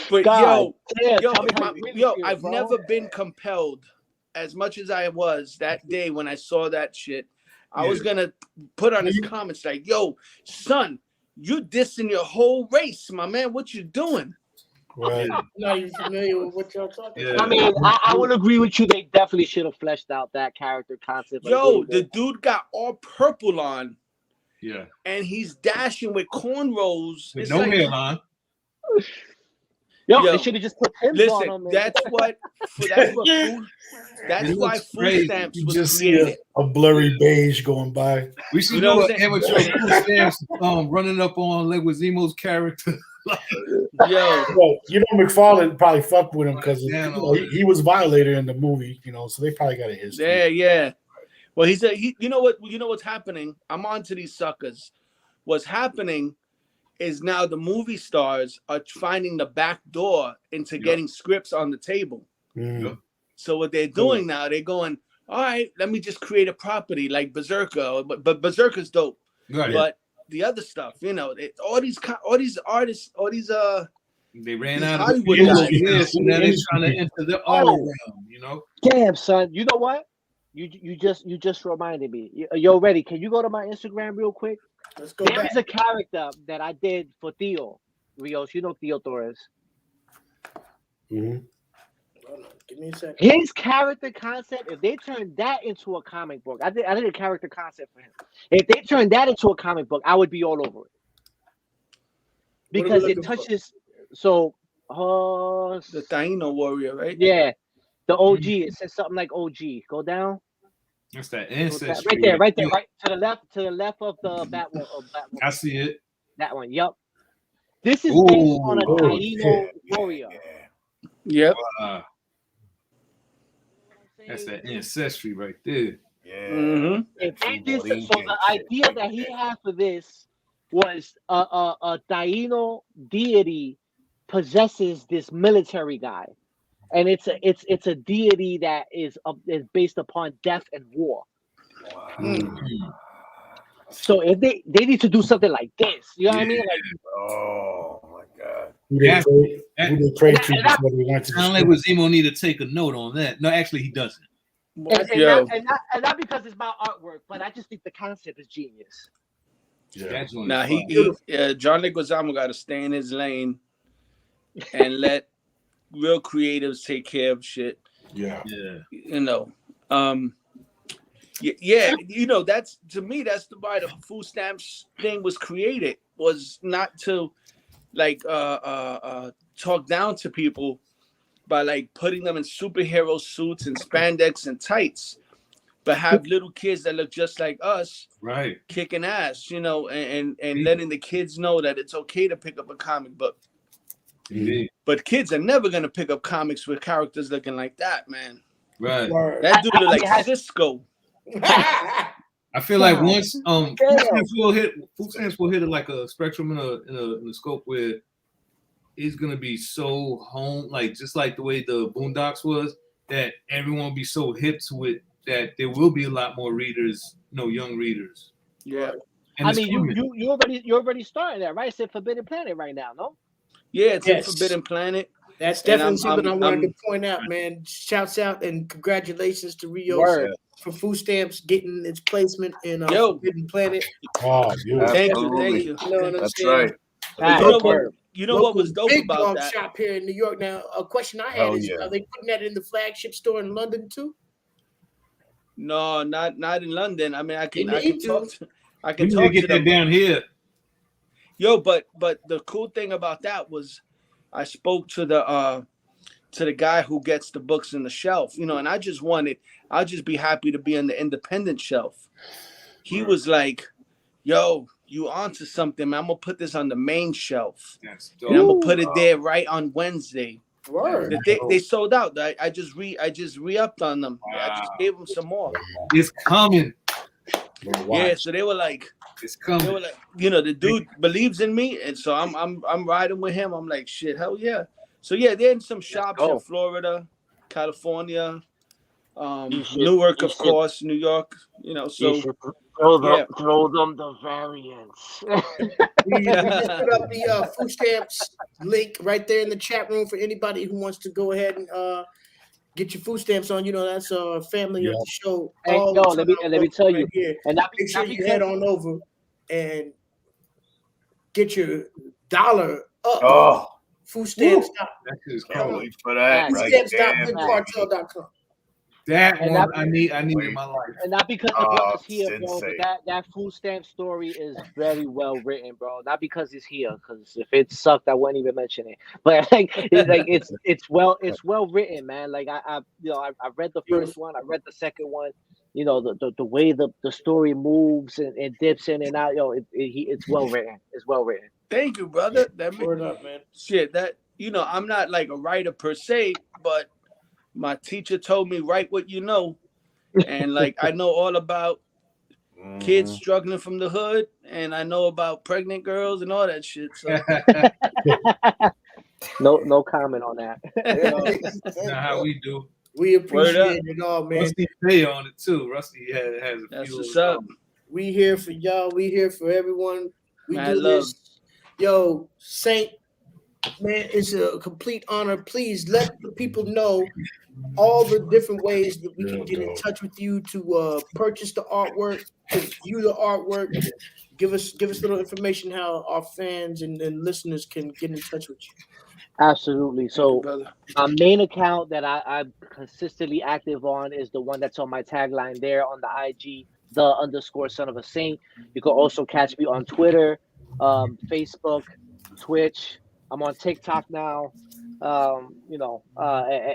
But God, I've never been compelled as much as I was that day when I saw that shit. I was gonna put on his comments like, yo, son, you dissing your whole race, my man. What you doing? Right. Are you familiar with what y'all talking about? I mean, I will agree with you. They definitely should have fleshed out that character concept. Yo, the dude got all purple on. Yeah. And he's dashing with cornrows. With no hairline. Yo, they should have just put Tim's on him. That's why food stamps You was just see created. a blurry beige going by. We should know an amateur food stamps running up on Leguizamo's character. Yo, McFarlane probably fucked with him because he was Violator in the movie, so they probably got a history. Yeah. Well, you know what's happening? I'm on to these suckers. What's happening is now the movie stars are finding the back door into getting scripts on the table. Mm. So what they're doing now, they're going, all right, let me just create a property like Berserker, but Berserker's dope. Right. But the other stuff, all these artists, they ran out of Hollywood guys, and now they're trying to enter the art realm, Damn, son, you know what? You just reminded me. Yo, ready? Can you go to my Instagram real quick? Let's go There back. is a character that I did for Theo Rios. You know Theo Torres. Mm-hmm. Give me a second. His character concept, if they turn that into a comic book, I did a character concept for him. If they turn that into a comic book, I would be all over it. Because it touches the Taino warrior, right? Yeah. The OG. It says something like OG. Go down. That's that ancestry. Right there, right to the left of the Batman. I see it. That one. Yep. This is based on a Taino warrior. Yep. That's that ancestry right there. Yeah. Mm-hmm. So the idea that he had for this was a Taino deity possesses this military guy, and it's a deity that is based upon death and war. Wow. Mm-hmm. So if they need to do something like this, you know what I mean? Like, oh my God. Who they prayed to before they went to the John Leguizamo need to take a note on that. No, actually, he doesn't. And not because it's my artwork, but I just think the concept is genius. Yeah. Now John Leguizamo got to stay in his lane and let real creatives take care of shit. Yeah. That's, to me, that's why the food stamps thing was created, was not to like talk down to people, by like putting them in superhero suits and spandex and tights, but have little kids that look just like us, right, kicking ass, you know, and letting the kids know that it's okay to pick up a comic book. Indeed. But kids are never gonna pick up comics with characters looking like that, man. Right. That dude look like Cisco. I feel like once food stamps will hit it like a spectrum in a scope where it's gonna be so home, like just like the way the Boondocks was, that everyone will be so hip to it that there will be a lot more readers, young readers. Yeah. And I mean, you already starting that, right? It's in Forbidden Planet right now, no? Yeah, it's in Forbidden Planet. That's definitely something I wanted to point out, man. Shouts out and congratulations to Rios for food stamps getting its placement in Forbidden Planet. Oh, thank you. You know what I'm That's saying? right. You know what was dope big about dog that? shop here in New York. Now, a question I had is: are they putting that in the flagship store in London too? No, not in London. I mean, I can talk to get that down here. Yo, but the cool thing about that was, I spoke to the guy who gets the books in the shelf, and I'll just be happy to be on the independent shelf. He was like, yo, you onto something, man. I'm gonna put this on the main shelf. And I'm gonna put it there right on Wednesday. Word. They sold out. I just re-upped on them. Wow. I just gave them some more. It's coming. Yeah, so they were like, it's coming. They were like, the dude believes in me, and so I'm riding with him. I'm like, shit, hell yeah. So yeah, they're in some shops in Florida, California, Newark, of course, New York. So throw them the variants. we just put up the food stamps link right there in the chat room for anybody who wants to go ahead and get your food stamps on. That's a family of the show. Hey, let me tell you. Here. And make sure you head on over and get your $1 up. Oh, food stamps. Can't wait for that. Foodstamps.goodcartel.com. That one I need in my life. And not because the brother's here, bro, but that food stamp story is very well written, bro. Not because he's here, because if it sucked, I wouldn't even mention it. But it's well written, man. Like I read the first one, I read the second one. The way the story moves and dips in and out, it's well written. It's well written. Thank you, brother. Word up, man. Shit, I'm not like a writer per se, but my teacher told me write what you know, and like I know all about kids struggling from the hood, and I know about pregnant girls and all that shit. So. No comment on that. That's not how we do. We appreciate it all, man. Rusty Pay on it too. Rusty has a That's few. What's up. We here for y'all. We here for everyone. We man, do this. Yo, Saint, man, it's a complete honor. Please let the people know all the different ways that we can get in touch with you to purchase the artwork, to view the artwork. Give us a little information how our fans and listeners can get in touch with you. Absolutely. So my main account that I'm consistently active on is the one that's on my tagline there on the IG, _son of a saint. You can also catch me on Twitter, Facebook, Twitch. I'm on TikTok now.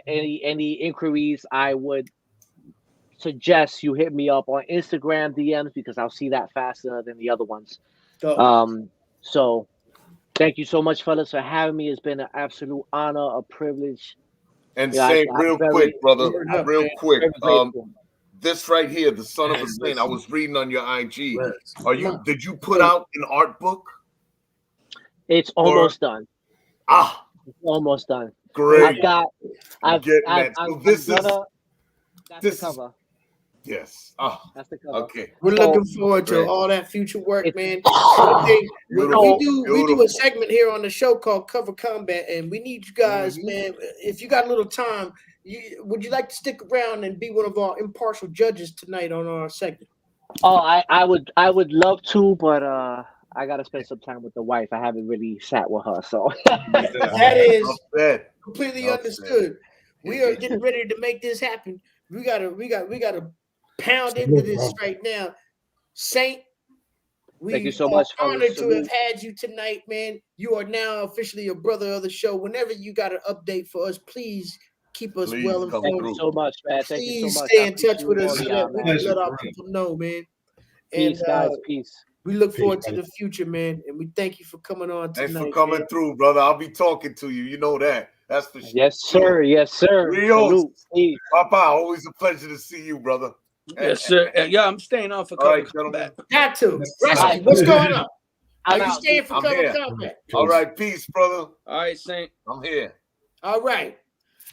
Any inquiries, I would suggest you hit me up on Instagram DMs because I'll see that faster than the other ones. So thank you so much, fellas, for having me. It's been an absolute honor, a privilege. And say real quick, brother, real quick. This right here, the son of a saint, I was reading on your IG. Did you put out an art book? It's almost done. It's almost done. Great. That's the cover. Yes. That's the cover. Okay. We're looking forward to all that future work, man. We do a segment here on the show called Cover Combat, and we need you guys, man. If you got a little time, would you like to stick around and be one of our impartial judges tonight on our segment? Oh, I would love to, but I gotta spend some time with the wife. I haven't really sat with her, so that is completely understood. We are getting ready to make this happen. We gotta pound into this right now. Saint, Thank you so much, fellas. Honored to Salute. have had you tonight, man. You are now officially a brother of the show. Whenever you got an update for us, please keep us Please well come Thank informed. you so much, man. Thank you Please so much. stay I in touch appreciate with us all so y'all, that we man. can let our people know, man. And Peace, guys. Peace. we look Peace, forward to buddy. the future, man. And we thank you for coming on tonight. Thanks for coming man. through, brother. I'll be talking to you. You know that. That's for sure. Yes, sir. Yes, sir. Rios. Salute. Peace. Papa, always a pleasure to see you, brother. Yes, sir. Yeah, I'm staying on for All right, cover gentlemen. combat. Got to. That's Rusty, right. what's going on? Are I'm you out, staying for I'm cover here. combat? All right, peace, brother. All right, Saint. I'm here. All right.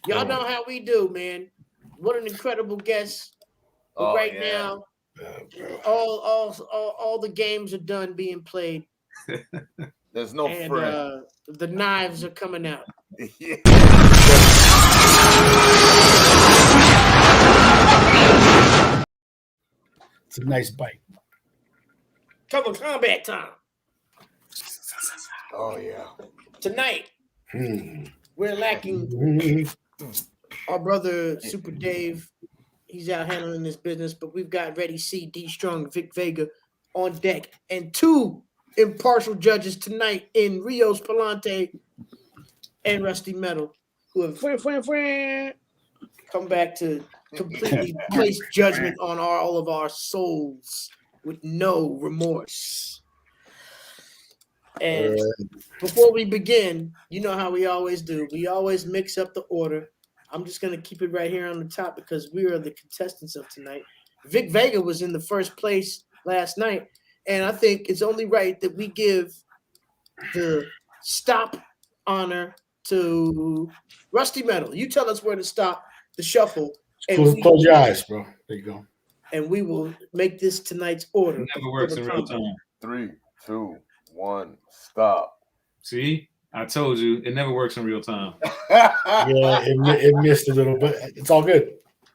Y'all All know right. how we do, man. What an incredible guest. But Oh, right yeah. now, all the games are done being played. There's no And friend. the knives are coming out. Yeah. It's a nice bite. Cover combat time. Oh, yeah. Tonight, Hmm. we're lacking Mhm. our brother Super Dave. He's out handling his business, but we've got Ready C, D Strong, Vic Vega on deck, and two impartial judges tonight in Rios Palante and Rusty Metal, who have come back to completely place judgment on all of our souls with no remorse. And before we begin, you know how we always do. We always mix up the order. I'm just going to keep it right here on the top because we are the contestants of tonight. Vic Vega was in the first place last night, and I think it's only right that we give the stop honor to Rusty Metal. You tell us where to stop the shuffle, Close your eyes, bro. There you go. and we will make this tonight's order. It never works in real time. 3, 2, 1, stop. See, I told you it never works in real time. Yeah, it missed a little, but it's all good.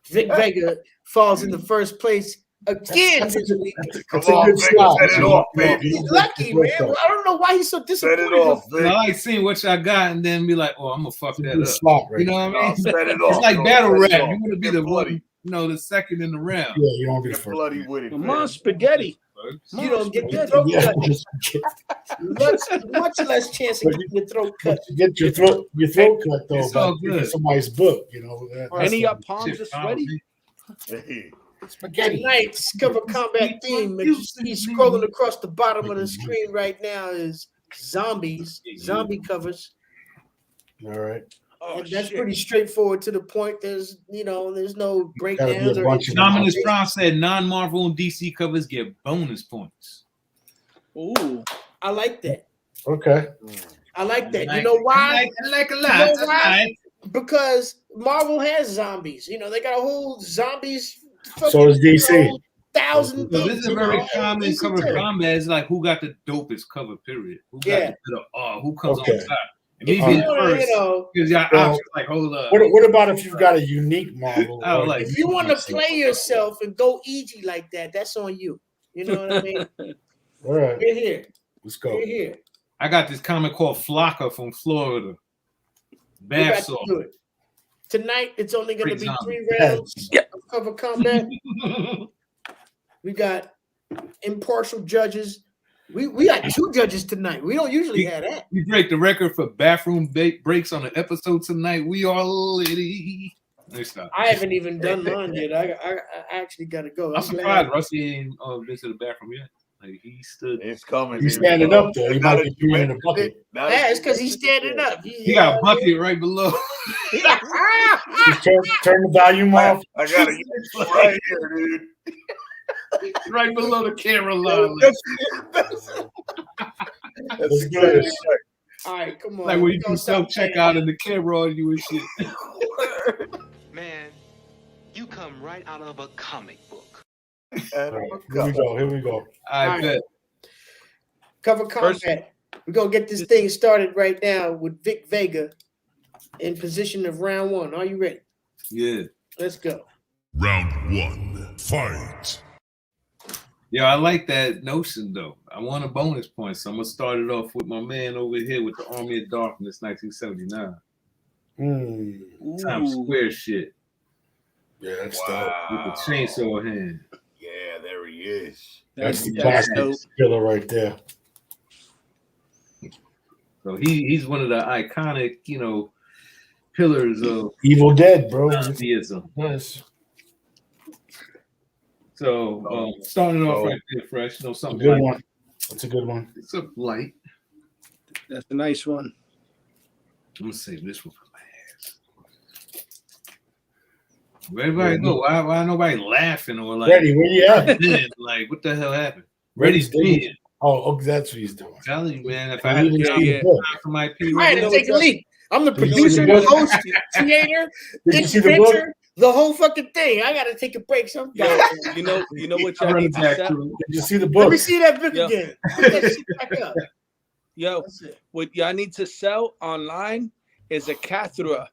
Vic Vega falls in the first place again this week. Come It's a on, good Vic, slot. set it off, baby. He's lucky, man. Well, I don't know why he's so Set disappointed. it off, I Vic. like seeing what y'all got and then be like, oh, I'm gonna fuck that Good up. slot, right? You know what I No, mean? set it off. It's like bro. battle Set rap. it You off. want to be Get the bloody. one, the second in the round. Yeah, you don't want to be the Get first. bloody with it. Come man. on, spaghetti. You don't get your Spaghetti. throat Yeah, cut. Much less chance of getting your throat cut. but you get your throat cut though It's all by picking good. somebody's book. You know. Any of your palms are sweaty? Hey. spaghetti. Tonight's cover combat theme, if you see scrolling across the bottom of the screen right now, is zombies, zombie covers. All right. Oh, And that's shit. pretty straightforward to the point. There's no breakdowns or bunch of Dominus Prime said non-Marvel and DC covers get bonus points. Ooh. I like that. Okay. I like that. You know why? I like a You lot. know why? Because Marvel has zombies. You know, they got a whole zombies. So does DC. 1,000 So things. this is a you very know, common DC cover too. combat. It's like who got the dopest cover, period. Who got Yeah. who comes Okay. on top. And If me you being wanna, first, you know, because y'all Well, options like, hold up. What about if you've got a unique Marvel? I would or like- if you want to DC? play yourself and go easy like that, that's on you. You know what I mean? All right, We're here. let's go. We're here. I got this comic called Flocka from Florida. We Bath got to salt. do it. Tonight, it's only going to be Great 3 rounds of cover combat. We got impartial judges. We got 2 judges tonight. We don't usually have that. We break the record for bathroom breaks on the episode tonight. We are litty. Let me stop. I haven't even done mine yet. I actually got to go. I'm glad. surprised Rusty ain't been to the bathroom yet. Like he stood. It's coming. He's here we standing go. up there. He Now might that be you peeing in a mentioned bucket. it, now that Yeah, it's you because he's mentioned standing it, up. He got a bucket right below. Just turn the volume off. I got it right here, dude. Right below the camera line. That's Let's do exactly this. right. All right, come on. Like when We you gonna do self stop playing. checkout and the camera on you and shit. Man, you come right out of a comic book. All right, here we go. I All right. bet. Cover combat. We're gonna get this thing started right now with Vic Vega in position of round 1. Are you ready? Yeah. Let's go. Round 1, fight. Yeah, I like that notion though. I want a bonus point, so I'm gonna start it off with my man over here with the Army of Darkness, 1979. Times Square shit Yeah, that's Wow. with the chainsaw hand. Yeah, there he he is. That's the classic killer right there. So he's one of the iconic, pillars of Evil Dead, bro. theism. Yes. So starting off right there, fresh. Something good like one. That's a good one. It's a light. That's a nice one. I'm gonna save this one for last. Where everybody go? Why nobody laughing or like? Reddy, where you at? Like, what the hell happened? Reddy's dead. Oh, that's what he's doing. I'm telling you, man. If I had for my P, I had to take a leap. I'm the producer, the host, creator, inventor, the whole fucking thing. I gotta take a break sometime. You know what y'all need to sell? Did you see the book? Let me see that book again. Put that shit back up. Yo, what y'all need to sell online is a cathedra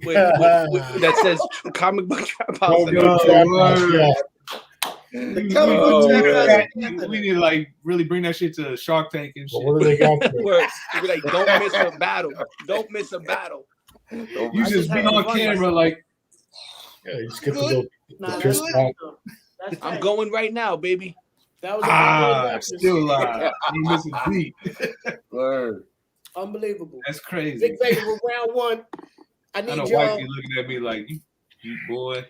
that says comic book trap house. We need to like really bring that shit to Shark Tank and shit. What do they got? Be like, don't miss a battle. Don't miss a battle. You just be on camera like. Yeah, you just get the piss off. I'm going right now, baby. That was still live. You missing beat. Word. Unbelievable. That's crazy. Big Vegas with round one. I need know y'all. White be looking at me like you boy.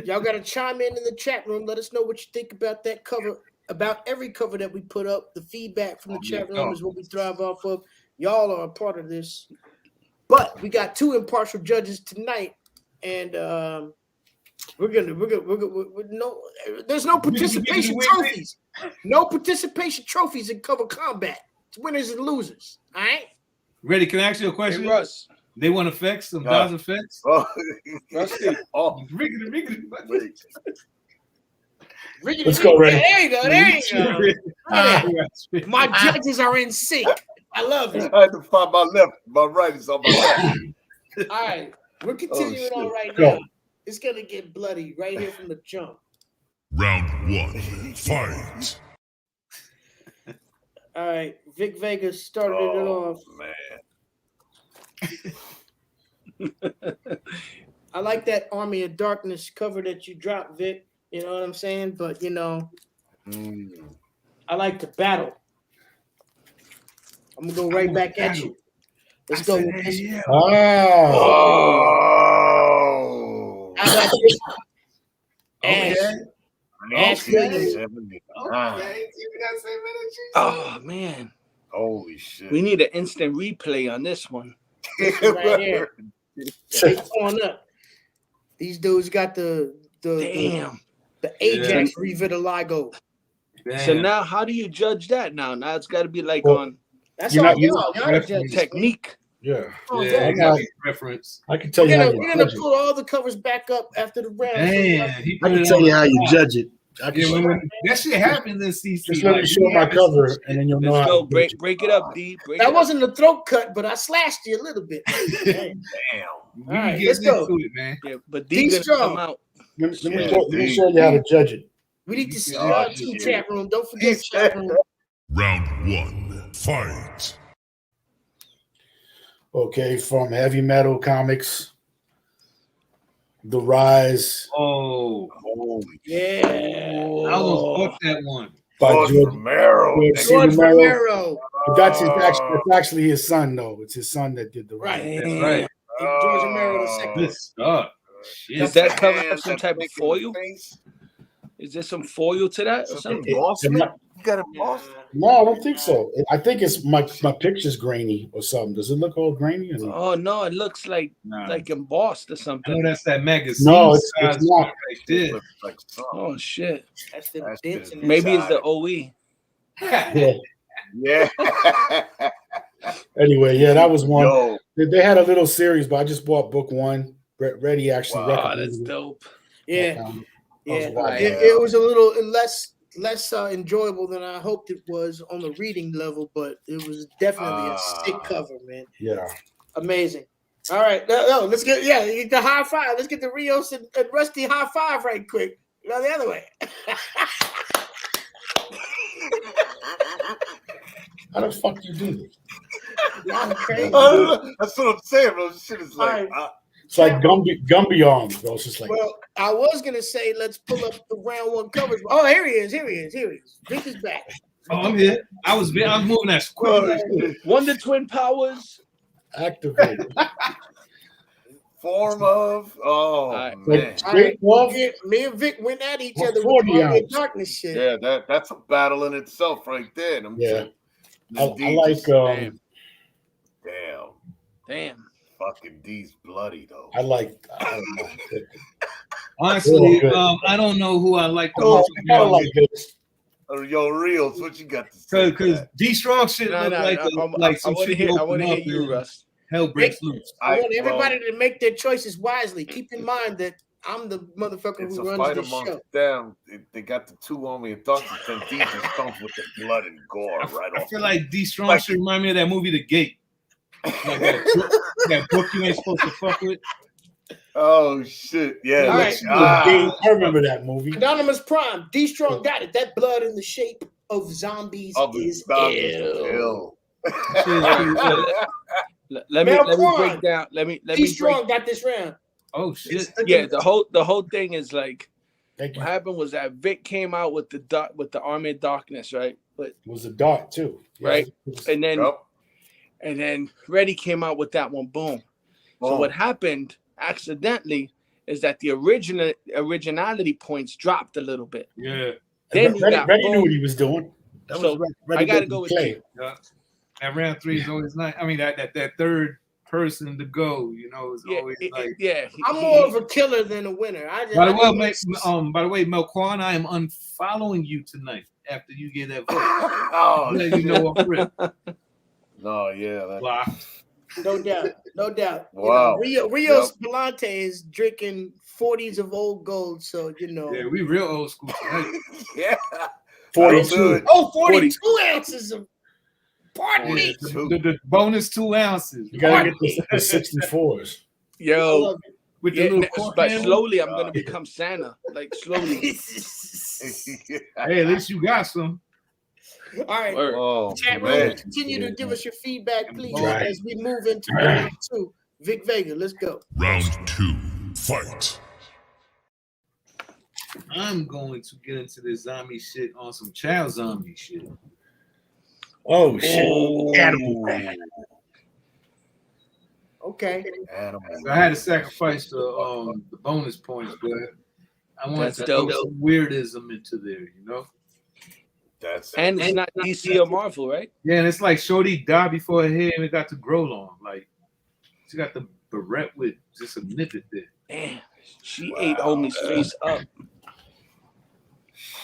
Y'all gotta chime in the chat room. Let us know what you think about that cover, about every cover that we put up. The feedback from the chat room is what we thrive off of. Y'all are a part of this. But we got two impartial judges tonight, and there's no participation trophies. No participation trophies in cover combat. It's winners and losers. All right. Ready? Can I ask you a question? Hey, Russ. They want effects, some Dodge effects. Oh, Rusty. Riggedy. Let's go, Ready. There you go. My judges are in sync. I love it. I had to find my left. My right is on my left. All right. We're continuing on right now. It's going to get bloody right here from the jump. Round one, fight. All right. Vic Vegas started it off. Man. I like that Army of Darkness cover that you dropped, Vic. You know what I'm saying? But, I like the battle. I'm going to go right back at you. Let's go with this. Oh. How about this? Ash Okay. Oh, man. Holy shit. We need an instant replay on this one. This one right here. It's on up. These dudes got the Ajax revitiligo. So now, how do you judge that now? Now it's got to be like on. That's all y'all judge technique. Yeah. I got reference. I can tell you how you we're gonna pull all the covers back up after the round. I can tell you how you judge it. That shit happens in CC. Just let me show my cover, and then you'll know how. Go break it up, D. That wasn't a throat cut, but I slashed you a little bit. Damn. All right, let's go, man. Yeah, but D's gonna come out. Let me show you how to judge it. We need to see y'all too, chat room. Don't forget chat room. Round one, fight. Okay, from Heavy Metal Comics, The Rise. Oh, yeah. I almost bought that one. By George Romero. George Romero. That's actually his son, though. It's his son that did The Rise. Right. That's right. George Romero the second. Good stuff. Shit. Does that cover have some type of foil? Is there some foil to that or something? You got embossed? No, I don't think so. I think it's my picture's grainy or something. Does it look all grainy? Oh no, it looks like embossed or something. I know that's that magazine. No, it's not. Right there. Oh shit. That's the dents in Maybe it's the OE. Yeah. Anyway, yeah, that was one. Yo. They had a little series, but I just bought book one. Reddy actually recommended that's dope. Yeah. It was a little less enjoyable than I hoped it was on the reading level, but it was definitely a sick cover, man. Yeah. Amazing. All right. No, let's get the high five. Let's get the Rios and Rusty high five right quick. Go the other way. How the fuck you do this? Y'all crazy. That's what I'm saying, bro. This shit is like. It's like Gumby arms, bro. It's just like. Well, I was gonna say let's pull up the round one covers. Oh, here he is. Vic is back. Oh, I'm here. I was moving as quick. Wonder Twin Powers. Activate. Form of man. Me and Vic went at each other with the darkness shit. Yeah, that's a battle in itself right there. Yeah. I like Damn. Fucking D's bloody though. I like honestly, I don't know who I like the most. I like this. Yo, Reels, what you got to say? Because D Strong shit look like some shit. I want to hear you, Russ. Hell breaks loose. I want everybody to make their choices wisely. Keep in mind that I'm the motherfucker who runs this show. Them. They got the two on me and thoughts and D just comes with the blood and gore right off. I feel like D Strong should remind me of that movie The Gate. Like that book you ain't supposed to fuck with. Oh shit! Yeah, all right. I remember that movie. Anonymous Prime. D Strong got it. That blood in the shape of zombies is ill. Let me break down. Let me. D Strong got this round. Oh shit! Yeah, the whole thing is like. What happened was that Vic came out with the Army of Darkness, right? But it was a dark too, right? And then Reddy came out with that one. Boom. So what happened accidentally is that the originality points dropped a little bit. Yeah. Then Reddy knew what he was doing. I gotta go with you. Yeah. That round 3 is always nice. I mean, that third person to go, is always like. Yeah. I'm more of a killer than a winner. By the way, Melquan, I am unfollowing you tonight after you get that vote. You know what, Rip. No, yeah. No doubt. Wow. Rios Palante is drinking 40s of old gold, so Yeah, we real old school tonight. Yeah. 42. Oh, 42 ounces of pardon me. The bonus 2 ounces. You gotta get the 64s. Yo. With the but slowly I'm gonna become Santa. Like slowly. Hey, at least you got some. All right, chat room, continue to give us your feedback, please, as we move into round 2. Vic Vega, let's go. Round 2, fight. I'm going to get into this zombie shit on some child zombie shit. Oh shit! Animal. Okay. So I had to sacrifice the bonus points, but I wanted to throw some weirdism into there, And it's not DC or Marvel, right? Yeah, and it's like Shorty died before her hair and it got to grow long. Like she got the beret with just a nippet there. Damn, she ate homie's face up.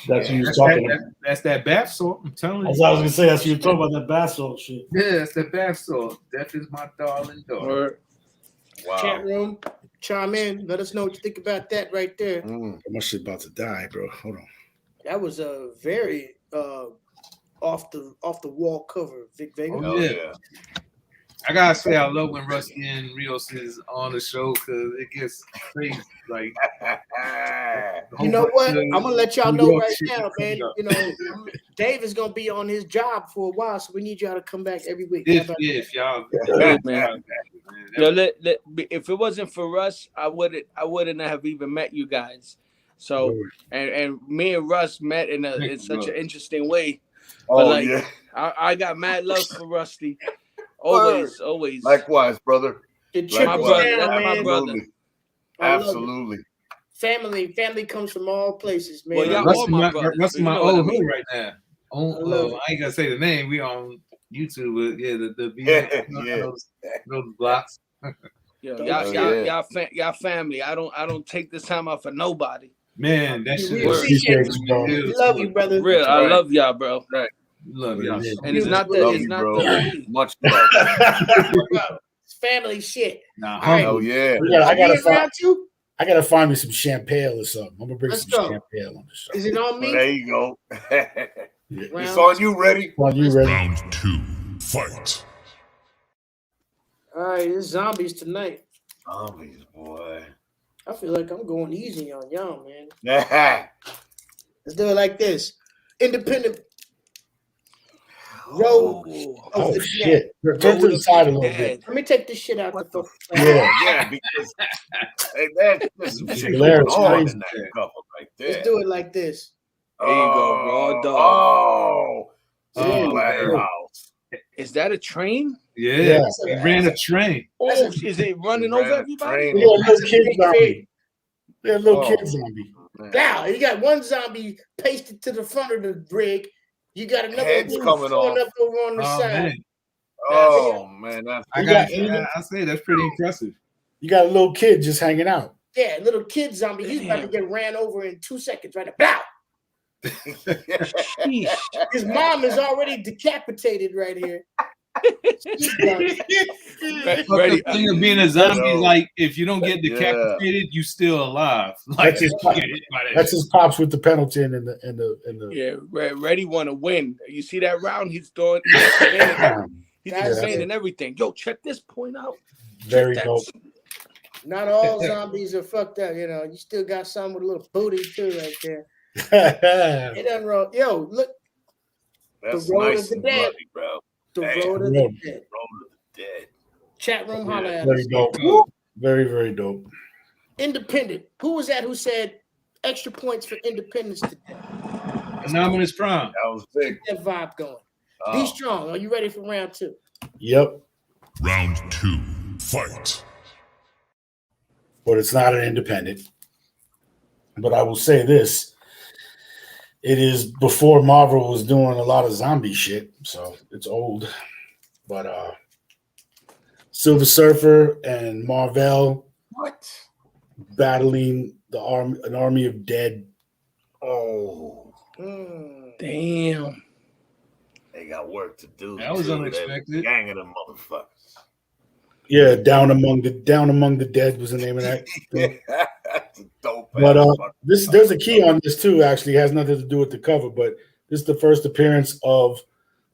That's what you was talking about. That's that bath salt. I'm telling you. As I was gonna say, that's what you were talking about, that bath salt shit. Yeah, that's that bath salt. Death is my darling daughter. Wow. Chat room, chime in. Let us know what you think about that right there. My shit about to die, bro. Hold on. That was a very off the wall cover, Vic Vega. Oh, yeah. I gotta say, I love when Rusty and Rios is on the show because it gets crazy. Like, you know what? I'm gonna let y'all know right now, man. Dave is gonna be on his job for a while, so we need y'all to come back every week. If y'all, man. If it wasn't for Russ, I wouldn't have even met you guys. So, and me and Russ met in such an interesting way. But I got mad love for Rusty. Always. Likewise, brother. My brother. Absolutely. Family comes from all places, man. Well, y'all all my brothers. That's my old hood right now. I ain't gonna say the name. We on YouTube, but those blocks. Y'all family. I don't take this time out for nobody. Man, that shit. We love you, brother. Real, I love y'all, bro. Right. Love y'all. And it's not that. Much love. It's family shit. Nah, oh yeah. I gotta find me some champagne or something. I'm gonna bring some champagne on the show. Is it on me? There you go. It's on you, ready? Round 2, fight. All right, it's zombies tonight. Zombies, boy. I feel like I'm going easy on y'all, man. Let's do it like this. Independent. Road of Oh the shit! Dead. Turn to the side a little bit. Let me take this shit out the fucking. Yeah, because there's some shit going on in that cover right there. Let's do it like this. There you go, raw dog. House. Is that a train? Yeah. He ran a train. Oh, is it running over everybody? Yeah, little kid zombie. Yeah, little kid zombie. Now you got one zombie pasted to the front of the brig. You got another Heads one coming going off. up over on the side. Man, that's I say that's pretty impressive. You got a little kid just hanging out. Yeah, little kid zombie. He's about to get ran over in 2 seconds. Right now. His mom is already decapitated right here. The thing of being a zombie is like if you don't get decapitated, you still alive. Like that's his pops with the Pendleton and the Yeah, Reddy want to win. You see that round? He's throwing. He's saying everything. Yo, check this point out. Very dope. Not all zombies are fucked up. You know, you still got some with a little booty too, right there. It doesn't roll. Yo, look. That's the road nice of the and dead. bloody, bro. The road of the dead. Road of the dead. Chat room, holla at very us. dope. Very, very dope. Independent. Who was that who said extra points for Independence today? Anonymous Prime. That was big. That vibe going. Be strong. Are you ready for round 2? Yep. Round 2. Fight. But it's not an independent. But I will say this. It is before Marvel was doing a lot of zombie shit, so it's old. But Silver Surfer and Marvel battling an army of dead. Oh, damn! They got work to do. That was unexpected. Gang of them motherfuckers. Yeah, Down Among the Dead was the name of that. That's a dope. But there's a key on this too. Actually, it has nothing to do with the cover, but this is the first appearance of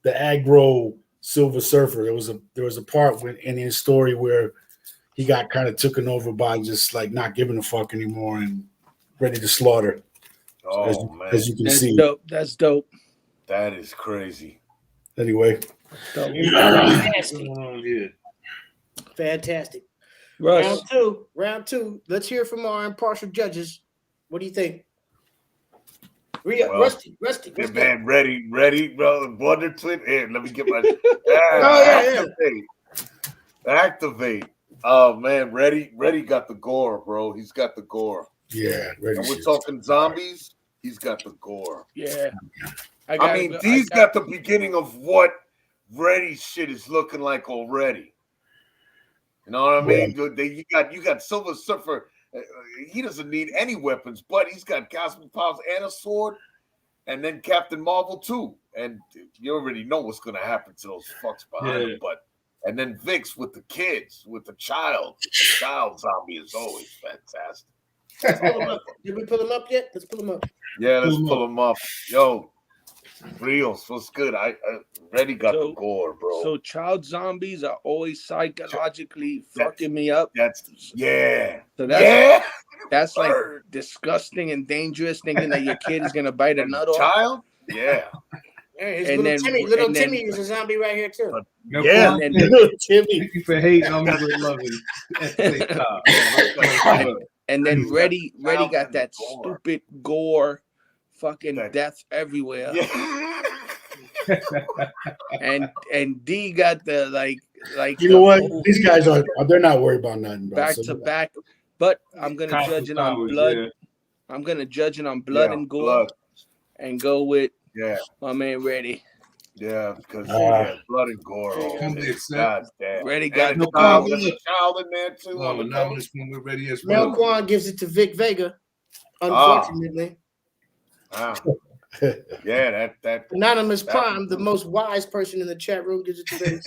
the aggro Silver Surfer. There was a part in his story where he got kind of taken over by just like not giving a fuck anymore and ready to slaughter. As you can see, dope. That's dope. That is crazy. Anyway, Fantastic. Russ. Round two. Let's hear from our impartial judges. What do you think? Rusty. Yeah, man, ready, bro. Wonder Twin. Here, let me get my activate. Oh man, ready got the gore, bro. He's got the gore. Yeah, and we're talking zombies. He's got the gore. Yeah. He's got the beginning of what Reddy's shit is looking like already. You know what I mean? You got Silver Surfer. He doesn't need any weapons, but he's got cosmic powers and a sword, and then Captain Marvel too. And you already know what's going to happen to those fucks behind him. And then Vix with the kids, with the child. The child zombie is always fantastic. Let's pull him up. Did we pull him up yet? Let's pull him up. Yeah, let's pull him up. Yo, Rios, what's good? I already got the gore, bro. So child zombies are always psychologically fucking me up. That's like disgusting and dangerous, thinking that your kid is gonna bite a nut off. Child? Yeah. Hey, little Timmy is a zombie right here too. Little Timmy. Thank you for hating on me, but loving. And then Reddy got that stupid gore, fucking death everywhere. and D got the like. You know what? These guys they're not worried about nothing, bro. Back to back, but I'm gonna judge it on blood. Yeah. I'm gonna judge it on blood and gore, and go with my man Reddy. Yeah, because blood and gore. God damn. Reddy got the child in there too. Anonymous when we're ready as well. Mel Kwan gives it to Vic Vega, unfortunately. Yeah, that Anonymous Prime, the most wise person in the chat room, gives it to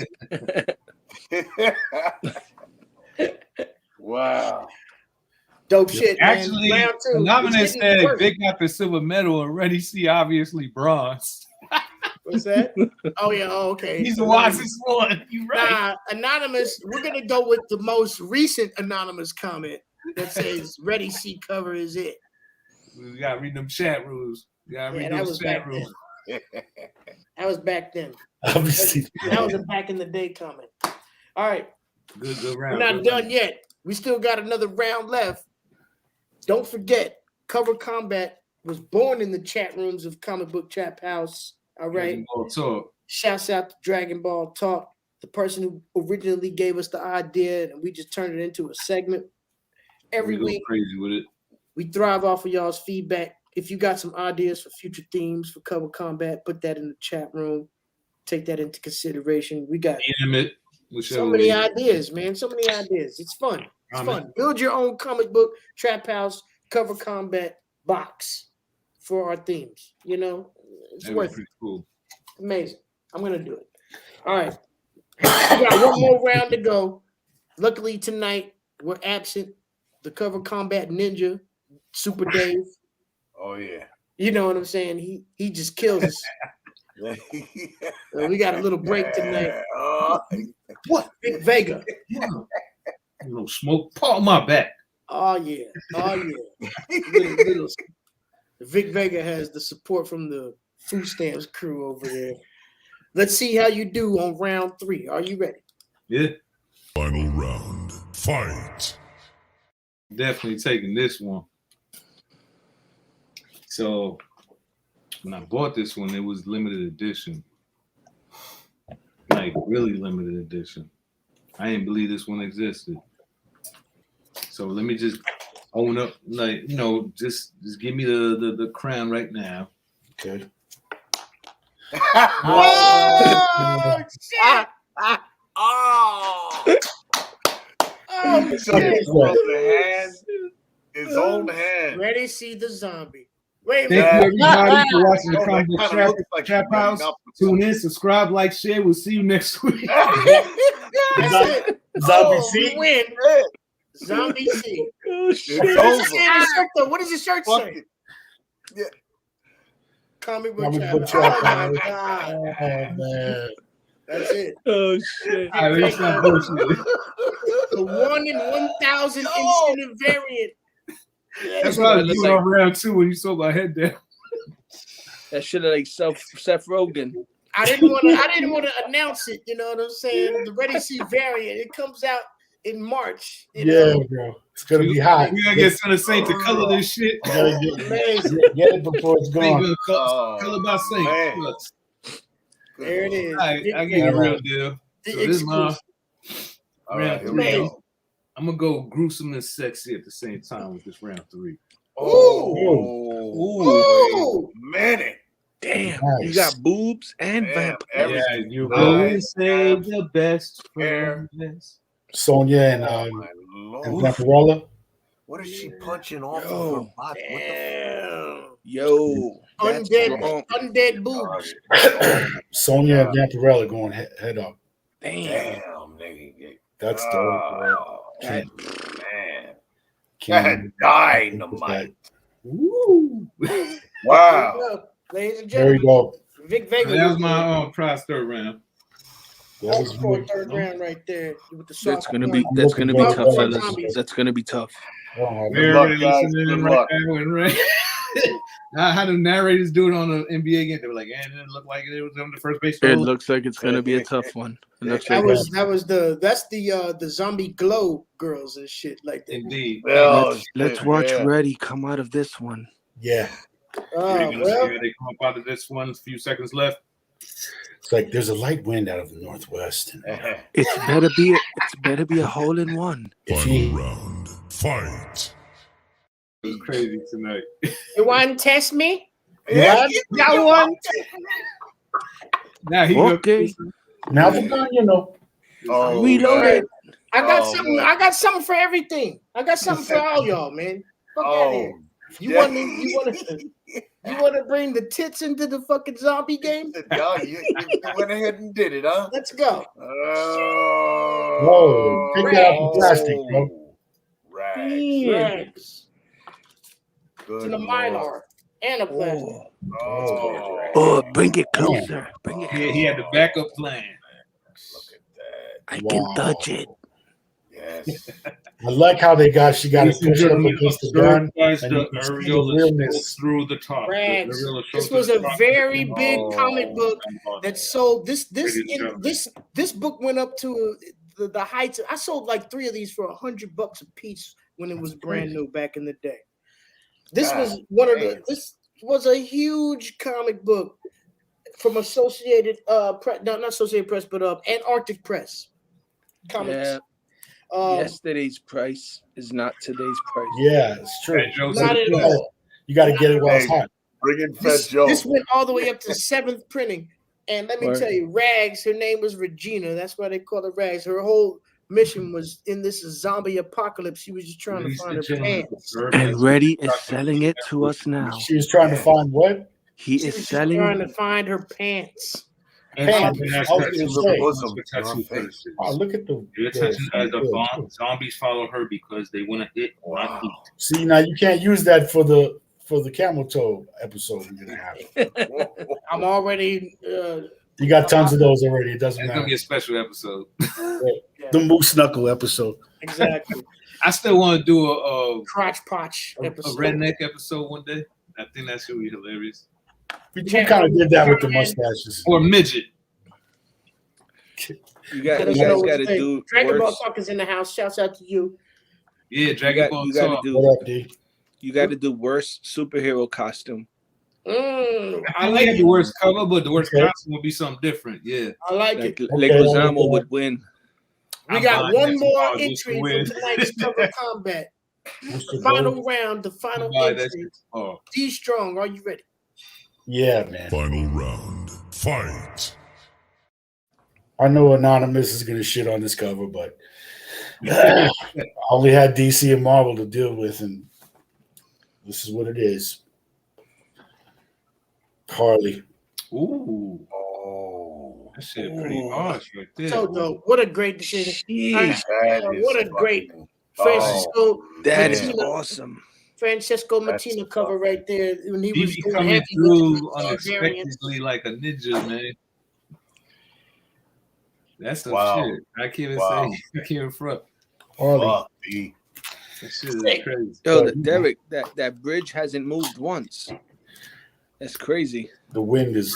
Vic. Wow. Dope shit. Actually, man. Anonymous said Vic got the silver medal and Reddy see obviously bronze. What's that? Oh yeah. Oh, okay. He's the wisest one. You right? Nah, Anonymous. We're gonna go with the most recent Anonymous comment that says "Ready C cover is it." We gotta read them chat rules. You gotta read those chat rules. That was back then. Obviously, That was a back in the day comment. All right. Good round. We're not done yet. We still got another round left. Don't forget, Cover Combat was born in the chat rooms of Comic Book Trap House. All right. Dragon Ball Talk. Shouts out to Dragon Ball Talk, the person who originally gave us the idea, and we just turned it into a segment. Every week, crazy with it. We thrive off of y'all's feedback. If you got some ideas for future themes for Cover Combat, put that in the chat room. Take that into consideration. We got so many ideas, man. So many ideas. It's fun. It's fun. Build your own comic book, Trap House, Cover Combat box for our themes. You know, it's worth it. Cool. Amazing. I'm going to do it. All right. We got one more round to go. Luckily, tonight, we're absent. The Cover Combat Ninja, Super Dave. Oh, yeah. You know what I'm saying? He just kills us. We got a little break tonight. What? Vic Vega. A little smoke. Paw my back. Oh, yeah. Oh, yeah. little. Vic Vega has the support from the food stamps crew over there. Let's see how you do on round 3. Are you ready? Yeah. Final round. Fight. Definitely taking this one. So when I bought this one, it was limited edition. Like really limited edition. I didn't believe this one existed. So let me just own up, like, you know, just give me the crown right now. Okay. Oh, shit! His own hand. Ready to see the zombie. Wait a Thank minute. you, everybody, for watching the Comic Book Trap House. Tune in, subscribe, like, share. We'll see you next week. That's it. Zombie C. We win. Zombie C. Oh, shit. What does your shirt say? Yeah. Comic Book Comic Trap. Book Oh, my Trap. God. Oh, man. That's it. Oh, shit. All right, let's not bullshit. The 1 in 1,000 incentive variant. That's what I was doing on round 2 when you saw my head down. That shit like Seth Rogen. I didn't want to announce it. You know what I'm saying? The Ready See variant. It comes out in March. You know? Bro. It's gonna be hot. We gotta get Son of Saint to color this shit. Amazing. Get it before it's gone. Color by Saint. There it is. All right, I give you a real deal. So this is my round 3. I'm gonna go gruesome and sexy at the same time with this round 3. Oh, man. Damn, Nice. you got boobs and vampires. Yeah, you always say the best friends. Sonya and Vampirella. What is she punching off of her body? Yo, undead boobs. Sonya and Vampirella going head up. Damn, nigga. That's dope. Man. That dynamite. Woo. Wow. Ladies and Very gentlemen, dope. Vic Vega. That was my prize 3rd round. That was for good. 3rd round right there. With the that's gonna soft be Looking tough, good. fellas. That's gonna be tough. Oh, Good luck, Everybody guys. listening Good right luck. now and right. How do narrators do it on the NBA game? They were like, "And it didn't look like it was on the first base." It looks like it's gonna be a tough one. that's the zombie glow girls and shit like that. Indeed. Let's watch Ready come out of this one. yeah. We're gonna see how they come up out of this one. A few seconds left. It's like there's a light wind out of the northwest. And It's better be a hole in one. Final round. Fight. It was crazy tonight. You want to test me? Yeah. You want? Now he Okay. now we're done, you know. Oh, Reloaded. I got Oh, something. man. I got something for everything. I got something for all y'all, man. Fuck out here. You want to bring the tits into the fucking zombie game? You went ahead and did it, huh? Let's go. Whoa, take that out the plastic, bro. Right. To the Mylar and a plastic. Oh, bring it closer. Bring it. He had the backup plan. Look at that. I can touch it. Yes. I like how she got it pushed up against the gun. And And the you can see the areola realness. through the top. Rags. The This was a very big comic book that sold this book went up to the heights. I sold like 3 of these for $100 a piece when it was brand new back in the day. This was this was a huge comic book from Associated not Associated Press, but Antarctic Press Comics. Yeah. Yesterday's price is not today's price. Yeah, it's true. Not at all. You got to get it while it's hot. Bring in Fat Joe. This went all the way up to 7th printing. And let me tell you, Rags, her name was Regina. That's why they call her Rags. Her whole mission was in this zombie apocalypse. She was just trying to find her pants. And Reddy is selling it to us now. She was trying to find what? She is trying to find her pants. Oh, look at the zombies follow her because they want to hit not eat. See, now you can't use that for the camel toe episode we're gonna have. I'm already you got tons of those already. It doesn't matter. It's gonna be a special episode. The Moose Knuckle episode. Exactly. I still want to do a crotch potch episode. A redneck episode one day. I think that's gonna be hilarious. We kind of did that with the mustaches. Or midget. You guys got to do Dragon Ball Talk is in the house. Shouts out to you. Yeah, Dragon Ball Talk. You got to do worst superhero costume. I like the worst cover, but the worst costume will be something different. Yeah, I like it. Leguizamo would win. We got one more entry for tonight's cover combat. The final round, the final entry. D Strong, are you ready? Yeah, man. Final round. Fight. I know Anonymous is going to shit on this cover, but I only had DC and Marvel to deal with, and this is what it is. Harley. Ooh. Oh. That shit pretty harsh right there. So dope. What a great decision. What a great Francisco. That is awesome. Francesco Martina cover right there when he was coming through unexpectedly like a ninja, man. That's some shit. I can't even say. I can't even front. Harley. That shit is crazy. Yo, Derek, that bridge hasn't moved once. That's crazy. The wind is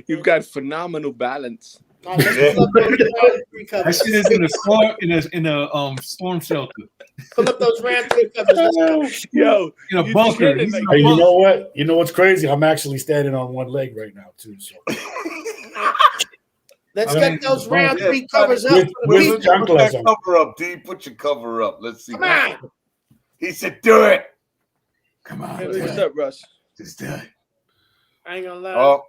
you've got phenomenal balance. That shit is in a storm shelter. Pull up those ramp covers. Yo, in a bunker. Hey, you know what? You know what's crazy? I'm actually standing on one leg right now too. So let's get those round 3 covers up. Put that cover up, D. Put your cover up. Let's see. Come on. He said, "Do it." Come on. Hey, what's up, Russ? Just do it. I ain't gonna lie.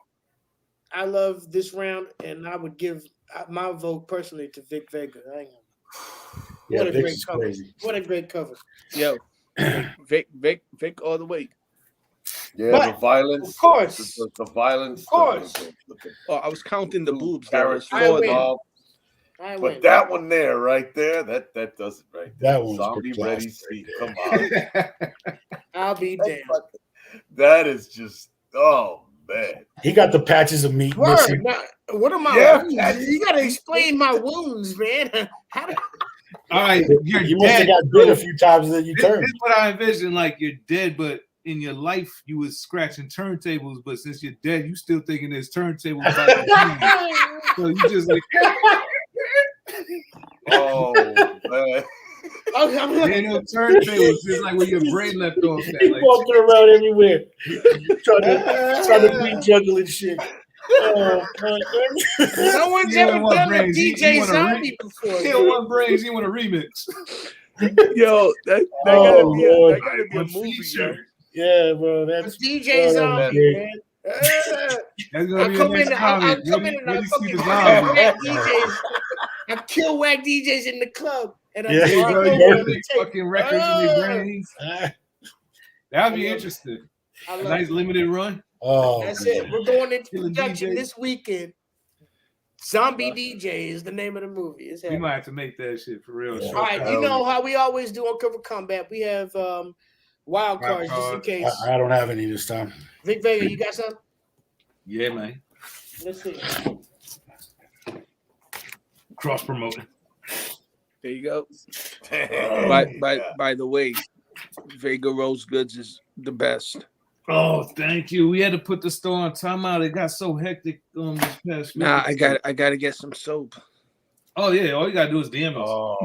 I love this round, and I would give my vote personally to Vic Vega. I ain't gonna. What a great cover! Crazy. What a great cover! Yo, Vic, all the way. Yeah, but, the violence. Of course. The violence. Of course. Oh, I was counting the boobs. But that one there, right there, that does it right there. That one's Zombie Ready Seat. Come on. I'll be damned. That is just, oh man. He got the patches of meat missing. Now, what am I? Yeah, you got to explain my wounds, man. All right, you must have got bit a few times and then you turned. This is what I envision. Like you're dead, but in your life you was scratching turntables. But since you're dead, you still thinking there's turntables. So you just like. Oh man. Ain't no turntables. It's like where your brain left off. He's walking around everywhere, trying to be juggling shit. No one's ever done a DJ Zombie before. He don't want brains. He want a remix. Yo, that gotta be a movie. Yeah, bro. That's DJ Zombie, man. I'll come in and I'll fucking whack DJs. I kill whack DJs in the club. And I fucking records in your brains. That'd be interesting. A nice limited run. Oh, that's it. We're going into production this weekend. Zombie DJ is the name of the movie. We might have to make that shit for real. Yeah. All right, you know how we always do on Cover Combat. We have wild cards just in case. I don't have any this time. Vic Vega, you got some? Yeah, man. Let's see. Cross promoting. There you go. By the way, Vega Rose Goods is the best. Oh, thank you. We had to put the store on timeout. It got so hectic this past week. Nah, I got to get some soap. Oh yeah, all you gotta do is DM us. Oh.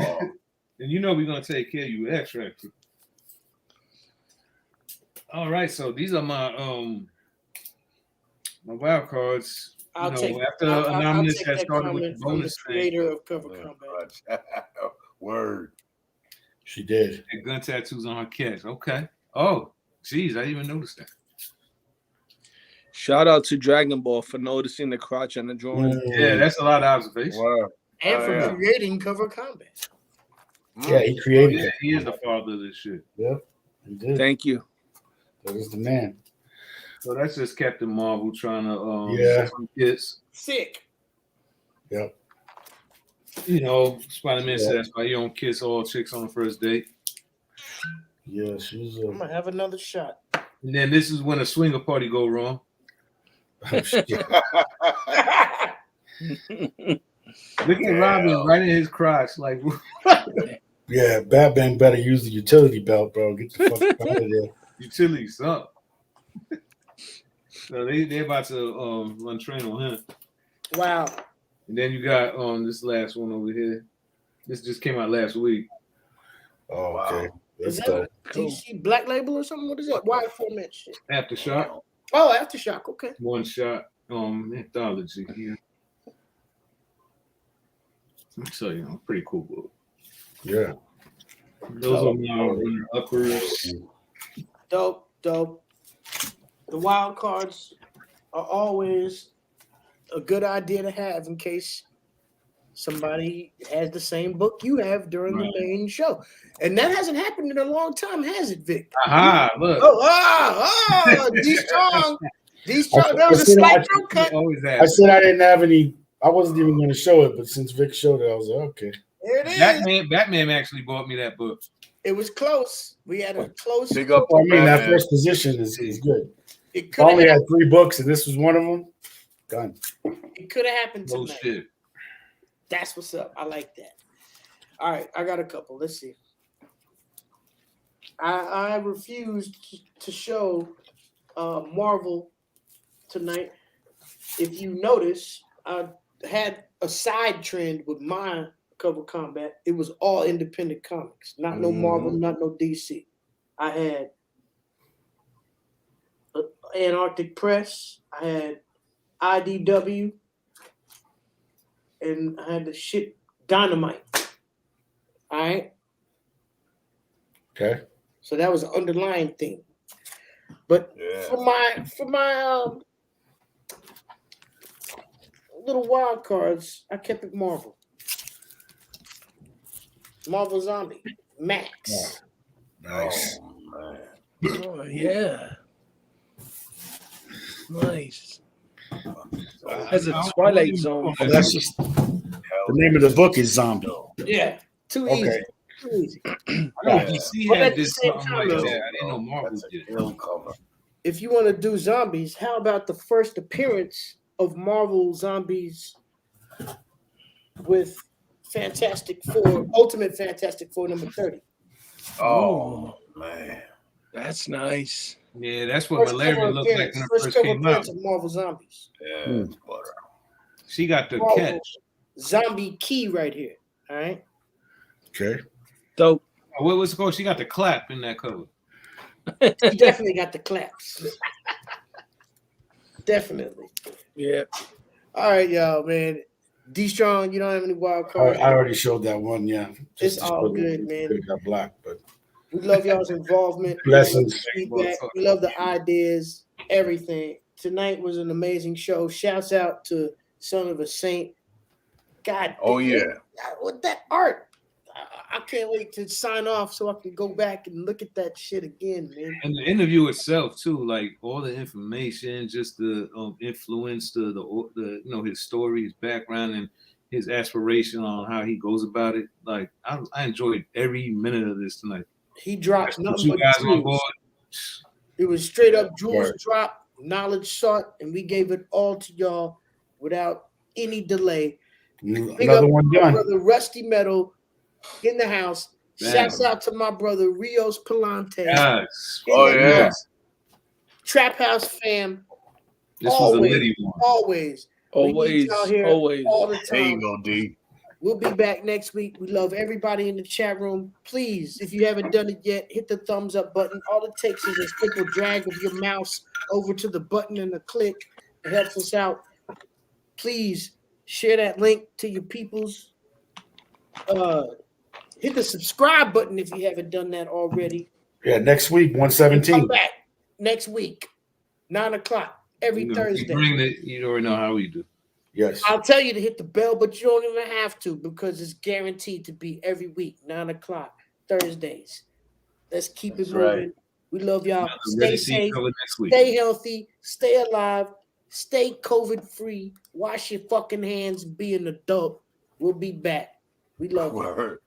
And you know we're gonna take care of you extra. All right, so these are my wild cards. I'll take after Anonymous has started with the bonus the creator of Cover Combat. Word. She did. And gun tattoos on her cats. Okay. Oh, geez, I didn't even noticed that. Shout out to Dragon Ball for noticing the crotch on the drawing. Yeah, that's a lot of observation. Wow. And for creating Cover Combat. Yeah, he created it. He is the father of this shit. Yep, he did. Thank you. That is the man. So that's just Captain Marvel trying to Yeah. some kids. Sick. Yep. You know, Spider-Man said that's why you don't kiss all chicks on the first date. Yeah, she's. I'm gonna have another shot. And then this is when a swinger party go wrong. Oh, shit. Look at Robin right in his crotch, like. Yeah, Batman better use the utility belt, bro. Get the fuck out of there. Utility suck. So they're about to run train on him. Wow. And then you got this last one over here. This just came out last week. Oh, okay. Is That's that dope. DC Black Label or something? What is that? Wide format shit. Aftershock. Oh, Aftershock. Okay. One shot anthology here. So pretty cool book. Yeah. Those are my runner uppers. Dope. The wild cards are always a good idea to have in case somebody has the same book you have during the main show. And that hasn't happened in a long time, has it, Vic? Aha, look. D-Strong. That was a slight throat cut. I said I didn't have any. I wasn't even going to show it, but since Vic showed it, I was like, okay. There it is. Batman actually bought me that book. It was close. We had a close. Big up. I mean, that first position is good. It I only had 3 books, and this was one of them. Done. It could have happened tonight. Oh shit. That's what's up. I like that. All right, I got a couple. Let's see. I refused to show Marvel tonight. If you notice, I had a side trend with my Cover Combat. It was all independent comics, not no Marvel, not no DC. I had Antarctic Press. I had IDW. And I had the shit Dynamite. All right. Okay. So that was an underlying thing. But for my little wild cards, I kept it Marvel. Marvel Zombie. Max. Nice. Oh, yeah. Nice. Has a Twilight Zone. That's just the name of the book is Zombie. Yeah. Too easy. Okay. Too easy. DC had this something like that. I didn't know Marvel did. If you want to do zombies, how about the first appearance of Marvel Zombies with Fantastic Four, Ultimate Fantastic Four number 30? Oh, man. That's nice. Yeah, that's what Malaria looked like when it first came out. Of Marvel Zombies. Yeah, she got the Marvel catch. Zombie key right here. All right. Okay. Dope. What was it called? She got the clap in that cover. She definitely got the claps. Definitely. Yeah. All right, y'all, man. D-Strong, you don't have any wild cards? I already showed that one, yeah. It's all good, man. It got blocked, but we love y'all's involvement. Blessings. Feedback. We love the ideas, everything. Tonight was an amazing show. Shouts out to Son of a Saint. God. Oh, yeah. With that art. I can't wait to sign off so I can go back and look at that shit again, man. And the interview itself too, like all the information, just the influence, the his story, his background, and his aspiration on how he goes about it. Like I enjoyed every minute of this tonight. He dropped nothing you but guys jewels. on board. It was straight up jewels drop, knowledge sought, and we gave it all to y'all. without any delay. Another one done. Brother Rusty Metal in the house. Shouts out to my brother Rios Palante. Yes. House. Trap House fam. This was a litty one. Always. We need y'all here all the time. There you go, D. We'll be back next week. We love everybody in the chat room. Please, if you haven't done it yet, hit the thumbs up button. All it takes is a simple drag of your mouse over to the button and a click. It helps us out. Please share that link to your peoples. Hit the subscribe button if you haven't done that already. Yeah, next week, 117. Come back next week, 9 o'clock every Thursday. You already know how we do. Yes. I'll tell you to hit the bell, but you don't even have to because it's guaranteed to be every week, 9 o'clock, Thursdays. Let's keep it moving. Right. We love y'all. Stay safe, stay healthy, stay alive, stay COVID-free. Wash your fucking hands, be an adult. We'll be back. We love you.